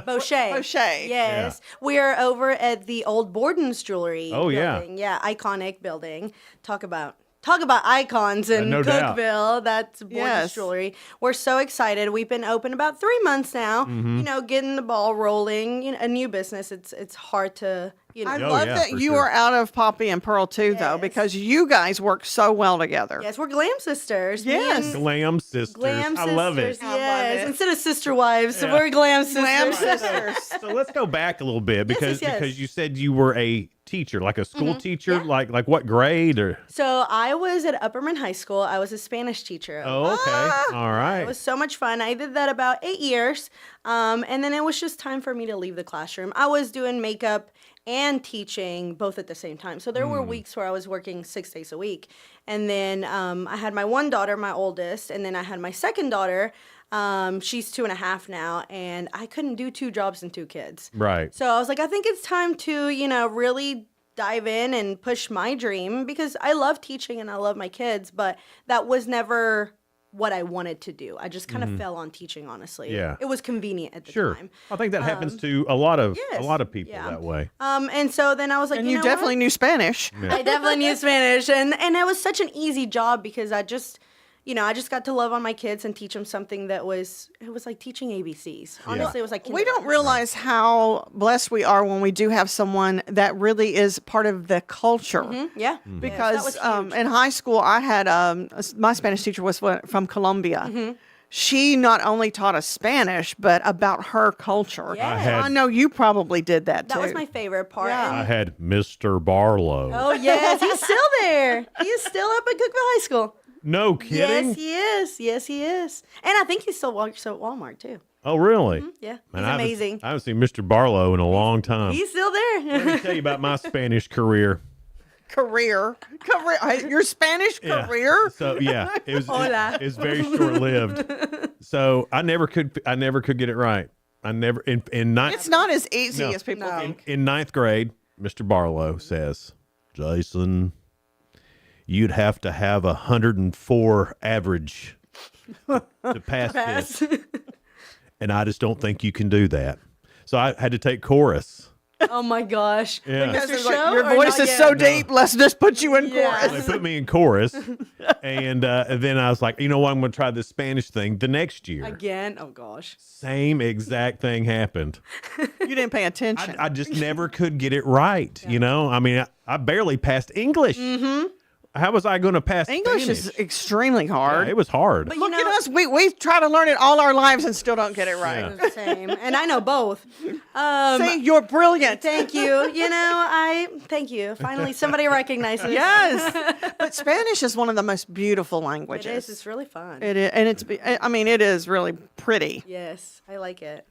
Boucher. Boucher. Yes. We are over at the old Borden's Jewelry Oh, yeah. building. Yeah, iconic building. Talk about talk about icons in No doubt. Cookeville. That's Borden's Jewelry. We're so excited. We've been open about 3 months now. Mhm. You know, getting the ball rolling. You know, a new business. It's hard to. You know. I love that you are out of Poppy and Pearl too, though, because you guys work so well together. Yes, we're glam sisters. Me Yes. and Glam sisters. Glam I love it. sisters, Yes, instead of sister wives, Yeah. we're glam sisters. Glam sisters. So let's go back a little bit because yes. because you said you were a teacher, like a school Mhm. teacher, like what grade or? So I was at Upperman High School. I was a Spanish teacher. Oh, okay, all right. It was so much fun. I did that about 8 years, and then it was just time for me to leave the classroom. I was doing makeup and teaching both at the same time. So there were weeks where I was working 6 days a week, and then I had my one daughter, my oldest, and then I had my second daughter. She's 2.5 now, and I couldn't do 2 jobs and 2 kids. Right. So I was like, I think it's time to, really dive in and push my dream because I love teaching and I love my kids, but that was never what I wanted to do. I just kind of Mhm. fell on teaching, honestly. Yeah. It was convenient at the Sure. time. I think that happens to a lot of people yeah. that way. And so then I was like, And you you know definitely what? knew Spanish. Yeah. I definitely knew Spanish, and it was such an easy job because I just got to love on my kids and teach them something that was like teaching ABCs. Honestly, it was like We don't realize how blessed we are when we do have someone that really is part of the culture. Yeah. Because in high school, I had my Spanish teacher was from Colombia. She not only taught us Spanish, but about her culture. Yes. I know you probably did that too. That was my favorite part. I had Mr. Barlow. Oh yes, he's still there. He is still up at Cookeville High School. No kidding. Yes, he is. Yes, he is. And I think he still works at Walmart too. Oh, really? Yeah, Man, he's I haven't- amazing. I haven't seen Mr. Barlow in a long time. He's still there. Let me tell you about my Spanish career. career. Your Spanish Yeah. career. So yeah, it was Hola. it was very short lived. So I never could get it right. I never in ninth It's not as easy No. as people think. in ninth grade. Mr. Barlow says, Jason, you'd have to have 104 average to pass this, and I just don't think you can do that. So I had to take chorus. Oh my gosh. Yeah. Mr. It's like, Show your or voice not is yet? so deep. Let's just put you in They chorus. put me in chorus, and then I was like, you know what? I'm going to try this Spanish thing the next year. Again? Oh gosh. Same exact thing happened. You didn't pay attention. I just never could get it right. You know, I mean, I barely passed English. How was I going to pass English Spanish? is extremely hard. Yeah, it was hard. But Look at us. We try to learn it all our lives and still don't get it right. Yeah. The same. And I know both. See, you're brilliant. Thank you. Thank you. Finally, somebody recognizes. Yes. But Spanish is one of the most beautiful It languages. is. It's really fun. It is, and it is really pretty. Yes, I like it.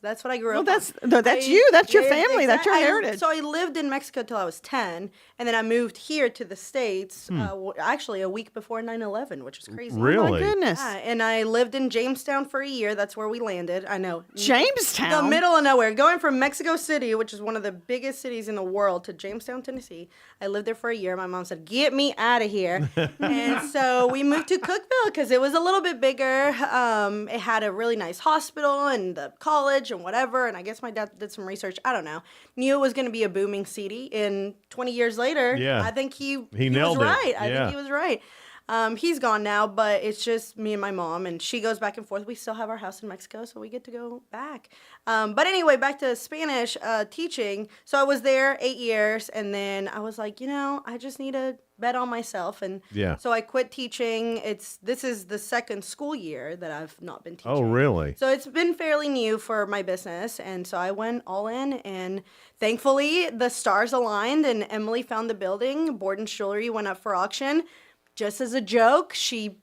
That's what I grew Well, up. that's on. you. That's your lived- family. That's your heritage. So I lived in Mexico till I was 10, and then I moved here to the States. Actually, a week before 9/11, which was crazy. Really? Oh my goodness. Yeah, and I lived in Jamestown for a year. That's where we landed. I know. Jamestown? The middle of nowhere. Going from Mexico City, which is one of the biggest cities in the world, to Jamestown, Tennessee. I lived there for a year. My mom said, get me out of here. And so we moved to Cookeville because it was a little bit bigger. It had a really nice hospital and the college and whatever. And I guess my dad did some research. I don't know. Knew it was going to be a booming city. And 20 years later, Yeah. I think he nailed was it. right. I Yeah. think he was right. He's gone now, but it's just me and my mom, and she goes back and forth. We still have our house in Mexico, so we get to go back. But anyway, back to Spanish teaching. So I was there 8 years, and then I was like, I just need to bet on myself, and Yeah. so I quit teaching. This is the second school year that I've not been teaching. Oh, really? So it's been fairly new for my business, and so I went all in, and thankfully the stars aligned, and Emily found the building. Borden's Jewelry went up for auction. Just as a joke, she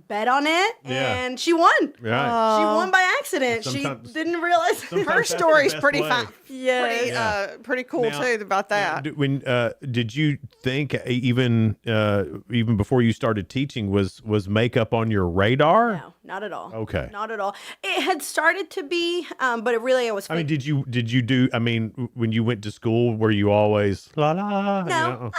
bet on it, Yeah. and she won. Right. She won by accident. Sometimes- She didn't realize. sometimes Her that's the story's best pretty way. fun. Yeah. Pretty cool Now- too about that. Did you think even before you started teaching was makeup on your radar? No, not at all. Okay. Not at all. It had started to be, but it really, I was. I mean, did you do? I mean, when you went to school, were you always la la? No.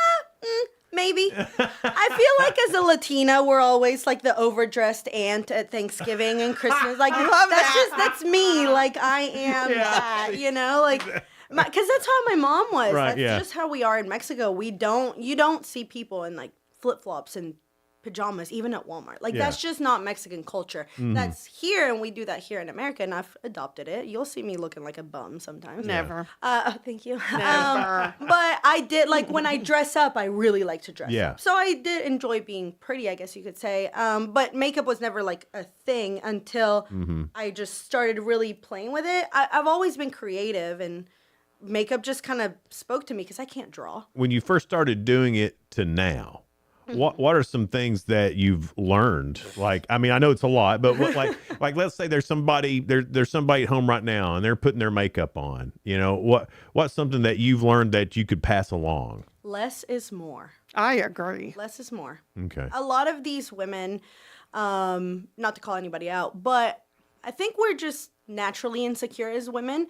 Maybe. I feel like as a Latina, we're always like the overdressed aunt at Thanksgiving and Christmas. Like I love that's me. Like I am Yeah. that, like Because that's how my mom was. Right, That's yeah. just how we are in Mexico. You don't see people in like flip-flops and pajamas, even at Walmart. Like, Yeah. that's just not Mexican culture. Mhm. That's here, and we do that here in America, and I've adopted it. You'll see me looking like a bum sometimes. Never. Thank you. Never. But I did, like, when I dress up, I really like to dress Yeah. up. So I did enjoy being pretty, I guess you could say. But makeup was never, like, a thing until I just started really playing with it. I've always been creative, and makeup just kind of spoke to me because I can't draw. When you first started doing it to now, what are some things that you've learned? Like, I mean, I know it's a lot, but what, like let's say there's somebody at home right now and they're putting their makeup on. You know, what's something that you've learned that you could pass along? Less is more. I agree. Less is more. Okay. A lot of these women, not to call anybody out, but I think we're just naturally insecure as women.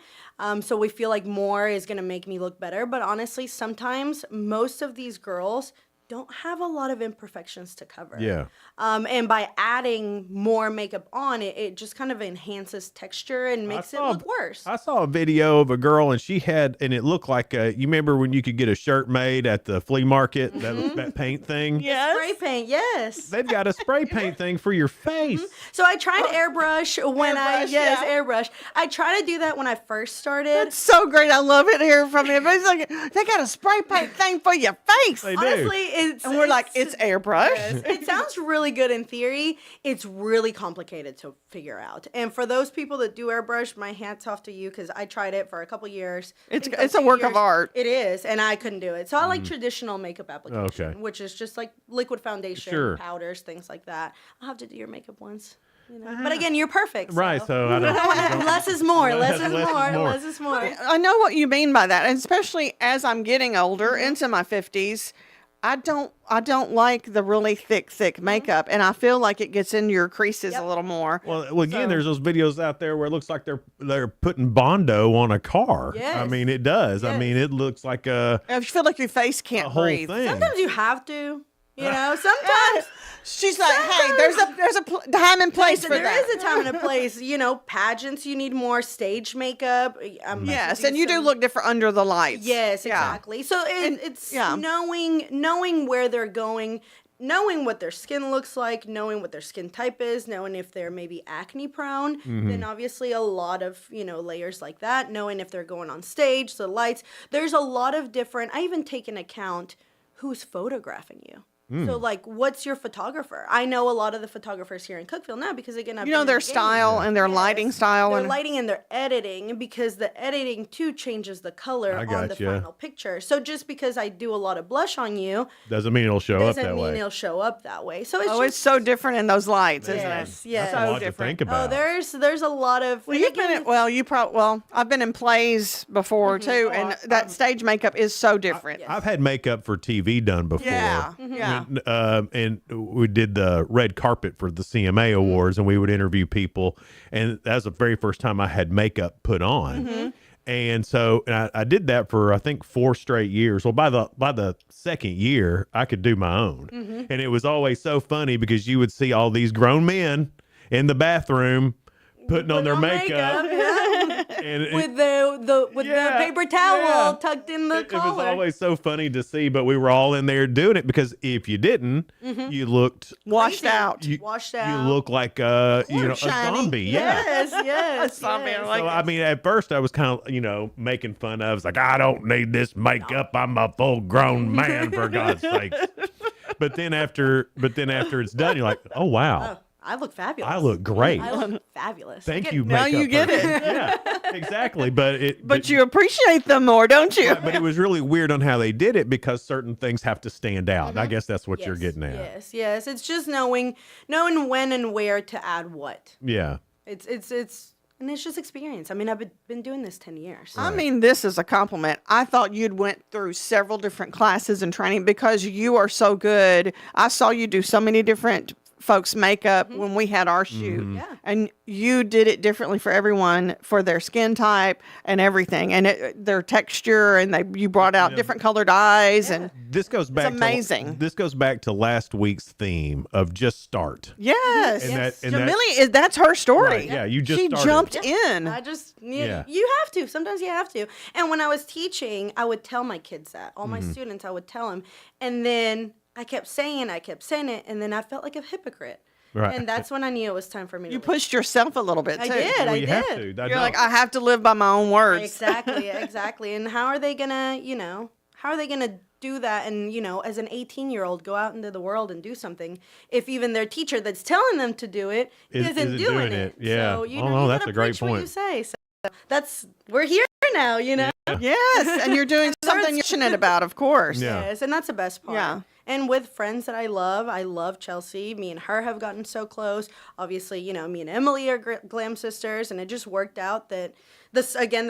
So we feel like more is going to make me look better. But honestly, sometimes most of these girls don't have a lot of imperfections to cover. Yeah. And by adding more makeup on, it just kind of enhances texture and makes it look worse. I saw a video of a girl and it looked like you remember when you could get a shirt made at the flea market, that paint thing? Yes. Spray paint, yes. They've got a spray paint thing for your face. So I tried airbrush airbrush. I try to do that when I first started. That's so great. I love it here from you. But it's like, they got a spray paint thing for your face. They do. Honestly, and we're like, it's airbrush. Yes. It sounds really good in theory. It's really complicated to figure out. And for those people that do airbrush, my hats off to you because I tried it for a couple years. It's a work of art. It is, and I couldn't do it. So I like traditional makeup application, Okay. which is just like liquid foundation, Sure. powders, things like that. I'll have to do your makeup once. You know? But again, you're perfect. Right, so I don't. Less is more. Less is Less is more. more. Less is more. I know what you mean by that, and especially as I'm getting older, into my 50s, I don't like the really thick makeup, and I feel like it gets into your creases a little more. Well, again, there's those videos out there where it looks like they're putting Bondo on a car. Yes. I mean, it does. I mean, it looks like I feel like your face can't whole breathe. thing. Sometimes you have to. You know, sometimes she's like, "Hey, there's a time and place for that." There is a time and a place. You know, pageants, you need more stage makeup. Yes, and you do look different under the lights. Yes, Yeah. exactly. So it's knowing where they're going, knowing what their skin looks like, knowing what their skin type is, knowing if they're maybe acne prone, then obviously a lot of, layers like that, knowing if they're going on stage, the lights. There's a lot of different, I even take into account who's photographing you. So, like, what's your photographer? I know a lot of the photographers here in Cookeville now because, again, I've You know been in their the game. style and their lighting style. Their and lighting and their editing, because the editing too changes the color I on the gotcha. final picture. So just because I do a lot of blush on you doesn't mean it'll show up doesn't that mean way. it'll show up that way. So it's it's so different in those lights, isn't yes, it? yes. That's a lot So to think different. about. Oh, there's a lot of. Well, and you've again, been I've been in plays before too, and that stage makeup is so different. I've had makeup for TV done before. Yeah, yeah. And we did the red carpet for the CMA Awards, and we would interview people, and that was the very first time I had makeup put on. And so I did that for I think 4 straight years. Well, by the second year, I could do my own, and it was always so funny because you would see all these grown men in the bathroom putting on their makeup. And with the paper towel tucked in the it was collar. always so funny to see, but we were all in there doing it because if you didn't, you looked washed out. Washed You out. look like a shiny. zombie. Yeah. Yes, yes. Zombie, yes. I like So I mean, at first I was kind of making fun of. It's like I don't need this makeup. I'm a full grown man for God's sake. But then after it's done, you're like, oh wow. I look fabulous. I look great. I look fabulous. Thank you, now makeup you get person. it. Yeah, exactly. But you appreciate them more, don't you? But it was really weird on how they did it because certain things have to stand out. I guess that's what you're getting at. Yes. It's just knowing when and where to add what. Yeah. And it's just experience. I mean, I've been doing this 10 years. I mean, this is a compliment. I thought you'd went through several different classes and training because you are so good. I saw you do so many different folks' makeup when we had our shoot. Yeah. And you did it differently for everyone for their skin type and everything, and their texture, and you brought out different colored eyes, and this goes back. amazing. This goes back to last week's theme of just start. Yes, And Jamili that's her story. Right, yeah, you just she started. jumped in. I just you have to. Sometimes you have to. And when I was teaching, I would tell my kids that. All my students, I would tell them, and then I kept saying it, and then I felt like a hypocrite. Right. And that's when I knew it was time for me to You leave. pushed yourself a little bit too. I did. Well, I you did. have to. You're like, I have to live by my own words. Exactly. And how are they gonna, how are they gonna do that and, as an 18-year-old go out into the world and do something if even their teacher that's telling them to do it isn't doing it? Yeah. So, no, you that's gotta a great preach what you point. say. So we're here now, Yes, and you're doing something you're passionate about, of course. Yeah. Yes, and that's the best part. Yeah. And with friends that I love Chelsea. Me and her have gotten so close. Obviously, me and Emily are glam sisters, and it just worked out that the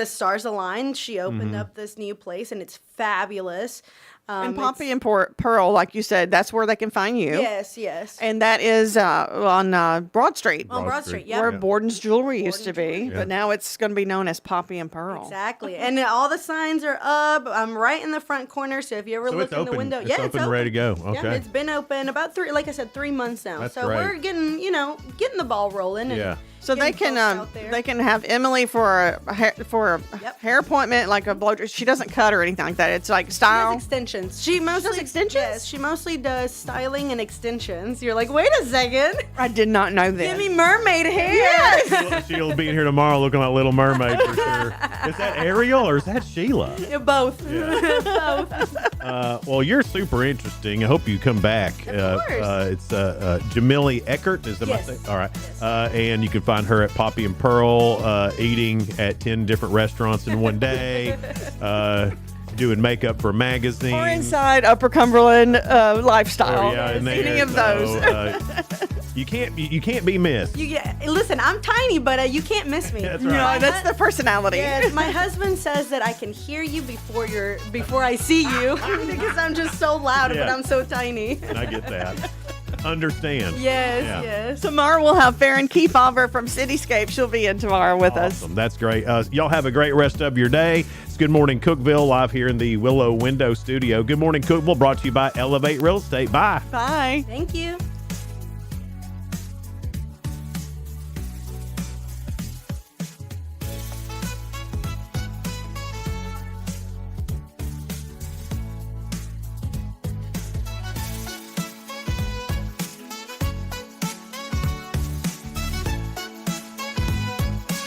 stars aligned. She opened up this new place, and it's fabulous. And Poppy and Pearl, like you said, that's where they can find you. Yes. And that is on Broad Street. On Broad Street, yeah. Where Borden's Jewelry used to be. But now it's going to be known as Poppy and Pearl. Exactly. And all the signs are up. I'm right in the front corner, so if you ever look in the window. It's open, ready to go. Okay. Yeah, it's been open about 3 months now. That's so great. we're getting the ball rolling. Yeah. So they can have Emily for a hair appointment, like a blow. She doesn't cut or anything like that. It's like style. She does extensions. She mostly does extensions. Yes, she mostly does styling and extensions. You're like, wait a second. I did not know this. Give me mermaid hair. She'll be in here tomorrow looking like Little Mermaid for sure. Is that Ariel or is that Sheila? Yeah, both. Well, you're super interesting. I hope you come back. Of course. It's Jamili Eckert. Is that my thing? All right. And you can find her at Poppy and Pearl, eating at 10 different restaurants in one day, doing makeup for a magazine. Or inside Upper Cumberland Lifestyle. Oh, yeah, Any of those. You can't be missed. Listen, I'm tiny, but you can't miss me. That's No, right. that's the personality. Yes, my husband says that I can hear you before I see you because I'm just so loud, but Yeah. I'm so tiny. And I get that. Understand. Yes. Tomorrow we'll have Farron Kefauver from Cityscape. She'll be in tomorrow with us. Awesome. That's great. Y'all have a great rest of your day. It's Good Morning Cookeville live here in the Willow Window Studio. Good Morning Cookeville brought to you by Elevate Real Estate. Bye. Bye. Thank you.